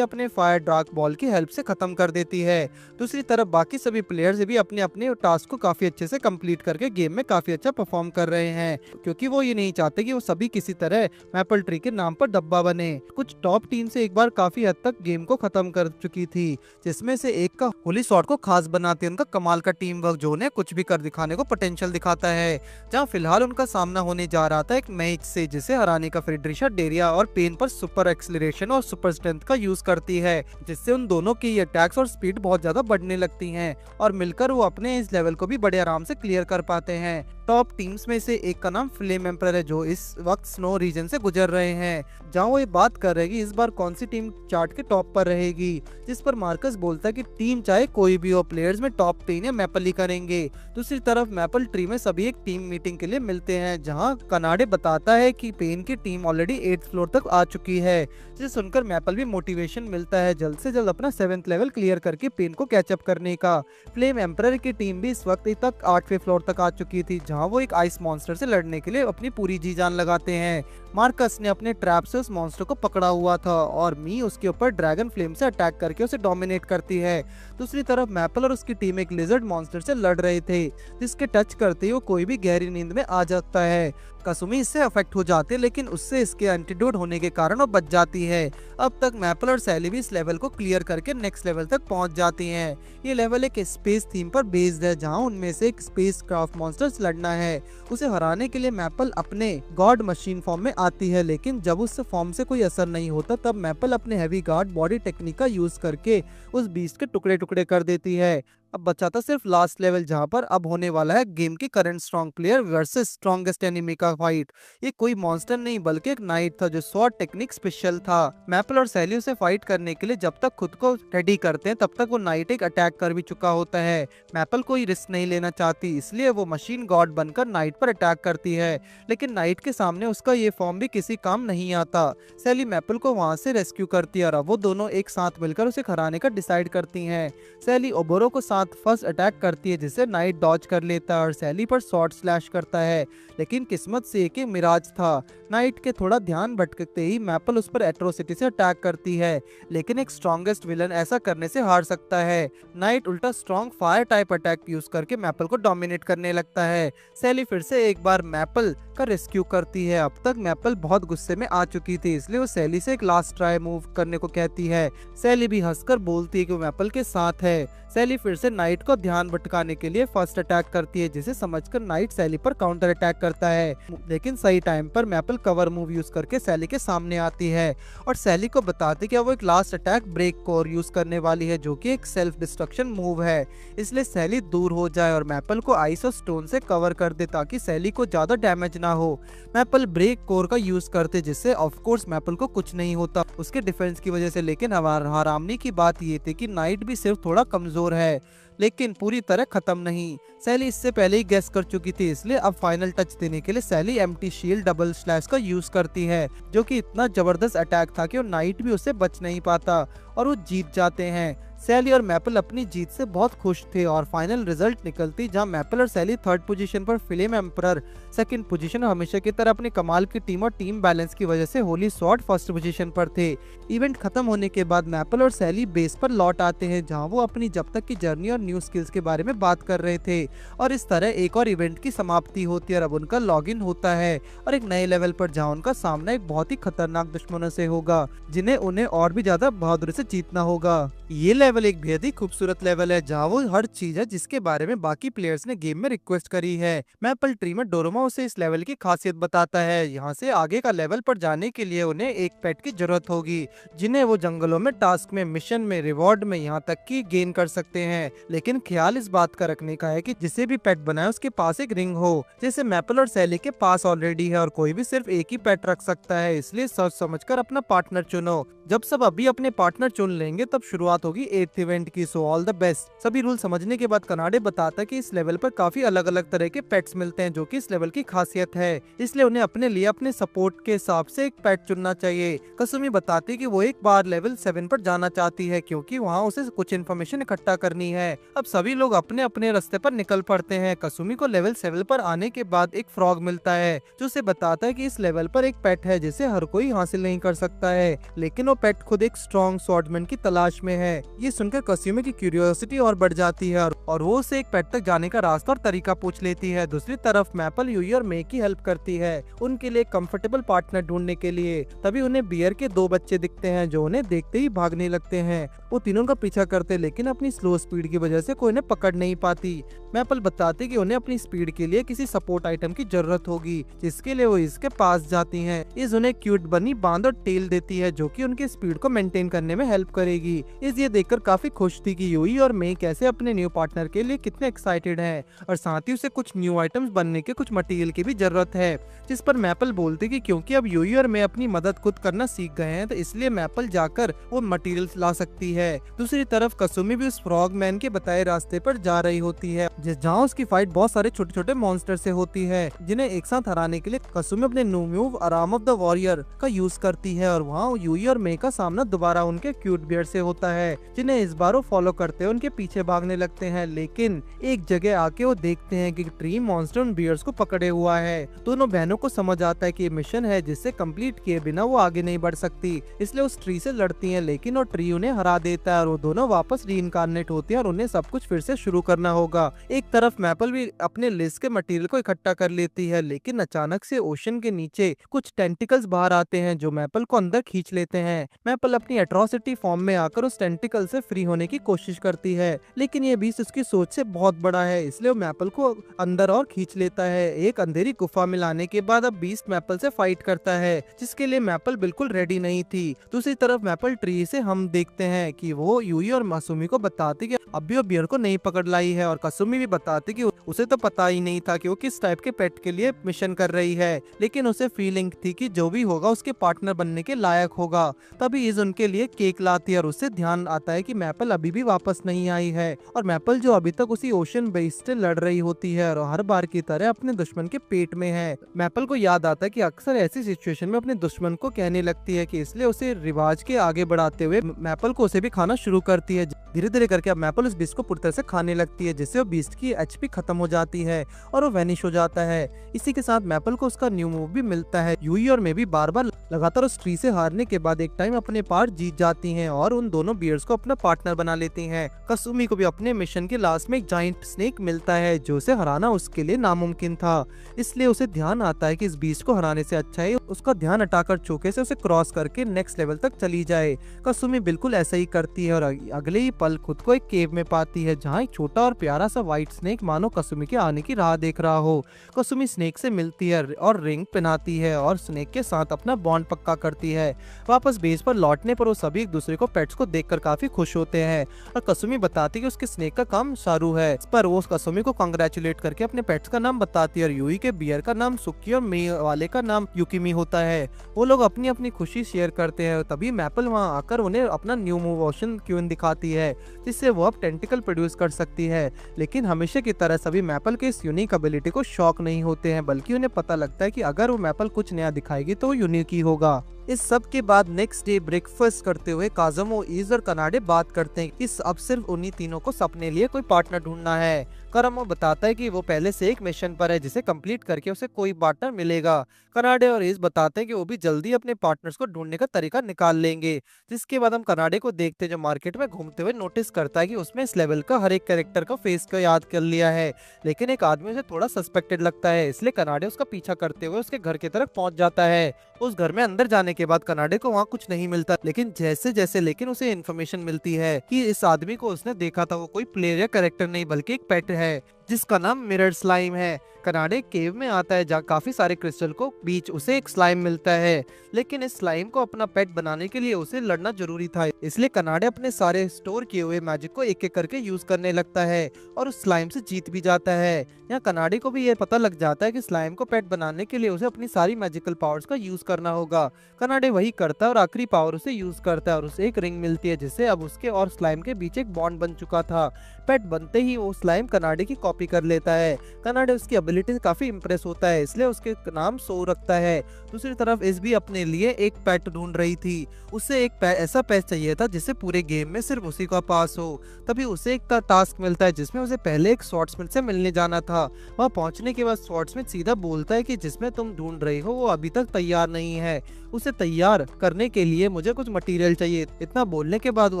अपने फायर ड्राक बॉल की हेल्प से खत्म कर देती है। दूसरी तरफ बाकी सभी प्लेयर्स भी अपने अपने टास्क को काफी अच्छे से कंप्लीट करके गेम में काफी अच्छा परफॉर्म कर रहे हैं, क्योंकि वो ये नहीं चाहते कि वो सभी किसी तरह मैपल ट्री के नाम पर डब्बा बने। कुछ टॉप टीम से एक बार काफी हद तक गेम को खत्म कर चुकी थी, जिसमें से एक का होली शॉट को खास बनाती है उनका कमाल का टीम वर्क, जो उन्हें कुछ भी कर दिखाने को पोटेंशियल दिखाता है। जहां फिलहाल उनका सामना होने जा रहा था एक मैच से, जिसे हराने का फेडरिशिया डेरिया और पेन पर सुपर एक्सीलरेशन और सुपर स्ट्रेंथ का यूज करती है, जिससे उन दोनों की अटैक्स और स्पीड बहुत ज्यादा बढ़ने लगती हैं और मिलकर वो अपने इस लेवल को भी बड़े आराम से क्लियर कर पाते हैं। टॉप टीम्स में से एक का नाम फ्लेम एम्परर है, जो इस वक्त स्नो रीजन से गुजर रहे हैं, जहां वो ये बात कर रहे हैं कि इस बार कौन सी टीम चार्ट के टॉप पर रहेगी। जिस पर मार्कस बोलता है कि टीम चाहे कोई भी हो, प्लेयर्स में टॉप 3 या मैपल ही करेंगे। दूसरी तरफ मैपल ट्री में सभी एक टीम मीटिंग के लिए मिलते हैं, जहां कनाडे बताता है कि पेन की टीम ऑलरेडी 8th फ्लोर तक आ चुकी है, जिसे सुनकर मैपल भी मोटिवेशन मिलता है जल्द से जल्द अपना 7th लेवल क्लियर करके पेन को कैचअप करने का। फ्लेम एम्परर की टीम भी इस वक्त तक 8वें फ्लोर तक आ चुकी थी, जहां वो एक आइस मॉन्स्टर से लड़ने के लिए अपनी पूरी जी जान लगाते हैं। मार्कस ने अपने ट्रैप से उस मॉन्स्टर को पकड़ा हुआ था और मी उसके ऊपर ड्रैगन फ्लेम से अटैक करके उसे डोमिनेट करती है। दूसरी तरफ मैपल और उसकी टीम एक लिजर्ड मॉन्स्टर से लड़ रहे थे, जिसके टच करते ही वो कोई भी गहरी नींद में आ जाता है। कसुमी इससे अफेक्ट हो जाते हैं, लेकिन उससे इसके एंटीडोट होने के कारण वो बच जाती है। अब तक मैपल और सैली भी इस लेवल को क्लियर करके नेक्स्ट लेवल तक पहुंच जाती हैं। ये लेवल एक स्पेस थीम पर बेस्ड है, जहां उनमें से एक स्पेस क्राफ्ट मॉन्स्टर से लड़ना है। उसे हराने के लिए मैपल अपने गॉड मशीन फॉर्म में आती है, लेकिन जब उस फॉर्म से कोई असर नहीं होता, तब मैपल अपने हैवी गार्ड बॉडी टेक्निक का यूज करके उस बीस्ट के टुकड़े टुकड़े कर देती है। अब बचा था सिर्फ लास्ट लेवल, जहां पर अब होने वाला है गेम की current strong player versus strongest enemy का फाइट। ये कोई मॉन्स्टर नहीं बल्कि एक नाइट था, जो स्वॉर्ड टेक्निक स्पेशल था। मैपल और सैली उसे फाइट करने के लिए जब तक खुद को रेडी करते हैं, तब तक वो नाइट एक अटैक कर भी चुका होता है। मैपल कोई रिस्क नहीं लेना चाहती, इसलिए वो मशीन गॉड बनकर नाइट पर अटैक करती है, लेकिन नाइट के सामने उसका ये फॉर्म भी किसी काम नहीं आता। सैली मैपल को वहां से रेस्क्यू करती है और वो दोनों एक साथ मिलकर उसे हराने का डिसाइड करती हैं। सैली ओबोरो को साथ साथ फर्स्ट अटैक करती है जिसे नाइट डॉज कर लेता है और सैली पर शॉर्ट स्लैश करता है, लेकिन किस्मत से एक मिराज था। नाइट के थोड़ा ध्यान भटकते ही मैपल उस पर एट्रोसिटी से अटैक करती है, लेकिन एक स्ट्रॉन्गेस्ट विलन ऐसा करने से हार सकता है। नाइट उल्टा strong fire type attack use करके मैपल को डोमिनेट करने लगता है। सैली फिर से एक बार मैपल का रेस्क्यू करती है। अब तक मैपल बहुत गुस्से में आ चुकी थी, इसलिए वो सैली से एक लास्ट ट्राई मूव करने को कहती है। सैली भी हंसकर बोलती है कि वो मैपल के साथ है। सैली फिर से नाइट को ध्यान भटकाने के लिए फर्स्ट अटैक करती है, जिसे समझकर नाइट सैली पर काउंटर अटैक करता है, लेकिन सही टाइम पर मैपल कवर मूव यूज करके सैली के सामने आती है और सैली को बताती है कि वो एक last attack break core use करने वाली है, जो कि एक सेल्फ डिस्ट्रक्शन मूव है। इसलिए सैली दूर हो जाए और मैपल को आइस और स्टोन से कवर कर दे ताकि सैली को ज्यादा डैमेज ना हो। मैपल ब्रेक कोर का यूज करते, जिससे ऑफ कोर्स मैपल को कुछ नहीं होता उसके डिफेंस की वजह से, लेकिन हरामनी की बात ये थी कि नाइट भी सिर्फ थोड़ा कमजोर है, लेकिन पूरी तरह खत्म नहीं। सैली इससे पहले ही गेस कर चुकी थी, इसलिए अब फाइनल टच देने के लिए सैली एम्प्टी शील्ड डबल स्लैश का यूज करती है, जो कि इतना जबरदस्त अटैक था कि वो नाइट भी उससे बच नहीं पाता और वो जीत जाते हैं। सैली और मैपल अपनी जीत से बहुत खुश थे और फाइनल रिजल्ट निकलती जहां मैपल और सैली थर्ड पोजीशन पर, फ्लेम एम्परर सेकंड पोजीशन और हमेशा की तरह अपनी कमाल की टीम और टीम बैलेंस की वजह से होली स्वॉर्ड फर्स्ट पोजीशन पर थे। इवेंट खत्म होने के बाद मैपल और सैली बेस पर लौट आते हैं, जहां वो अपनी जब तक की जर्नी और न्यू स्किल्स के बारे में बात कर रहे थे और इस तरह एक और इवेंट की समाप्ति होती है और अब उनका लॉगिन होता है और एक नए लेवल पर, जहां उनका सामना एक बहुत ही खतरनाक दुश्मनों से होगा, जिन्हें उन्हें और भी ज्यादा बहादुरी से जीतना होगा। ये लेवल एक बेहद ही खूबसूरत लेवल है, जहाँ वो हर चीज है जिसके बारे में बाकी प्लेयर्स ने गेम में रिक्वेस्ट करी है। मैपल ट्री में डोरेमोन उसे इस लेवल की खासियत बताता है। यहाँ से आगे का लेवल पर जाने के लिए उन्हें एक पेट की जरूरत होगी, जिन्हें वो जंगलों में, टास्क में, मिशन में, रिवॉर्ड में, यहाँ तक कि गेन कर सकते हैं। लेकिन ख्याल इस बात का रखने का है कि जिसे भी पेट बनाए उसके पास एक रिंग हो, जैसे मैपल और सैली के पास ऑलरेडी है, और कोई भी सिर्फ एक ही पेट रख सकता है, इसलिए सोच समझकर अपना पार्टनर चुनो। जब सब अभी अपने पार्टनर चुन लेंगे तब शुरुआत होगी 8th इवेंट की। So all the best. सभी रूल समझने के बाद कनाडे बताता है कि इस लेवल पर काफी अलग अलग तरह के पेट्स मिलते हैं, जो कि इस लेवल की खासियत है, इसलिए उन्हें अपने लिए अपने सपोर्ट के हिसाब से एक पेट चुनना चाहिए। कसुमी बताती है कि वो एक बार लेवल 7 पर जाना चाहती है, क्योंकि वहाँ उसे कुछ इन्फॉर्मेशन इकट्ठा करनी है। अब सभी लोग अपने अपने रास्ते पर निकल पड़ते हैं। कसुमी को लेवल 7 पर आने के बाद एक फ्रॉग मिलता है, जो उसे बताता है कि इस लेवल पर एक पेट है जिसे हर कोई हासिल नहीं कर सकता है, लेकिन वो पेट खुद एक स्ट्रॉन्ग स्वॉर्डमैन की तलाश में है। ये सुनकर कसुमी की क्यूरियोसिटी और बढ़ जाती है और वो उसे एक पेट तक जाने का रास्ता और तरीका पूछ लेती है। दूसरी तरफ मैपल यूई और मे की हेल्प करती है उनके लिए कंफर्टेबल पार्टनर ढूंढने के लिए। तभी उन्हें बियर के 2 बच्चे दिखते हैं, जो उन्हें देखते ही भागने लगते हैं। वो तीनों का पीछा करते, लेकिन अपनी स्लो स्पीड की वजह से कोई उन्हें पकड़ नहीं पाती। मैपल बताती कि उन्हें अपनी स्पीड के लिए किसी सपोर्ट आइटम की जरूरत होगी, जिसके लिए वो इसके पास जाती हैं। इस उन्हें क्यूट बनी बांध और टेल देती है, जो कि उनकी स्पीड को मेंटेन करने में हेल्प करेगी। इस ये देखकर काफी खुश थी कि यूई और मे कैसे अपने न्यू पार्टनर के लिए कितने एक्साइटेड हैं, और साथ ही उसे कुछ न्यू आइटम्स बनने के कुछ मटेरियल की भी जरूरत है। जिस पर मैपल बोलती कि क्योंकि अब यूई और मे अपनी मदद खुद करना सीख गए हैं, तो इसलिए मैपल जाकर वो मटेरियल्स ला सकती है। दूसरी तरफ कसुमी भी उस फ्रॉग मैन के बताए रास्ते पर जा रही होती है, जहाँ उसकी फाइट बहुत सारे छोटे छोटे मॉन्स्टर से होती है, जिन्हें एक साथ हराने के लिए कसुमी अपने न्यू मूव आराम ऑफ द वॉरियर का यूज करती है, और वहाँ यूई और मे का सामना दोबारा उनके क्यूट बियर से होता है, जिन्हें इस बार वो फॉलो करते हैं, उनके पीछे भागने लगते हैं। लेकिन एक जगह आके वो देखते हैं कि ट्री मॉन्स्टर उन बियर्स को पकड़े हुआ है। दोनों बहनों को समझ आता है कि ये मिशन है जिससे कंप्लीट किए बिना वो आगे नहीं बढ़ सकती, इसलिए उस ट्री से लड़ती हैं, लेकिन वो ट्री उन्हें हरा देता है और वो दोनों वापस रीइंकार्नेट होती हैं और उन्हें सब कुछ फिर से शुरू करना होगा। एक तरफ मैपल भी अपने लिस्ट के मटेरियल को इकट्ठा कर लेती है, लेकिन अचानक से ओशन के नीचे कुछ टेंटिकल्स बाहर आते हैं, जो मैपल को अंदर खींच लेते हैं। मैपल अपनी एट्रोसिटी फॉर्म में आकर उस टेंटिकल से फ्री होने की कोशिश करती है, लेकिन ये बीस्ट उसकी सोच से बहुत बड़ा है, इसलिए वो मैपल को अंदर और खींच लेता है। एक अंधेरी गुफा में लाने के बाद अब बीस्ट मैपल से फाइट करता है, जिसके लिए मैपल बिल्कुल रेडी नहीं थी। दूसरी तरफ मैपल ट्री से हम देखते हैं कि वो यूई और मासूमी को बताती कि अभी वो बियर को नहीं पकड़ लाई है, और कसुमी भी बताती कि उसे तो पता ही नहीं था कि वो किस टाइप के पेट के लिए मिशन कर रही है, लेकिन उसे फीलिंग थी कि जो भी होगा उसके पार्टनर बनने के लायक होगा। तभी इज उनके लिए केक लाती है और उससे ध्यान आता है कि मैपल अभी भी वापस नहीं आई है, और मैपल जो अभी तक उसी ओशन बेस से लड़ रही होती है और हर बार की तरह अपने दुश्मन के पेट में है। मैपल को याद आता है कि अक्सर ऐसी सिचुएशन में अपने दुश्मन को कहने लगती है कि इसलिए उसे रिवाज के आगे बढ़ाते हुए मैपल को उसे भी खाना शुरू करती है। धीरे धीरे करके अब मैपल उस बीस्ट को पूरी तरह से खाने लगती है, जिससे वो बीस्ट की एचपी खत्म हो जाती है और वो वैनिश हो जाता है। इसी के साथ मैपल को उसका न्यू मूव भी मिलता है। यूई और मैं भी बार बार लगातार उस ट्री से हारने के बाद एक टाइम अपने पार्ट जीत जाती हैं और उन दोनों बियर्स को अपना पार्टनर बना लेती हैं। कसुमी को भी अपने मिशन के लास्ट में एक जाइंट स्नेक मिलता है जो उसे हराना उसके लिए नामुमकिन था, इसलिए उसे ध्यान आता है कि इस बीस्ट को हराने से अच्छा है उसका ध्यान हटाकर चौके से उसे क्रॉस करके नेक्स्ट लेवल तक चली जाए। कसुमी बिल्कुल ऐसा ही करती है और अगले ही पल खुद को एक केव में पाती है जहाँ एक छोटा और प्यारा सा व्हाइट स्नेक मानो कसुमी के आने की राह देख रहा हो। कसुमी स्नेक से मिलती है और रिंग पहनाती है और स्नेक के साथ अपना बॉन्ड पक्का करती है। वापस बेस पर लौटने पर वो सभी एक दूसरे को पेट्स को देखकर काफी खुश होते हैं और कसुमी बताती है कि उसके स्नेक का काम शारू है। इस पर वो कसुमी को कांग्रेचुलेट करके अपने पेट्स का नाम बताती है और यूई के बियर का नाम सुकी और मी वाले का नाम युकिमी होता है। वो लोग अपनी अपनी खुशी शेयर करते हैं। तभी मैपल वहां आकर उन्हें अपना न्यू मूव ओशन क्यून दिखाती है जिससे वो अब टेंटिकल प्रोड्यूस कर सकती है। लेकिन हमेशा की तरह सभी मैपल के इस यूनिक एबिलिटी को शॉक नहीं होते हैं, बल्कि उन्हें पता लगता है कि अगर वो मैपल कुछ नया दिखाएगी तो यूनिक ही होगा। इस सब के बाद नेक्स्ट डे ब्रेकफास्ट करते हुए काजुमो, ईज और कनाडे बात करते हैं कि अब सिर्फ उन्हीं तीनों को अपने लिए कोई पार्टनर ढूंढना है। करमो बताता है कि वो पहले से एक मिशन पर है जिसे कंप्लीट करके उसे कोई पार्टनर मिलेगा। कनाडे और ईज बताते हैं कि वो भी जल्दी अपने पार्टनर्स को ढूंढने का तरीका निकाल लेंगे। जिसके बाद हम कनाडे को देखते हैं जो मार्केट में घूमते हुए नोटिस करता है कि उसमें इस लेवल का हर एक कैरेक्टर का फेस को याद कर लिया है, लेकिन एक आदमी उसे थोड़ा सस्पेक्टेड लगता है, इसलिए कनाडे उसका पीछा करते हुए उसके घर की तरफ पहुंच जाता है। उस घर में अंदर जाने के बाद कनाडे को वहाँ कुछ नहीं मिलता, लेकिन जैसे उसे इन्फॉर्मेशन मिलती है कि इस आदमी को उसने देखा था, वो कोई प्लेयर या कैरेक्टर नहीं बल्कि एक पेट है जिसका नाम मिरर स्लाइम है। कनाडे केव में आता है जहाँ काफी सारे क्रिस्टल को बीच उसे एक स्लाइम मिलता है, लेकिन इस स्लाइम को अपना पेट बनाने के लिए उसे लड़ना जरूरी था, इसलिए कनाडे अपने सारे स्टोर किए हुए मैजिक को एक एक करके यूज करने लगता है और उस स्लाइम से जीत भी जाता है। यहाँ कनाडे को भी ये पता लग जाता है कि स्लाइम को पेट बनाने के लिए उसे अपनी सारी मैजिकल पावर्स का यूज करना होगा। कनाडे वही करता है और आखिरी पावर उसे यूज करता है और उसे एक रिंग मिलती है जिससे अब उसके और स्लाइम के बीच एक बॉन्ड बन चुका था। पेट बनते ही वो स्लाइम कनाडे की कॉपी कर लेता है। कनाडे उसकी एबिलिटी से काफी इंप्रेस होता है, इसलिए उसके नाम सो रखता है। दूसरी तरफ इस भी अपने लिए एक पेट ढूंढ रही थी। उसे एक ऐसा पेट चाहिए था जिससे पूरे गेम में सिर्फ उसी का पास हो। तभी उसे एक टास्क मिलता है जिसमें उसे पहले एक स्वॉर्ड्समैन से मिलने जाना था। वहाँ पहुंचने के बाद स्वॉर्ड्समैन सीधा बोलता है कि जिसमें तुम ढूंढ रही हो वो अभी तक तैयार नहीं है, उसे तैयार करने के लिए मुझे कुछ मटेरियल चाहिए। इतना बोलने के बाद वो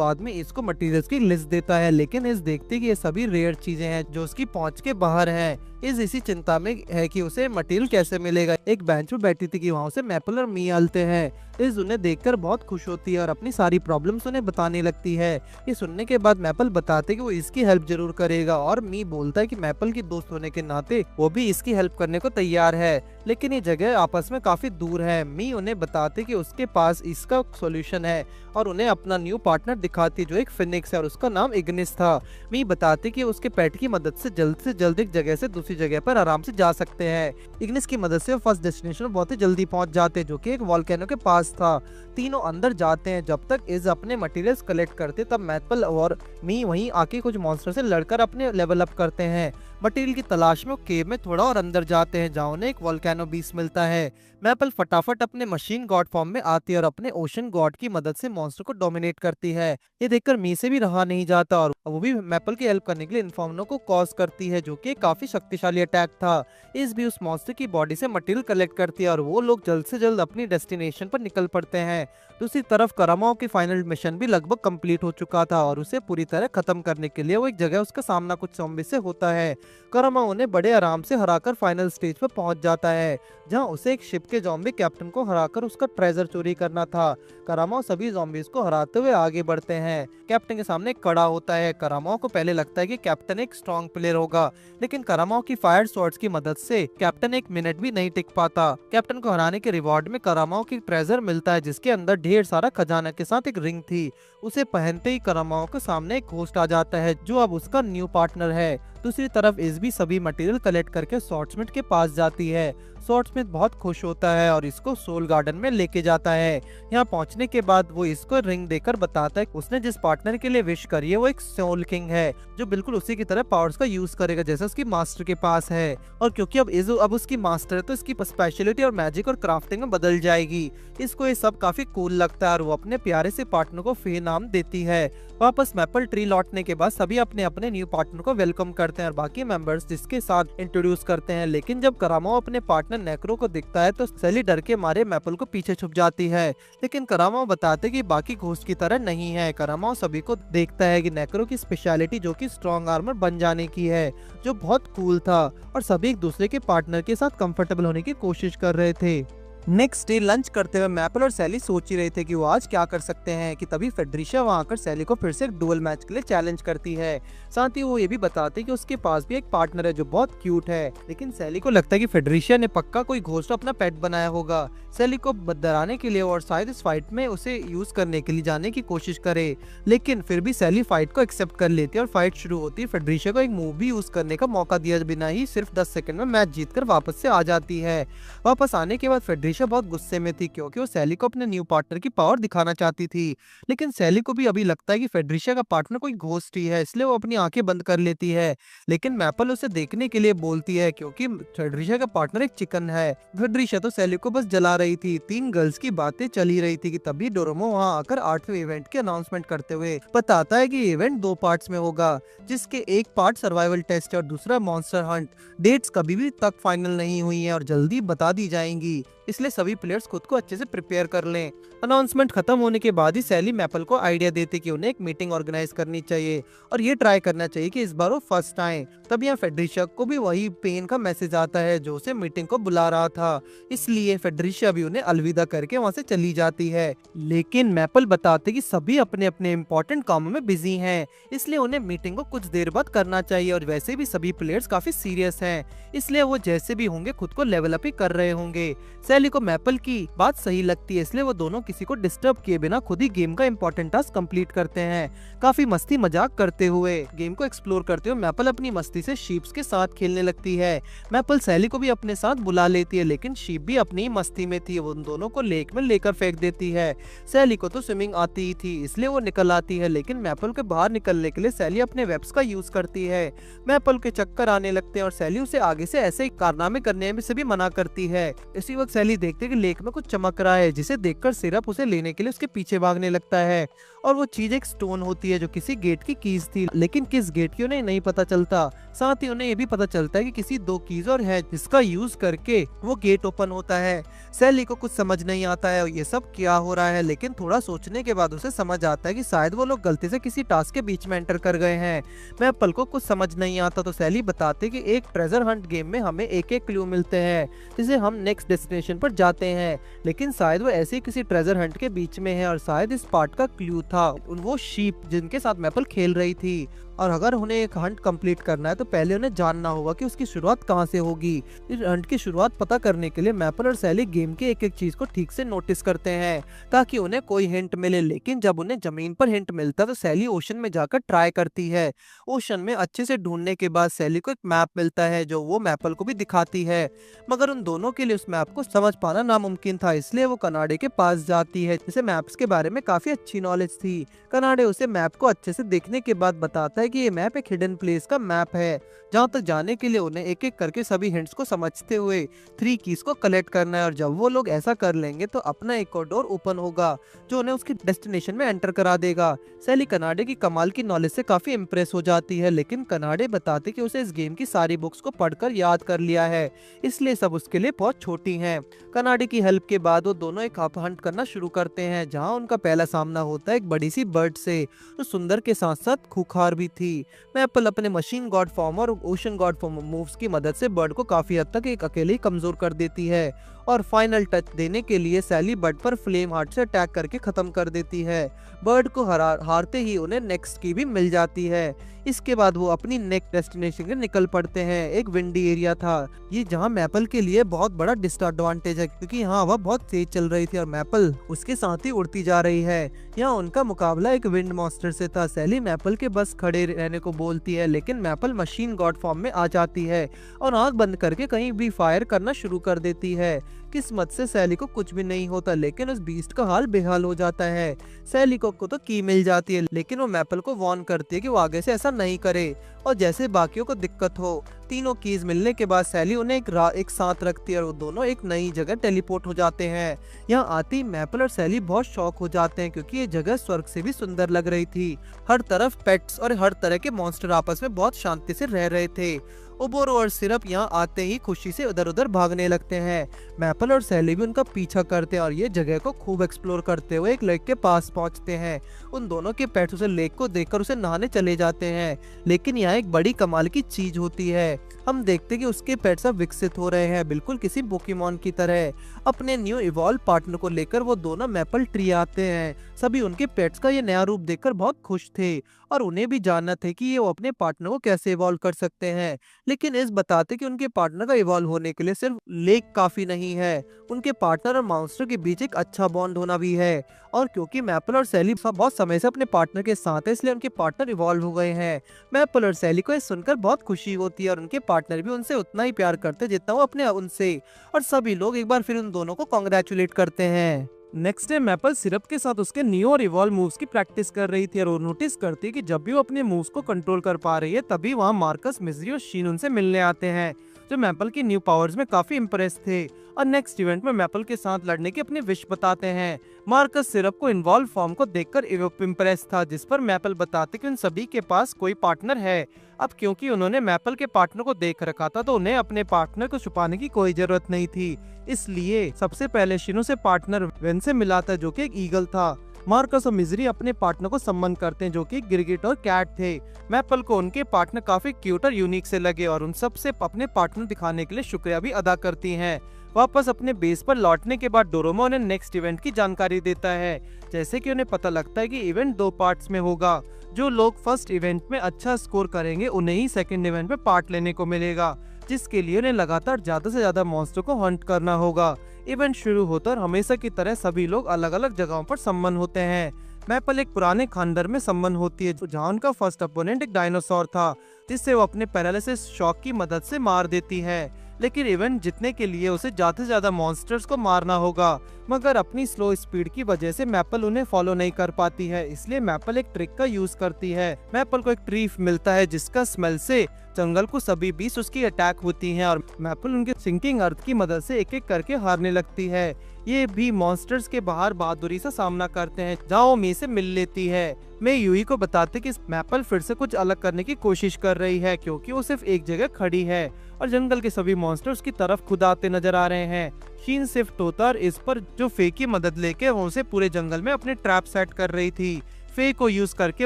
आदमी इसको मटेरियल्स की लिस्ट देता है, लेकिन इस देखते कि ये सभी रेयर चीजें हैं जो उसकी पहुंच के बाहर हैं। इसी चिंता में है कि उसे मटेरियल कैसे मिलेगा। एक बेंच पर बैठी थी कि वहाँ उसे मैपल और मी आलते हैं। इस उन्हें देखकर बहुत खुश होती है और अपनी सारी प्रॉब्लम्स उन्हें बताने लगती है। ये सुनने के बाद मैपल बताते कि वो इसकी हेल्प जरूर करेगा और मी बोलता है कि मैपल की दोस्त होने के नाते वो भी इसकी हेल्प करने को तैयार है, लेकिन ये जगह आपस में काफी दूर है। मी उन्हें बताते कि उसके पास इसका सॉल्यूशन है और उन्हें अपना न्यू पार्टनर दिखाती जो एक फिनिक्स है और उसका नाम इग्निस था। मी बताते कि उसके पेट की मदद से जल्द एक जगह से दूसरी जगह पर आराम से जा सकते हैं। इग्निस की मदद से फर्स्ट डेस्टिनेशन बहुत ही जल्दी पहुंच जाते हैं जो कि एक वॉल्केनो के पास था। तीनों अंदर जाते हैं। जब तक इज अपने मटेरियल्स कलेक्ट करते तब मैपल और मी वहीं आके कुछ मॉन्स्टर से लड़कर अपने लेवल अप करते हैं। मटेरियल की तलाश में वो केव में थोड़ा और अंदर जाते हैं जहाँ उन्हें एक वोल्केनो बीस्ट मिलता है। मैपल फटाफट अपने मशीन गॉड फॉर्म में आती है और अपने ओशन गॉड की मदद से मॉन्स्टर को डोमिनेट करती है। ये देखकर मी से भी रहा नहीं जाता और वो भी मैपल की हेल्प करने के लिए इन्फॉर्मनो को कॉज करती है जो कि काफी शक्तिशाली अटैक था। इस भी उस मॉन्स्टर की बॉडी से मटेरियल कलेक्ट करती है और वो लोग जल्द से जल्द अपनी डेस्टिनेशन पर निकल पड़ते हैं। दूसरी तरफ करामाओ की फाइनल मिशन भी लगभग कंप्लीट हो चुका था और उसे पूरी तरह खत्म करने के लिए वो एक जगह उसका सामना कुछ ज़ॉम्बी से होता है। करामाओ ने बड़े आराम से हराकर फाइनल स्टेज पर पहुंच जाता है जहां उसे एक शिप के ज़ॉम्बी कैप्टन को हराकर उसका ट्रेजर चोरी करना था। करामाओ सभी ज़ॉम्बीज को हराते हुए आगे बढ़ते हैं। कैप्टन के सामने खड़ा होता है। करामाओ को पहले लगता है कि कैप्टन एक स्ट्रॉन्ग प्लेयर होगा, लेकिन करामाओ की फायर स्वॉर्ड्स की मदद से कैप्टन एक मिनट भी नहीं टिक पाता। कैप्टन को हराने के रिवॉर्ड में करामाओ की ट्रेजर मिलता है जिसके अंदर ढेर सारा खजाना के साथ एक रिंग थी। उसे पहनते ही करामाओ के सामने एक होस्ट आ जाता है जो अब उसका न्यू पार्टनर है। दूसरी तरफ इस भी सभी मटेरियल कलेक्ट करके स्वॉर्ड्समिथ के पास जाती है। स्वॉर्डस्मिथ बहुत खुश होता है और इसको सोल गार्डन में लेके जाता है। यहाँ पहुंचने के बाद वो इसको रिंग देकर बताता है कि उसने जिस पार्टनर के लिए विश करी है वो एक सोल किंग है, जो बिल्कुल उसी की तरह पावर्स का यूज करेगा जैसा उसकी मास्टर के पास है। और क्योंकि अब इज़ो अब उसकी मास्टर है तो इसकी स्पेशलिटी और मैजिक और क्राफ्टिंग में बदल जाएगी। इसको ये सब काफी कूल लगता है और वो अपने प्यारे से पार्टनर को फे नाम देती है। वापस मैपल ट्री लौटने के बाद सभी अपने अपने न्यू पार्टनर को वेलकम करते हैं और बाकी मेंबर्स जिसके साथ इंट्रोड्यूस करते हैं। लेकिन जब करामाओ अपने पार्टनर नेक्रो को दिखता है तो सैली डर के मारे मैपल को पीछे छुप जाती है। लेकिन करामाओ बताते कि बाकी घोस्ट की तरह नहीं है। करामाओ सभी को देखता है कि नेक्रो की स्पेशलिटी जो कि स्ट्रॉन्ग आर्मर बन जाने की है, जो बहुत कूल था और सभी एक दूसरे के पार्टनर के साथ कंफर्टेबल होने की कोशिश कर रहे थे। नेक्स्ट डे लंच करते हुए मैपल और सैली सोच ही रहे थे कि वो आज क्या कर सकते हैं कि तभी फेड्रिशिया वहां आकर सैली को फिर से एक डुअल मैच के लिए चैलेंज करती है। साथ ही वो ये भी बताते कि उसके पास भी एक पार्टनर है जो बहुत क्यूट है। लेकिन सैली को लगता है कि फेड्रिशिया ने पक्का कोई घोस्ट अपना पेट बनाया होगा सैली को डराने के लिए और शायद इस फाइट में उसे यूज करने के लिए जाने की कोशिश करे। लेकिन फिर भी सैली फाइट को एक्सेप्ट कर लेती है और फाइट शुरू होती है। फेड्रिशिया को एक मूव भी यूज करने का मौका दिया बिना ही सिर्फ 10 सेकंड में मैच जीतकर वापस से आ जाती है। वापस आने के बाद फेड्रिशिया बहुत गुस्से में थी क्योंकि वो सैली को अपने न्यू पार्टनर की पावर दिखाना चाहती थी। लेकिन सैली को भी अभी लगता है कि फेड्रिशिया का पार्टनर कोई घोस्ट ही है, इसलिए वो अपनी आंखें बंद कर लेती है। लेकिन मैपल उसे देखने के लिए बोलती है क्योंकि फेड्रिशिया का पार्टनर एक चिकन है। फेड्रिशिया तो सैली को बस जला रही थी। 3 गर्ल्स की बातें चली रही थी कि तभी डोरेमो वहां आकर 8वें इवेंट की अनाउंसमेंट करते हुए बताता है कि इवेंट 2 पार्ट्स में होगा, जिसके एक पार्ट सर्वाइवल टेस्ट है और दूसरा मॉन्स्टर हंट। डेट्स कभी भी तक फाइनल नहीं हुई है और जल्दी बता दी जाएंगी, इसलिए सभी प्लेयर्स खुद को अच्छे से प्रिपेयर कर लें। अनाउंसमेंट खत्म होने के बाद ही सैली मैपल को आइडिया देती कि उन्हें एक मीटिंग ऑर्गेनाइज करनी चाहिए और ये ट्राई करना चाहिए कि इस बार वो फर्स्ट आए। तब यहाँ फेड्रिशिया को भी वही पेन का मैसेज आता है जो उसे मीटिंग को बुला रहा था, इसलिए फेड्रिशिया भी उन्हें अलविदा करके वहाँ से चली जाती है। लेकिन मैपल बताते कि सभी अपने अपने इम्पोर्टेंट कामों में बिजी हैं, इसलिए उन्हें मीटिंग को कुछ देर बाद करना चाहिए और वैसे भी सभी प्लेयर्स काफी सीरियस हैं, इसलिए वो जैसे भी होंगे खुद को लेवल अप ही कर रहे होंगे। सैली को मैपल की बात सही लगती है, इसलिए वो दोनों किसी को डिस्टर्ब किए बिना खुद ही गेम का इंपॉर्टेंट टास्क कंप्लीट करते हैं। काफी मस्ती मजाक करते हुए गेम को एक्सप्लोर करते हुए मैपल अपनी मस्ती से शीप्स के साथ खेलने लगती है। मैपल सैली को भी अपने साथ बुला लेती है, लेकिन शीप भी अपनी मस्ती में थी, वो उन दोनों को लेक में लेकर फेंक देती है। सैली को तो स्विमिंग आती ही थी, इसलिए वो निकल आती है, लेकिन मैपल के बाहर निकलने के लिए सैली अपने वेब्स का यूज करती है। मैपल के चक्कर आने लगते हैं और सैली उसे आगे से ऐसे ही कारनामे करने में से भी मना करती है। इसी वक्त सैली देखते कि लेक में कुछ चमक रहा है, जिसे देखकर सिरप उसे लेने के लिए उसके पीछे भागने लगता है और वो चीज एक स्टोन होती है जो किसी गेट की कीज थी, लेकिन किस गेट की उन्हें नहीं पता चलता। साथ ही उन्हें ये भी पता चलता है कि किसी 2 कीज और है जिसका यूज करके वो गेट ओपन होता है। सैली को कुछ समझ नहीं आता है ये सब क्या हो रहा है, लेकिन थोड़ा सोचने के बाद उसे समझ आता है कि शायद वो लोग गलती से किसी टास्क के बीच में एंटर कर गए हैं। मैपल को कुछ समझ नहीं आता तो सैली बताते कि एक ट्रेजर हंट गेम में हमें एक एक क्लू मिलते हैं जिसे हम नेक्स्ट डेस्टिनेशन पर जाते हैं, लेकिन शायद वो ऐसे ही किसी ट्रेजर हंट के बीच में है और शायद इस पार्ट का क्लू था वो शीप जिनके साथ मैपल खेल रही थी। और अगर उन्हें एक हंट कंप्लीट करना है तो पहले उन्हें जानना होगा कि उसकी शुरुआत कहाँ से होगी। इस हंट की शुरुआत पता करने के लिए मैपल और सैली गेम के एक एक चीज को ठीक से नोटिस करते हैं ताकि उन्हें कोई हिंट मिले, लेकिन जब उन्हें जमीन पर हिंट मिलता है तो सैली ओशन में जाकर ट्राई करती है। ओशन में अच्छे से ढूंढने के बाद सैली को एक मैप मिलता है जो वो मैपल को भी दिखाती है, मगर उन दोनों के लिए उस मैप को समझ पाना नामुमकिन था, इसलिए वो कनाडे के पास जाती है जिसे मैप्स के बारे में काफी अच्छी नॉलेज थी। कनाडे उसे मैप को अच्छे से देखने के बाद बताता है कि ये मैप एक हिडन प्लेस का मैप है जहाँ तक जाने के लिए उन्हें एक एक करके सभी हिंट्स को समझते हुए 3 कीज को कलेक्ट करना है और जब वो लोग ऐसा कर लेंगे तो अपना एक और डोर ओपन होगा जो उन्हें उसकी डेस्टिनेशन में एंटर करा देगा। सैली कनाडे की कमाल की नॉलेज से काफी इम्प्रेस हो जाती है, लेकिन कनाडे बताते कि उसे इस गेम की सारी बुक्स को पढ़कर याद कर लिया है, इसलिए सब उसके लिए बहुत छोटी हैं। कनाडे की हेल्प के बाद वो दोनों एक हंट करना शुरू करते हैं जहाँ उनका पहला सामना होता है एक बड़ी सी बर्ड से जो सुंदर के साथ साथ खूंखार भी थी। मैपल अपने मशीन गॉड फॉर्म और ओशन गॉड फॉर्म मूव्स की मदद से बर्ड को काफी हद तक एक अकेले ही कमजोर कर देती है और फाइनल टच देने के लिए सैली बर्ड पर फ्लेम हार्ट से अटैक करके खत्म कर देती है। बर्ड को हारते ही उन्हें नेक्स्ट की भी मिल जाती है। इसके बाद वो अपनी नेक्स्ट डेस्टिनेशन के निकल पड़ते हैं। एक विंडी एरिया था ये, जहाँ मैपल के लिए बहुत बड़ा डिसएडवांटेज है क्योंकि यहाँ हवा बहुत तेज चल रही थी और मैपल उसके साथ ही उड़ती जा रही है। यहाँ उनका मुकाबला एक विंड मॉन्स्टर से था। सैली मैपल के बस खड़े रहने को बोलती है, लेकिन मैपल मशीन गॉड फॉर्म में आ जाती है और आंख बंद करके कहीं भी फायर करना शुरू कर देती है। किस्मत से सैली को कुछ भी नहीं होता, लेकिन उस बीस्ट का हाल बेहाल हो जाता है। सैली को तो की मिल जाती है, लेकिन वो मैपल को वार्न करती है कि वो आगे से ऐसा नहीं करे और जैसे बाकियों को दिक्कत हो। तीनों कीज मिलने के बाद सैली उन्हें एक साथ रखती है और वो दोनों एक नई जगह टेलीपोर्ट हो जाते हैं। यहाँ आती मैपल और सैली बहुत शौक हो जाते हैं क्योंकि ये जगह स्वर्ग से भी सुंदर लग रही थी। हर तरफ पेट्स और हर तरह के मॉन्स्टर आपस में बहुत शांति से रह रहे थे। ओबोरो और सिरप यहाँ आते ही खुशी से उधर उधर भागने लगते हैं। मैपल और सैली भी उनका पीछा करते हैं और ये जगह को खूब एक्सप्लोर करते हुए एक लेक के पास पहुंचते हैं। उन दोनों के पेट्स उसे लेक को देखकर उसे नहाने चले जाते हैं, लेकिन यहाँ एक बड़ी कमाल की चीज होती है। हम देखते हैं कि उसके पेट्स अब विकसित हो रहे हैं, बिल्कुल किसी पोकेमॉन की तरह। अपने न्यू इवॉल्व पार्टनर को लेकर वो दोनों मैपल ट्री आते हैं। सभी उनके पेट्स का ये नया रूप देखकर बहुत खुश थे और उन्हें भी जानना था कि ये वो अपने पार्टनर को कैसे इवॉल्व कर सकते हैं, लेकिन इस बताते कि उनके पार्टनर का इवॉल्व होने के लिए सिर्फ लेक काफी नहीं है, उनके पार्टनर और मॉन्स्टर के बीच एक अच्छा बॉन्ड होना भी है। और क्योंकि मैपल और सैली बहुत समय से अपने पार्टनर के साथ है, इसलिए उनके पार्टनर इवॉल्व हो गए हैं। मैपल और सैली को ये सुनकर बहुत खुशी होती है और उनके पार्टनर भी उनसे उतना ही प्यार करते हैं जितना वो अपने उनसे, और सभी लोग एक बार फिर उन दोनों को कॉन्ग्रेचुलेट करते हैं। नेक्स्ट डे मैपल सिरप के साथ उसके न्यू और इवॉल्व मूव्स की प्रैक्टिस कर रही थी और वो नोटिस करती है कि जब भी वो अपने मूव्स को कंट्रोल कर पा रही है तभी वहाँ मार्कस, मिजरी और शीन उनसे मिलने आते हैं, जो मैपल की न्यू पावर्स में काफी इम्प्रेस थे और नेक्स्ट इवेंट में मैपल के साथ लड़ने की अपनी विश बताते हैं। मार्कस सिरप को इन्वॉल्व फॉर्म को देखकर इम्प्रेस था, जिस पर मैपल बताते कि उन सभी के पास कोई पार्टनर है। अब क्योंकि उन्होंने मैपल के पार्टनर को देख रखा था तो उन्हें अपने पार्टनर को छुपाने की कोई जरूरत नहीं थी, इसलिए सबसे पहले शिनो से पार्टनर वेन से मिला था जो कि एक ईगल था। मार्कस और मिजरी अपने पार्टनर को सम्मान करते हैं जो कि गिरगिट और कैट थे। मैपल को उनके पार्टनर काफी क्यूट और यूनिक से लगे और उन सब से अपने पार्टनर दिखाने के लिए शुक्रिया भी अदा करती हैं। वापस अपने बेस पर लौटने के बाद डोरेमोन उन्हें नेक्स्ट इवेंट की जानकारी देता है, जैसे कि उन्हें पता लगता है कि इवेंट 2 पार्ट्स में होगा। जो लोग फर्स्ट इवेंट में अच्छा स्कोर करेंगे उन्हें ही सेकंड इवेंट में पार्ट लेने को मिलेगा, जिसके लिए उन्हें लगातार ज्यादा से ज्यादा मॉन्स्टर को हंट करना होगा। इवेंट शुरू होता और हमेशा की तरह सभी लोग अलग अलग जगहों पर सम्मन होते हैं। मैपल एक पुराने खंडर में सम्मन होती है जहाँ उनका फर्स्ट अपोनेंट एक डायनासोर था, जिससे वो अपने पैरालिसिस शॉक की मदद से मार देती है। लेकिन इवेंट जीतने के लिए उसे ज्यादा से ज्यादा मॉन्स्टर्स को मारना होगा, मगर अपनी स्लो स्पीड की वजह से मैपल उन्हें फॉलो नहीं कर पाती है, इसलिए मैपल एक ट्रिक का यूज करती है। मैपल को एक ट्री मिलता है जिसका स्मेल से जंगल को सभी बीस्ट उसकी अटैक होती हैं और मैपल उनके सिंकिंग अर्थ की मदद से एक एक करके हारने लगती है। ये भी मॉन्स्टर्स के बाहर बहादुरी से सामना करते हैं जहाँ वो मी से मिल लेती है। मैं यूई को बताते कि मैपल फिर से कुछ अलग करने की कोशिश कर रही है क्योंकि वो सिर्फ एक जगह खड़ी है और जंगल के सभी मॉन्स्टर्स की तरफ खुद आते नजर आ रहे हैं। शीन शिफ्ट होता और इस पर जो फे की मदद लेके वो उसे पूरे जंगल में अपने ट्रैप सेट कर रही थी। फे को यूज करके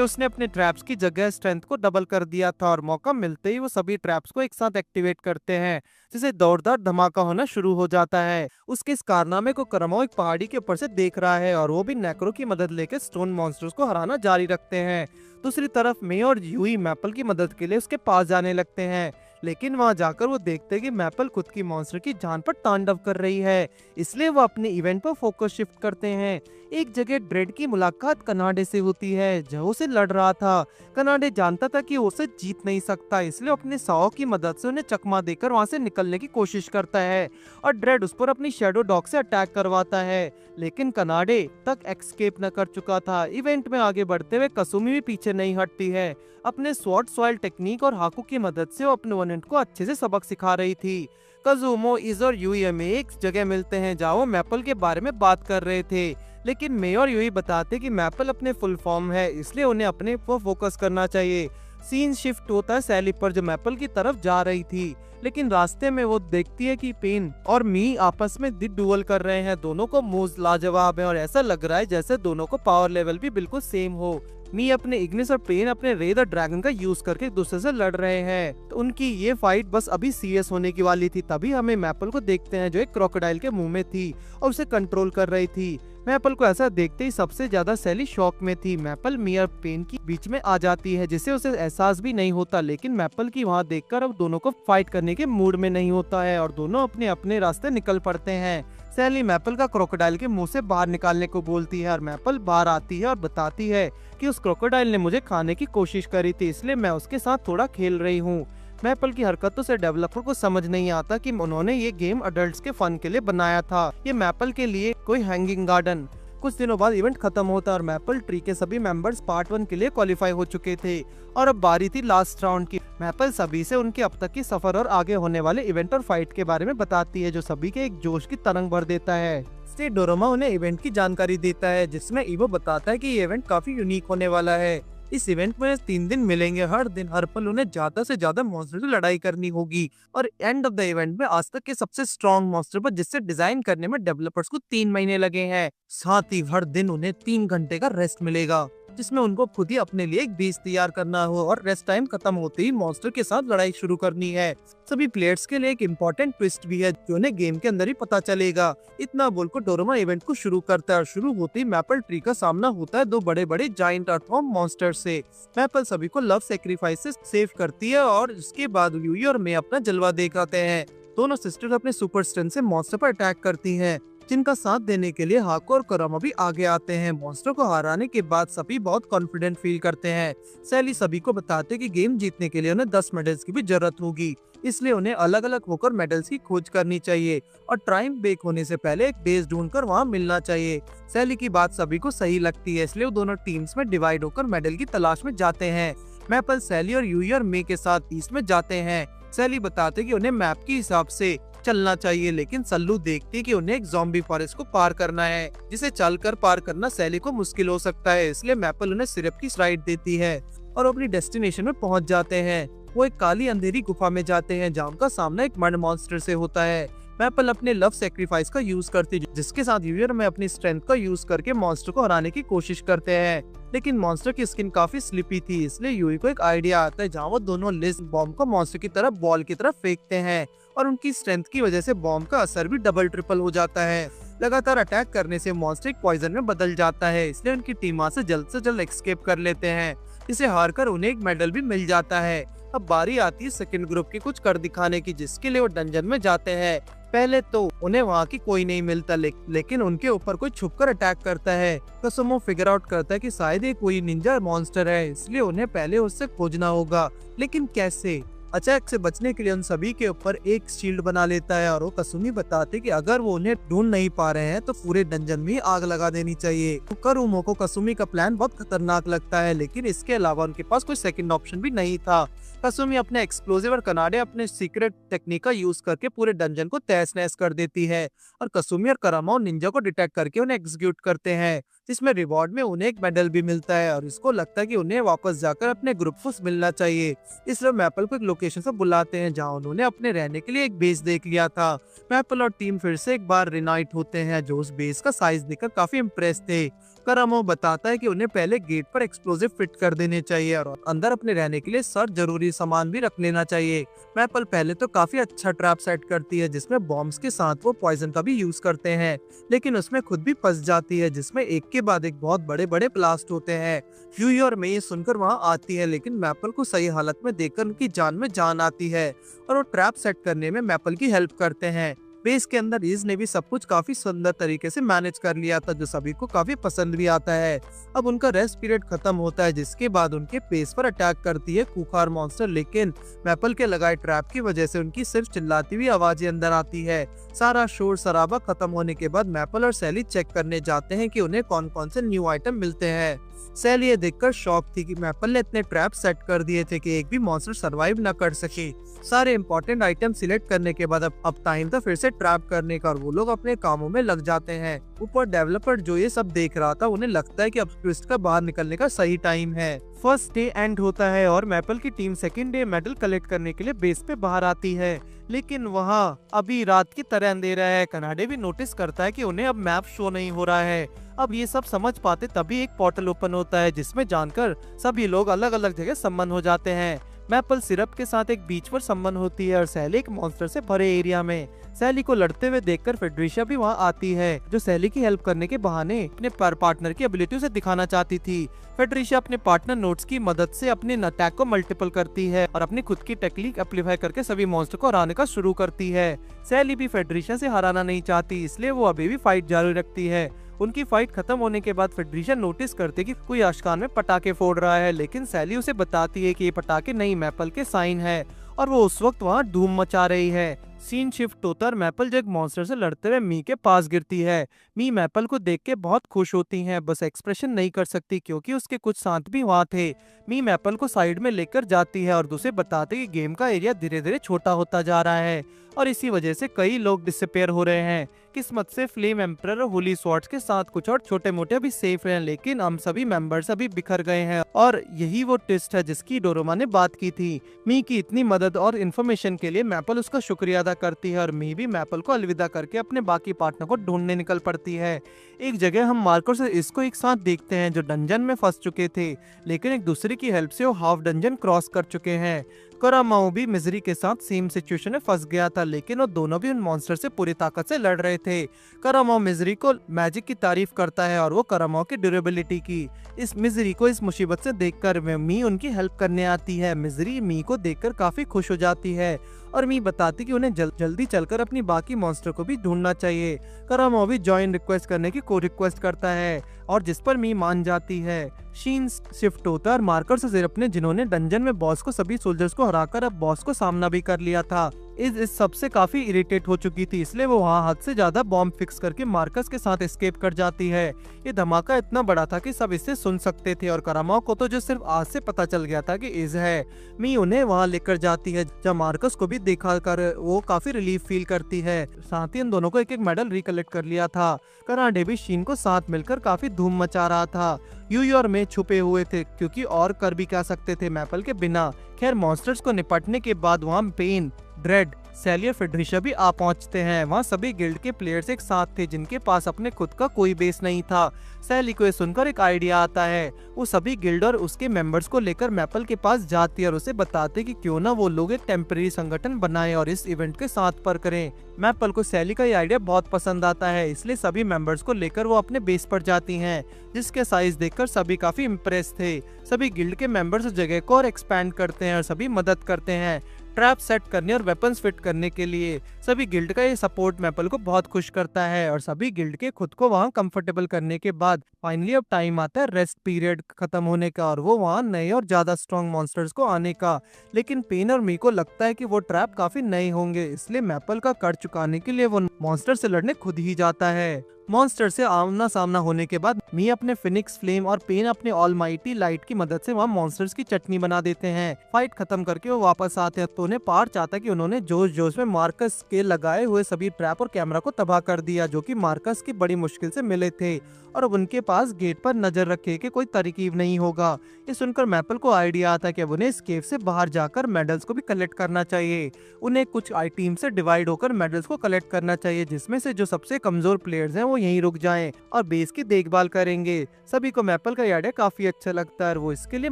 उसने अपने ट्रैप्स की जगह स्ट्रेंथ को डबल कर दिया था और मौका मिलते ही वो सभी ट्रैप्स को एक साथ एक्टिवेट करते हैं, जिसे दौड़दार धमाका होना शुरू हो जाता है। उसके इस कारनामे को करमो एक पहाड़ी के ऊपर से देख रहा है और वो भी नेक्रो की मदद लेकर स्टोन मॉन्स्टर्स को हराना जारी रखते हैं। दूसरी तरफ मे और यूई मैपल की मदद के लिए उसके पास जाने लगते हैं, लेकिन वहां जाकर वो देखते हैं कि मैपल खुद की मॉन्स्टर की जान पर तांडव कर रही है, इसलिए वो अपने इवेंट पर फोकस शिफ्ट करते हैं। एक जगह ड्रेड की मुलाकात कनाडे से होती है जो उसे लड़ रहा था। कनाडे जानता था कि वो उसे जीत नहीं सकता, इसलिए अपने साओ की मदद से उन्हें चकमा देकर वहां से निकलने की कोशिश करता है और ड्रेड उस पर अपनी शैडो डॉग से अटैक करवाता है, लेकिन कनाडे तक एस्केप न कर चुका था। इवेंट में आगे बढ़ते हुए कसुमी भी पीछे नहीं हटती है। अपने स्वॉर्ड सॉइल टेक्निक और हाकू की मदद से वो अपने ओपोनेंट को अच्छे से सबक सिखा रही थी। कजुमो, इज और यूई में एक जगह मिलते हैं जहाँ वो मैपल के बारे में बात कर रहे थे, लेकिन मे और यूई बताते कि मैपल अपने फुल फॉर्म है, इसलिए उन्हें अपने पर फोकस करना चाहिए। सीन शिफ्ट होता है सैली पर जो मैपल की तरफ जा रही थी, लेकिन रास्ते में वो देखती है कि पेन और मी आपस में डुअल कर रहे हैं। दोनों को मूव्स लाजवाब है और ऐसा लग रहा है जैसे दोनों को पावर लेवल भी बिल्कुल सेम हो। मी अपने इग्निस और पेन अपने रे द ड्रैगन का यूज करके एक दूसरे से लड़ रहे हैं। तो उनकी ये फाइट बस अभी सीरियस होने की वाली थी, तभी हमें मैपल को देखते हैं जो एक क्रोकोडाइल के मुंह में थी और उसे कंट्रोल कर रही थी। मैपल को ऐसा देखते ही सबसे ज्यादा सैली शॉक में थी। मैपल मी और पेन की बीच में आ जाती है जिसे उसे एहसास भी नहीं होता, लेकिन मैपल की वहाँ देखकर अब दोनों को फाइट करने के मूड में नहीं होता है और दोनों अपने अपने रास्ते निकल पड़ते हैं। सैली मैपल का क्रोकोडाइल के मुंह से बाहर निकालने को बोलती है और मैपल बाहर आती है और बताती है कि उस क्रोकोडाइल ने मुझे खाने की कोशिश करी थी, इसलिए मैं उसके साथ थोड़ा खेल रही हूँ। मैपल की हरकतों से डेवलपर को समझ नहीं आता कि उन्होंने ये गेम अडल्ट्स के फन के लिए बनाया था, ये मैपल के लिए कोई हैंगिंग गार्डन। कुछ दिनों बाद इवेंट खत्म होता और मैपल ट्री के सभी मेंबर्स पार्ट 1 के लिए क्वालिफाई हो चुके थे और अब बारी थी लास्ट राउंड की। मैपल सभी से उनके अब तक की सफर और आगे होने वाले इवेंट और फाइट के बारे में बताती है, जो सभी के एक जोश की तरंग भर देता है। इसलिए डोरेमोन उन्हें इवेंट की जानकारी देता है, जिसमें इवो बताता है कि ये इवेंट काफी यूनिक होने वाला है। इस इवेंट में 3 दिन मिलेंगे, हर दिन हर पल उन्हें ज्यादा से ज्यादा मॉन्स्टर से लड़ाई करनी होगी और एंड ऑफ द इवेंट में आज तक के सबसे स्ट्रॉन्ग मॉन्स्टर पर जिससे डिजाइन करने में डेवलपर्स को 3 महीने लगे हैं। साथ ही हर दिन उन्हें 3 घंटे का रेस्ट मिलेगा, जिसमें उनको खुद ही अपने लिए एक बेस तैयार करना हो और रेस्ट टाइम खत्म होते ही मॉन्स्टर के साथ लड़ाई शुरू करनी है। सभी प्लेयर्स के लिए एक इम्पोर्टेंट ट्विस्ट भी है जो उन्हें गेम के अंदर ही पता चलेगा। इतना बोलकर डोरेमोन इवेंट को शुरू करता है और शुरू होते ही मैपल ट्री का सामना होता है 2 बड़े बड़े जाइंट अर्थवॉर्म मॉन्स्टर से। मैपल सभी को लव सेक्रीफाइस से सेव करती है और उसके बाद यूई और मे अपना जलवा दिखाते हैं। दोनों सिस्टर्स अपने सुपर स्ट्रेंथ से मॉन्स्टर पर अटैक करती हैं, जिनका साथ देने के लिए हाको और करामा भी आगे आते हैं। मॉन्स्टर को हराने के बाद सभी बहुत कॉन्फिडेंट फील करते हैं। सैली सभी को बताते कि गेम जीतने के लिए उन्हें 10 मेडल्स की भी जरूरत होगी, इसलिए उन्हें अलग अलग होकर मेडल्स की खोज करनी चाहिए और टाइम ब्रेक होने से पहले एक बेस ढूंढकर वहां मिलना चाहिए। सैली की बात सभी को सही लगती है, इसलिए वो दोनों टीम्स में डिवाइड होकर मेडल की तलाश में जाते हैं। मैपल सैली और यूई और मे के साथ ईस्ट में जाते हैं। सैली बताते कि उन्हें मैप के हिसाब से चलना चाहिए, लेकिन सल्लू देखती कि उन्हें एक ज़ॉम्बी फॉरेस्ट को पार करना है, जिसे चलकर पार करना सैली को मुश्किल हो सकता है। इसलिए मैपल उन्हें सिरप की स्लाइड देती है और अपनी डेस्टिनेशन में पहुंच जाते हैं। वो एक काली अंधेरी गुफा में जाते हैं जहाँ उनका सामना एक मड मॉन्स्टर से होता है। मैपल अपने लव सेक्रीफाइस का यूज करती है, जिसके साथ यूयर में अपनी स्ट्रेंथ का यूज करके मॉन्स्टर को हराने की कोशिश करते हैं, लेकिन मॉन्स्टर की स्किन काफी स्लिपी थी। इसलिए यूई को एक आइडिया आता है जहाँ वो दोनों लिस्ट बॉम्ब को मॉन्स्टर की तरफ बॉल की तरफ फेंकते हैं और उनकी स्ट्रेंथ की वजह से बॉम्ब का असर भी डबल ट्रिपल हो जाता है। लगातार अटैक करने से मॉन्स्टर एक पॉइजन में बदल जाता है, इसलिए उनकी टीम वहाँ से जल्द एस्केप कर लेते हैं, इसे हारकर उन्हें एक मेडल भी मिल जाता है। अब बारी आती है सेकंड ग्रुप की कुछ कर दिखाने की, जिसके लिए वो डंजन में जाते हैं। पहले तो उन्हें वहाँ की कोई नहीं मिलता, लेकिन उनके ऊपर कोई छुपकर अटैक करता है। कसुमो फिगर आउट करता है कि शायद ये कोई निंजा मॉन्स्टर है, इसलिए उन्हें पहले उससे खोजना होगा, लेकिन कैसे? अटैक से बचने के लिए उन सभी के ऊपर एक शील्ड बना लेता है और वो कसुमी बताते कि अगर वो उन्हें ढूंढ नहीं पा रहे हैं तो पूरे डंजन में आग लगा देनी चाहिए। करुमो को कसुमी का प्लान बहुत खतरनाक लगता है, लेकिन इसके अलावा उनके पास कोई सेकंड ऑप्शन भी नहीं था। कसुमी अपने एक्सप्लोजिव और कनाडे अपने सीक्रेट टेक्निक का यूज करके पूरे डंजन को तहस नहस कर देती है और कसुमी और करामा निंजा को डिटेक्ट करके उन्हें एग्जीक्यूट करते हैं, जिसमें रिवॉर्ड में उन्हें एक मेडल भी मिलता है और इसको लगता है कि उन्हें वापस जाकर अपने ग्रुप को मिलना चाहिए। इसलिए मैपल को एक लोकेशन से बुलाते हैं जहां उन्होंने अपने रहने के लिए एक बेस देख लिया था। मैपल और टीम फिर से एक बार रिनाइट होते हैं, जो उस बेस का साइज देखकर काफी इम्प्रेस थे। करामो बताता है कि उन्हें पहले गेट पर एक्सप्लोजिव फिट कर देने चाहिए और अंदर अपने रहने के लिए सर जरूरी सामान भी रख लेना चाहिए। मैपल पहले तो काफी अच्छा ट्रैप सेट करती है, जिसमें बॉम्ब्स के साथ वो पॉइजन का भी यूज करते हैं, लेकिन उसमें खुद भी फंस जाती है, जिसमें एक के बाद एक बहुत बड़े बड़े ब्लास्ट होते हैं। यूई और मे सुनकर वहां आती है, लेकिन मैपल को सही हालत में देखकर उनकी जान में जान आती है और वो ट्रैप सेट करने में मैपल की हेल्प करते हैं। बेस के अंदर रीज ने भी सब कुछ काफी सुंदर तरीके से मैनेज कर लिया था, जो सभी को काफी पसंद भी आता है। अब उनका रेस्ट पीरियड खत्म होता है, जिसके बाद उनके बेस पर अटैक करती है खूंखार मॉन्स्टर, लेकिन मैपल के लगाए ट्रैप की वजह से उनकी सिर्फ चिल्लाती हुई आवाजें अंदर आती है। सारा शोर शराबा खत्म होने के बाद मैपल और सैली चेक करने जाते हैं कि उन्हें कौन कौन से न्यू आइटम मिलते हैं। सैली ये देखकर शॉक थी कि मैपल ने इतने ट्रैप सेट कर दिए थे कि एक भी मॉन्स्टर सरवाइव न कर सके। सारे इंपॉर्टेंट आइटम सिलेक्ट करने के बाद अब टाइम था फिर से ट्रैप करने का और वो लोग अपने कामों में लग जाते हैं। ऊपर डेवलपर जो ये सब देख रहा था, उन्हें लगता है कि अब ट्विस्ट का बाहर निकलने का सही टाइम है। फर्स्ट डे एंड होता है और मैपल की team second day medal collect करने के लिए बेस पे बाहर आती है, लेकिन वहाँ अभी रात की तरह अंधेरा है। कनाडे भी नोटिस करता है कि उन्हें अब मैप शो नहीं हो रहा है। अब ये सब समझ पाते तभी एक पोर्टल ओपन होता है, जिसमें जानकर सभी लोग अलग अलग जगह सम्मन हो जाते हैं। मैपल सिरप के साथ एक बीच पर सम्मन होती है और सैली एक मॉन्स्टर से भरे एरिया में। सैली को लड़ते हुए देखकर फेड्रिशिया भी वहाँ आती है, जो सैली की हेल्प करने के बहाने अपने पार्टनर की एबिलिटी से दिखाना चाहती थी। फेड्रिशिया अपने पार्टनर नोट्स की मदद से अपने अटैक को मल्टीपल करती है और अपनी खुद की टेक्निक एम्प्लीफाई करके सभी मॉन्स्टर को हराने का शुरू करती है। सैली भी फेड्रिशिया से हराना नहीं चाहती, इसलिए वो अभी भी फाइट जारी रखती है। उनकी फाइट खत्म होने के बाद फेड्रिशिया नोटिस करते कि कोई आशकान में पटाखे फोड़ रहा है, लेकिन सैली उसे बताती है कि ये पटाखे नई मैपल के साइन है और वो उस वक्त वहाँ धूम मचा रही है। सीन शिफ्ट होता है, मैपल जो एक मॉन्स्टर से लड़ते हुए मी के पास गिरती है। मी मैपल को देख के बहुत खुश होती है, बस एक्सप्रेशन नहीं कर सकती क्योंकि उसके कुछ साथ भी वहाँ थे। मी मैपल को साइड में लेकर जाती है और उसे बताते कि गेम का एरिया धीरे धीरे छोटा होता जा रहा है और इसी वजह से कई लोग डिसअपेयर हो रहे हैं। किस्मत से फ्लेम एम्परर और होली स्वॉर्ड्स के साथ कुछ और छोटे मोटे अभी सेफ हैं, लेकिन हम सभी मेंबर्स अभी बिखर गए हैं और यही वो ट्विस्ट है जिसकी डोरोमा ने बात की थी। मी की इतनी मदद और इन्फॉर्मेशन के लिए मैपल उसका शुक्रिया अदा करती है और मी भी मैपल को अलविदा करके अपने बाकी पार्टनर को ढूंढने निकल पड़ती है। एक जगह हम मार्कस और इसको एक साथ देखते हैं, जो डंजन में फंस चुके थे, लेकिन एक दूसरे की हेल्प से वो हाफ डंजन क्रॉस कर चुके हैं। कोरामाओ भी मिजरी के साथ सेम सिचुएशन में फंस गया था, लेकिन वो दोनों भी उन मॉन्स्टर से पूरी ताकत से लड़ रहे थे। कोरामाओ मिजरी को मैजिक की तारीफ करता है और वो कोरामाओ की ड्यूरेबिलिटी की। इस मिजरी को इस मुसीबत से देखकर मी उनकी हेल्प करने आती है। मिजरी मी को देखकर काफी खुश हो जाती है और मी बताती कि उन्हें जल्दी चलकर अपनी बाकी मॉन्स्टर को भी ढूंढना चाहिए। कोरामाओ भी जॉइन रिक्वेस्ट करने की को रिक्वेस्ट करता है और जिस पर मी मान जाती है। शीन शिफ्ट होता है और मार्कर से सिर्फ ने जिन्होंने डंजन में बॉस को सभी सोल्जर्स को हराकर अब बॉस को सामना भी कर लिया था। इस सब से काफी इरिटेट हो चुकी थी, इसलिए वो वहाँ हद से ज्यादा बॉम्ब फिक्स करके मार्कस के साथ एस्केप कर जाती है। ये धमाका इतना बड़ा था कि सब इसे सुन सकते थे और कोरामाओ को तो जो सिर्फ आज से पता चल गया था कि इज है। मी उन्हें वहाँ लेकर जाती है, जब मार्कस को भी देखा कर वो काफी रिलीफ फील करती है। साथ ही इन दोनों को एक एक मेडल रिकलेक्ट कर लिया था। कराडे भी शीन को साथ मिलकर काफी धूम मचा रहा था। यूई और में छुपे हुए थे क्योंकि और कर भी क्या सकते थे मैपल के बिना। खैर मॉन्स्टर्स को निपटने के बाद वहाँ पेन, ड्रेड, सैली और फेड्रिशिया भी आ पहुंचते हैं। वहाँ सभी गिल्ड के प्लेयर्स एक साथ थे जिनके पास अपने खुद का कोई बेस नहीं था। सैली को ये सुनकर एक आइडिया आता है। वो सभी गिल्ड और उसके मेंबर्स को लेकर मैपल के पास जाती है और उसे बताते कि क्यों ना वो लोग एक टेम्परेरी संगठन बनाएं और इस इवेंट के साथ पर करें। मैपल को सैली का ये आइडिया बहुत पसंद आता है, इसलिए सभी मेंबर्स को लेकर वो अपने बेस पर जाती हैं, जिसके साइज देखकर सभी काफी इम्प्रेस थे। सभी गिल्ड के मेंबर्स उस जगह को और एक्सपैंड करते हैं और सभी मदद करते हैं ट्रैप सेट करने और वेपन्स फिट करने के लिए। सभी गिल्ड का ये सपोर्ट मैपल को बहुत खुश करता है और सभी गिल्ड के खुद को वहाँ कंफर्टेबल करने के बाद फाइनली अब टाइम आता है रेस्ट पीरियड खत्म होने का और वो वहाँ नए और ज्यादा स्ट्रॉन्ग मॉन्स्टर्स को आने का। लेकिन पेन और मी को लगता है कि वो ट्रैप काफी नए होंगे, इसलिए मैपल का कर चुकाने के लिए वो मॉन्स्टर से लड़ने खुद ही जाता है। मॉन्स्टर से आमना सामना होने के बाद मी अपने फिनिक्स फ्लेम और पेन अपने ऑलमाइटी लाइट की मदद से वहाँ मॉन्स्टर्स की चटनी बना देते हैं। फाइट खत्म करके वो वापस आते हैं तो उन्हें पार चाहता कि उन्होंने जोश जोश में मार्कस के लगाए हुए सभी ट्रैप और कैमरा को तबाह कर दिया, जो कि मार्कस की बड़ी मुश्किल से मिले थे और अब उनके पास गेट पर नजर रखे कि कोई तरकीब नहीं होगा। ये सुनकर मैपल को आइडिया आता है कि अब उन्हें इस केव से बाहर जाकर मेडल्स को भी कलेक्ट करना चाहिए। उन्हें कुछ टीम से डिवाइड होकर मेडल्स को कलेक्ट करना चाहिए, जिसमें से जो सबसे कमजोर प्लेयर्स हैं वो यहीं रुक जाएं और बेस की देखभाल करेंगे। सभी को मैपल का आइडिया काफी अच्छा लगता है और वो इसके लिए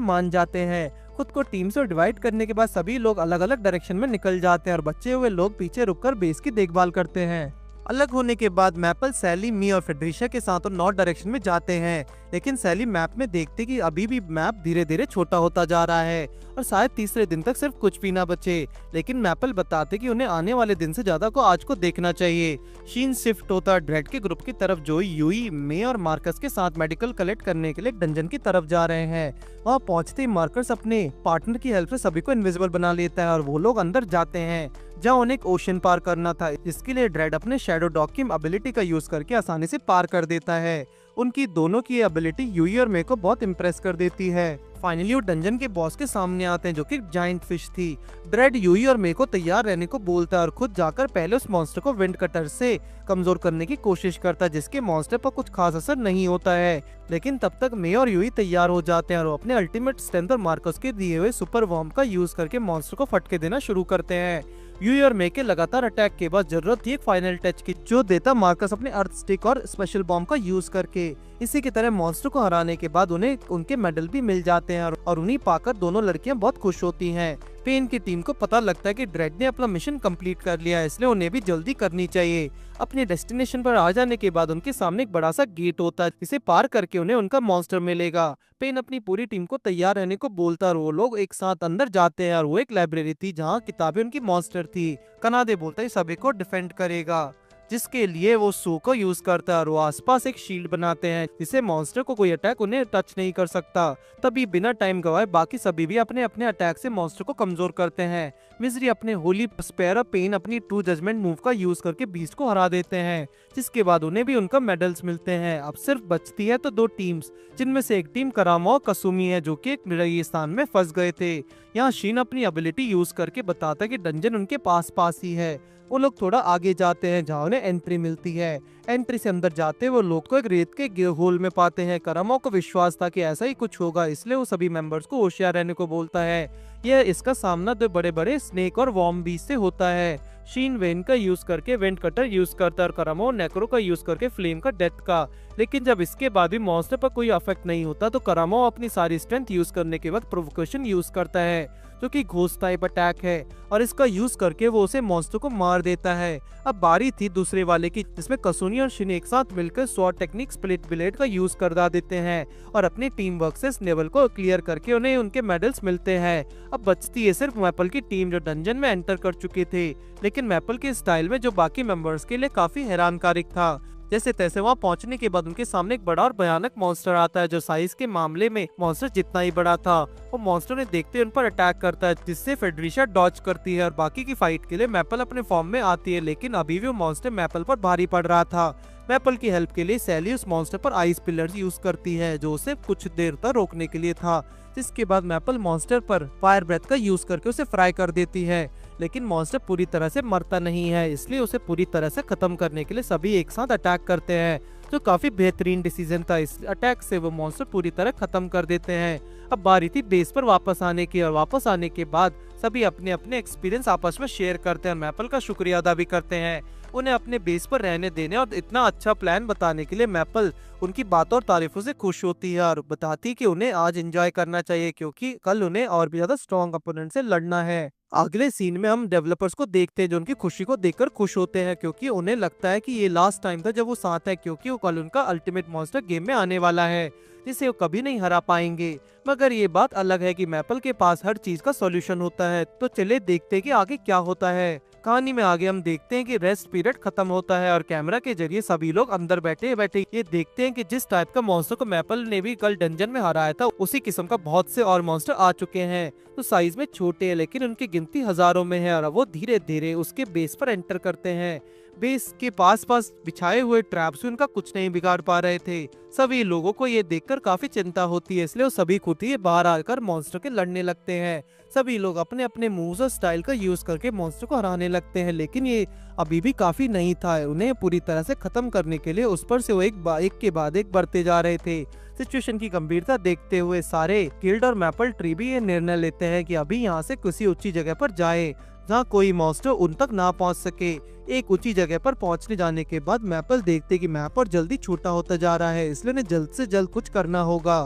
मान जाते हैं। खुद को टीम से डिवाइड करने के बाद सभी लोग अलग अलग डायरेक्शन में निकल जाते हैं और बचे हुए लोग पीछे रुककर बेस की देखभाल करते हैं। अलग होने के बाद मैपल, सैली, मी और फेड्रिशिया के साथ नॉर्थ डायरेक्शन में जाते हैं, लेकिन सैली मैप में देखते कि अभी भी मैप धीरे धीरे छोटा होता जा रहा है और शायद तीसरे दिन तक सिर्फ कुछ भी ना बचे। लेकिन मैपल बताते कि उन्हें आने वाले दिन से ज्यादा को आज को देखना चाहिए। शीन शिफ्ट होता ड्रेड के ग्रुप की तरफ, जो यूई, मे और मार्कस के साथ मेडिकल कलेक्ट करने के लिए डंजन की तरफ जा रहे हैं। वहाँ पहुंचते ही मार्कस अपने पार्टनर की हेल्प से सभी को इनविजिबल बना लेता है और वो लोग अंदर जाते हैं जहाँ उन्हें एक ओशन पार करना था, जिसके लिए ड्रेड अपने शैडो डॉग की एबिलिटी का यूज करके आसानी से पार कर देता है। उनकी दोनों की एबिलिटी यूई और मे को बहुत इम्प्रेस कर देती है। फाइनली वो डंजन के बॉस के सामने आते हैं, जो कि जायंट फिश थी। ड्रेड यूई और मे को तैयार रहने को बोलता है और खुद जाकर पहले उस मॉन्स्टर को विंड कटर से कमजोर करने की कोशिश करता है, जिसके मॉन्स्टर पर कुछ खास असर नहीं होता है। लेकिन तब तक मे और यूई तैयार हो जाते हैं और वो अपने अल्टीमेट स्ट्रेंथ और मार्कस के दिए हुए सुपर वॉर्म का यूज करके मॉन्स्टर को फटके देना शुरू करते हैं। यूई और मे के लगातार अटैक के बाद जरूरत थी एक फाइनल टच की, जो देता मार्कस अपने अर्थ स्टिक और स्पेशल बॉम्ब का यूज करके। इसी की तरह मॉन्स्टर को हराने के बाद उन्हें उनके मेडल भी मिल जाते हैं और उन्हें पाकर दोनों लड़कियां बहुत खुश होती हैं। पेन की टीम को पता लगता है कि ड्रेड ने अपना मिशन कंप्लीट कर लिया है, इसलिए उन्हें भी जल्दी करनी चाहिए। अपने डेस्टिनेशन पर आ जाने के बाद उनके सामने एक बड़ा सा गेट होता है, जिसे पार करके उन्हें उनका मॉन्स्टर मिलेगा। पेन अपनी पूरी टीम को तैयार रहने को बोलता और वो लोग एक साथ अंदर जाते हैं और वो एक लाइब्रेरी थी जहाँ किताबें उनकी मॉन्स्टर थी। कनादे बोलता है सभी को डिफेंड करेगा, जिसके लिए वो सू को यूज करता है और वो आसपास एक शील्ड बनाते हैं जिससे मॉन्स्टर को कोई अटैक उन्हें टच नहीं कर सकता। तभी बिना टाइम गवाए बाकी सभी भी अपने अपने अटैक से मॉन्स्टर को कमजोर करते हैं। मिजरी अपने होली स्पेयर पेन अपनी ट्रू जजमेंट मूव का यूज करके बीस्ट को हरा देते हैं, जिसके बाद उन्हें भी उनका मेडल्स मिलते हैं। अब सिर्फ बचती है तो दो टीम्स, जिनमें से एक टीम करामा और कसुमी है जो कि एक रेगिस्तान में फंस गए थे। यहाँ शीन अपनी एबिलिटी यूज करके बताता है कि डंजन उनके पास ही है। वो लोग थोड़ा आगे जाते हैं जहाँ उन्हें एंट्री मिलती है। एंट्री से अंदर जाते वो लोग को एक रेत के होल में पाते हैं। करामा को विश्वास था कि ऐसा ही कुछ होगा, इसलिए वो सभी मेंबर्स को होशियार रहने को बोलता है। यह इसका सामना दो बड़े बड़े स्नेक और वॉर्म बीस्ट से होता है। शीन वेन का यूज करके वेंट कटर यूज करता है और करामा नेक्रो का यूज करके फ्लेम का डेथ का। लेकिन जब इसके बाद भी मॉन्स्टर पर कोई अफेक्ट नहीं होता तो करामा अपनी सारी स्ट्रेंथ यूज करने के बाद प्रोवोकेशन यूज करता है, जो कि घोस्ट टाइप अटैक है, और इसका यूज करके वो उसे मॉन्स्टर को मार देता है। अब बारी थी दूसरे वाले की, जिसमें कसुनी और शिन एक साथ मिलकर स्वॉर्ड टेक्निक स्प्लिट ब्लेड का यूज कर देते हैं और अपनी टीम वर्क से इस लेवल को क्लियर करके उन्हें उनके मेडल्स मिलते हैं। अब बचती है सिर्फ मैपल की टीम जो डंजन में एंटर कर चुके थे, लेकिन मैपल के स्टाइल में जो बाकी मेंबर्स के लिए काफी हैरानकारिक था। जैसे तैसे वहाँ पहुंचने के बाद उनके सामने एक बड़ा और भयानक मॉन्स्टर आता है जो साइज के मामले में मॉन्स्टर जितना ही बड़ा था। वो मॉन्स्टर ने देखते ही उन पर अटैक करता है, जिससे फेडरिशा डॉज करती है और बाकी की फाइट के लिए मैपल अपने फॉर्म में आती है। लेकिन अभी भी वो मॉन्स्टर मैपल पर भारी पड़ रहा था। मैपल की हेल्प के लिए सैली उस मॉन्स्टर पर आइस पिलर्स यूज करती है, जो उसे कुछ देर तक रोकने के लिए था। जिसके बाद मैपल मॉन्स्टर पर फायर ब्रेथ का यूज करके उसे फ्राई कर देती है। लेकिन मॉन्स्टर पूरी तरह से मरता नहीं है, इसलिए उसे पूरी तरह से खत्म करने के लिए सभी एक साथ अटैक करते हैं, जो काफी बेहतरीन डिसीजन था। इस अटैक से वो मॉन्स्टर पूरी तरह खत्म कर देते हैं। अब बारी थी बेस पर वापस आने की, और वापस आने के बाद सभी अपने अपने एक्सपीरियंस आपस में शेयर करते हैं और मैपल का शुक्रिया अदा भी करते हैं उन्हें अपने बेस पर रहने देने और इतना अच्छा प्लान बताने के लिए। मैपल उनकी बातों और तारीफों से खुश होती है और बताती कि उन्हें आज एंजॉय करना चाहिए क्योंकि कल उन्हें और भी ज्यादा स्ट्रॉन्ग अपोनेंट से लड़ना है। अगले सीन में हम डेवलपर्स को देखते हैं जो उनकी खुशी को देखकर खुश होते हैं क्योंकि उन्हें लगता है कि ये लास्ट टाइम था जब वो साथ है, क्योंकि वो कल उनका अल्टीमेट मॉन्स्टर गेम में आने वाला है जिसे वो कभी नहीं हरा पाएंगे। मगर ये बात अलग है कि मैपल के पास हर चीज का सॉल्यूशन होता है। तो चले देखते हैं कि आगे क्या होता है। कहानी में आगे हम देखते हैं कि रेस्ट पीरियड खत्म होता है और कैमरा के जरिए सभी लोग अंदर बैठे बैठे ये देखते हैं कि जिस टाइप का मॉन्स्टर को मैपल ने भी कल डंजन में हराया था उसी किस्म का बहुत से और मॉन्स्टर आ चुके हैं। तो साइज में छोटे हैं लेकिन उनकी गिनती हजारों में है और वो धीरे धीरे उसके बेस पर एंटर करते हैं। बेस के पास बिछाए हुए ट्रैप्स उनका कुछ नहीं बिगाड़ पा रहे थे। सभी लोगों को ये देखकर काफी चिंता होती है, इसलिए वो सभी खुद ही बाहर आकर मॉन्स्टर के लड़ने लगते हैं। सभी लोग अपने अपने मूव्स और स्टाइल का यूज करके मॉन्स्टर को हराने लगते हैं, लेकिन ये अभी भी काफी नहीं था। उन्हें पूरी तरह से खत्म करने के लिए उस पर से वो एक के बाद एक बढ़ते जा रहे थे। सिचुएशन की गंभीरता देखते हुए सारे गिल्ड और मैपल ट्री भी ये निर्णय लेते हैं कि अभी यहाँ से किसी ऊंची जगह पर जाए जहाँ कोई मॉन्स्टर उन तक ना पहुँच सके। एक ऊंची जगह पर पहुंचने जाने के बाद मैपल देखते कि मैप और जल्दी छोटा होता जा रहा है, इसलिए उन्हें जल्द से जल्द कुछ करना होगा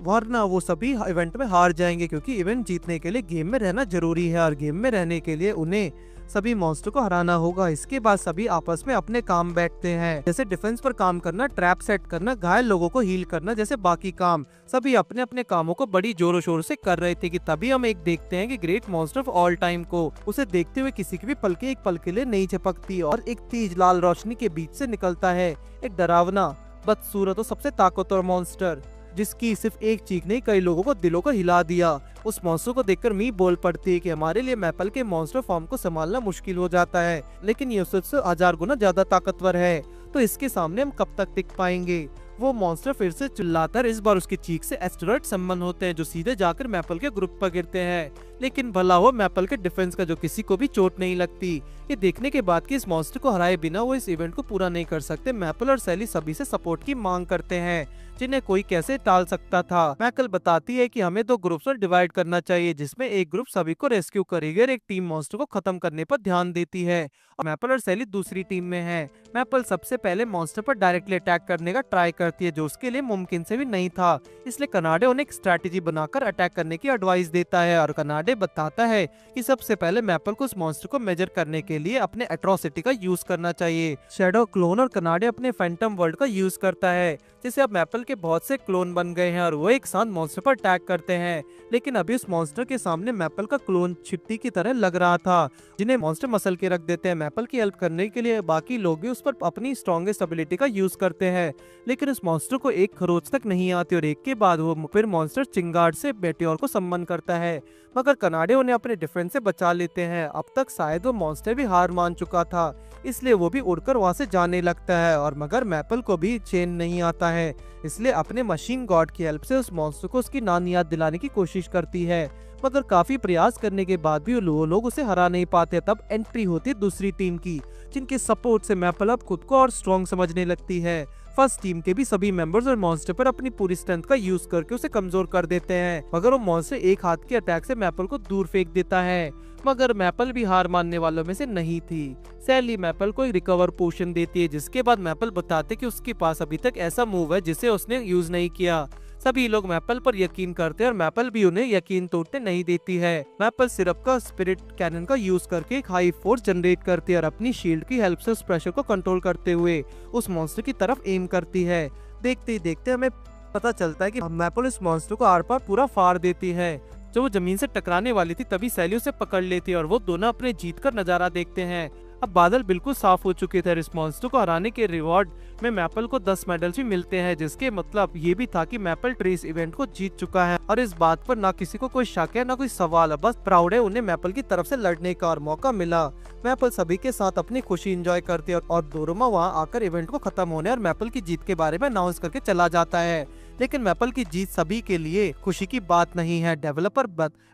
वरना वो सभी इवेंट में हार जाएंगे, क्योंकि इवेंट जीतने के लिए गेम में रहना जरूरी है और गेम में रहने के लिए उन्हें सभी मॉन्स्टर को हराना होगा। इसके बाद सभी आपस में अपने काम बैठते हैं, जैसे डिफेंस पर काम करना, ट्रैप सेट करना, घायल लोगों को हील करना जैसे बाकी काम। सभी अपने अपने कामों को बड़ी जोरों शोर से कर रहे थे कि तभी हम एक देखते हैं कि great monster of all time को उसे देखते हुए किसी की भी पलके एक पल के लिए नहीं झपकती और एक तेज लाल रोशनी के बीच से निकलता है एक डरावना, बदसूरत और सबसे ताकतवर मॉन्स्टर जिसकी सिर्फ एक चीख नहीं कई लोगों को दिलों को हिला दिया। उस मॉन्स्टर को देखकर मी बोल पड़ती है कि हमारे लिए मैपल के मॉन्स्टर फॉर्म को संभालना मुश्किल हो जाता है, लेकिन ये उससे 1000 गुना ज्यादा ताकतवर है, तो इसके सामने हम कब तक टिक पाएंगे। वो मॉन्स्टर फिर से चिल्लाता है। इस बार उसकी चीख से एस्टेरॉइड सम्मन होते हैं जो सीधे जाकर मैपल के ग्रुप पर गिरते हैं। लेकिन भला हो मैपल के डिफेंस का जो किसी को भी चोट नहीं लगती। ये देखने के बाद कि इस मॉन्स्टर को हराए बिना वो इस इवेंट को पूरा नहीं कर सकते, मैपल और सैली सभी से सपोर्ट की मांग करते हैं, जिन्हें कोई कैसे टाल सकता था। मैकल बताती है कि हमें 2 ग्रुप्स में डिवाइड करना चाहिए, जिसमें एक ग्रुप सभी को रेस्क्यू करेगी और एक टीम मॉन्स्टर को खत्म करने पर ध्यान देती है, और मैपल और सैली दूसरी टीम में है। मैपल सबसे पहले मॉन्स्टर पर डायरेक्टली अटैक करने का ट्राई करती है, जो उसके लिए मुमकिन से भी नहीं था, इसलिए कनाडे उन्हें एक स्ट्रैटेजी बनाकर अटैक करने की एडवाइस देता है, और कनाडे बताता है कि सबसे पहले मैपल को उस मॉन्स्टर को मेजर करने के लिए अपने एट्रोसिटी का यूज करना चाहिए। शैडो क्लोन और कनाडे अपने फैंटम वर्ल्ड का यूज करता है, जिससे अब मैपल के बहुत से क्लोन बन गए हैं और वो एक साथ मॉन्स्टर पर अटैक करते हैं। लेकिन अभी उस मॉन्स्टर के सामने मैपल का क्लोन चिट्टी की तरह लग रहा था, जिन्हें मॉन्स्टर मसल के रख देते हैं। मैपल की हेल्प करने के लिए बाकी लोग भी उस पर अपनी स्ट्रॉन्गेस्ट एबिलिटी का यूज करते हैं, लेकिन उस मॉन्स्टर को एक खरोच तक नहीं आती और एक के बाद वो फिर मॉन्स्टर चिंगार्ड से मेटियोर को सम्मन करता है, मगर कनाडे उन्हें अपने डिफेंस से बचा लेते हैं। अब तक शायद वो मॉन्स्टर भी हार मान चुका था, इसलिए वो भी उड़कर वहां से जाने लगता है, और मगर मैपल को भी चैन नहीं आता है, इसलिए अपने मशीन गॉड की हेल्प से उस मॉन्स्टर को उसकी नानी याद दिलाने की कोशिश करती है, मगर काफी प्रयास करने के बाद भी वो लोग उसे हरा नहीं पाते। तब एंट्री होती है दूसरी टीम की, जिनके सपोर्ट से मैपल अब खुद को और स्ट्रॉन्ग समझने लगती है। फर्स्ट टीम के भी सभी मेंबर्स और मॉन्स्टर पर अपनी पूरी स्ट्रेंथ का यूज करके उसे कमजोर कर देते हैं, मगर वो मॉन्स्टर एक हाथ के अटैक से मैपल को दूर फेंक देता है, मगर मैपल भी हार मानने वालों में से नहीं थी। सैली मैपल को एक रिकवर पोशन देती है, जिसके बाद मैपल बताते कि उसके पास अभी तक ऐसा मूव है जिसे उसने यूज नहीं किया। सभी लोग मैपल पर यकीन करते हैं और मैपल भी उन्हें यकीन तोड़ने नहीं देती है। मैपल सिरप का स्पिरिट कैनन का यूज करके एक हाई फोर्स जनरेट करती है और अपनी शील्ड की हेल्प से उस प्रेशर को कंट्रोल करते हुए उस मॉन्स्टर की तरफ एम करती है। देखते ही देखते हमें पता चलता है कि मैपल इस मॉन्स्टर को आर पार पूरा फाड़ देती है। जब वो जमीन से टकराने वाली थी तभी सैली उसे पकड़ लेती है और वो दोनों अपने जीत कर नजारा देखते हैं। अब बादल बिल्कुल साफ हो चुके थे। इस मॉन्स्टर को हराने के रिवॉर्ड में मैपल को 10 मेडल्स भी मिलते हैं, जिसके मतलब ये भी था कि मैपल ट्रेस इवेंट को जीत चुका है, और इस बात पर ना किसी को कोई शक है ना कोई सवाल है, बस प्राउड है उन्हें मैपल की तरफ से लड़ने का और मौका मिला। मैपल सभी के साथ अपनी खुशी एंजॉय करती है और दोरोमा वहाँ आकर इवेंट को खत्म होने और मैपल की जीत के बारे में अनाउंस करके चला जाता है। लेकिन मैपल की जीत सभी के लिए खुशी की बात नहीं है। डेवलपर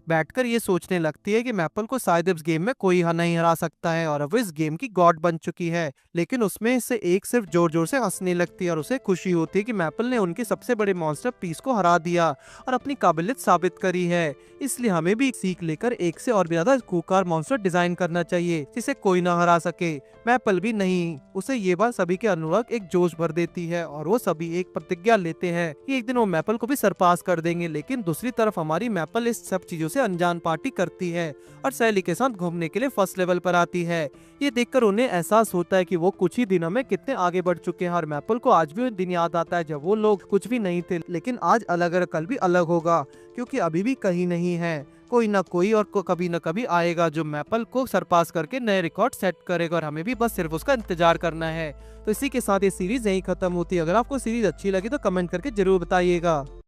बैठकर ये सोचने लगती है कि मैपल को शायद इस गेम में कोई नहीं हरा सकता है और अब इस गेम की गॉड बन चुकी है। लेकिन उसमें से एक सिर्फ जोर जोर से हंसने लगती है और उसे खुशी होती है कि मैपल ने उनके सबसे बड़े मॉन्स्टर पीस को हरा दिया और अपनी काबिलियत साबित करी है। इसलिए हमें भी सीख लेकर एक से और भी ज्यादा खूंखार मॉन्स्टर डिजाइन करना चाहिए जिसे कोई ना हरा सके। मैपल भी नहीं, उसे ये बात सभी के अनुराग एक जोश भर देती है और वो सभी एक प्रतिज्ञा लेते हैं कि एक दिन वो मैपल को भी सरपास कर देंगे। लेकिन दूसरी तरफ हमारी मैपल इस सब चीजों से अनजान पार्टी करती है और सैली के साथ घूमने के लिए फर्स्ट लेवल पर आती है। ये देखकर उन्हें एहसास होता है कि वो कुछ ही दिनों में कितने आगे बढ़ चुके हैं और मैपल को आज भी वो दिन याद आता है जब वो लोग कुछ भी नहीं थे, लेकिन आज अलग है, कल भी अलग होगा, क्योंकि अभी भी कहीं नहीं है। कोई ना कोई और कभी ना कभी आएगा जो मैपल को सरपास करके नए रिकॉर्ड सेट करेगा और हमें भी बस सिर्फ उसका इंतजार करना है। तो इसी के साथ ये सीरीज यहीं खत्म होती है। अगर आपको सीरीज अच्छी लगी तो कमेंट करके जरूर बताइएगा।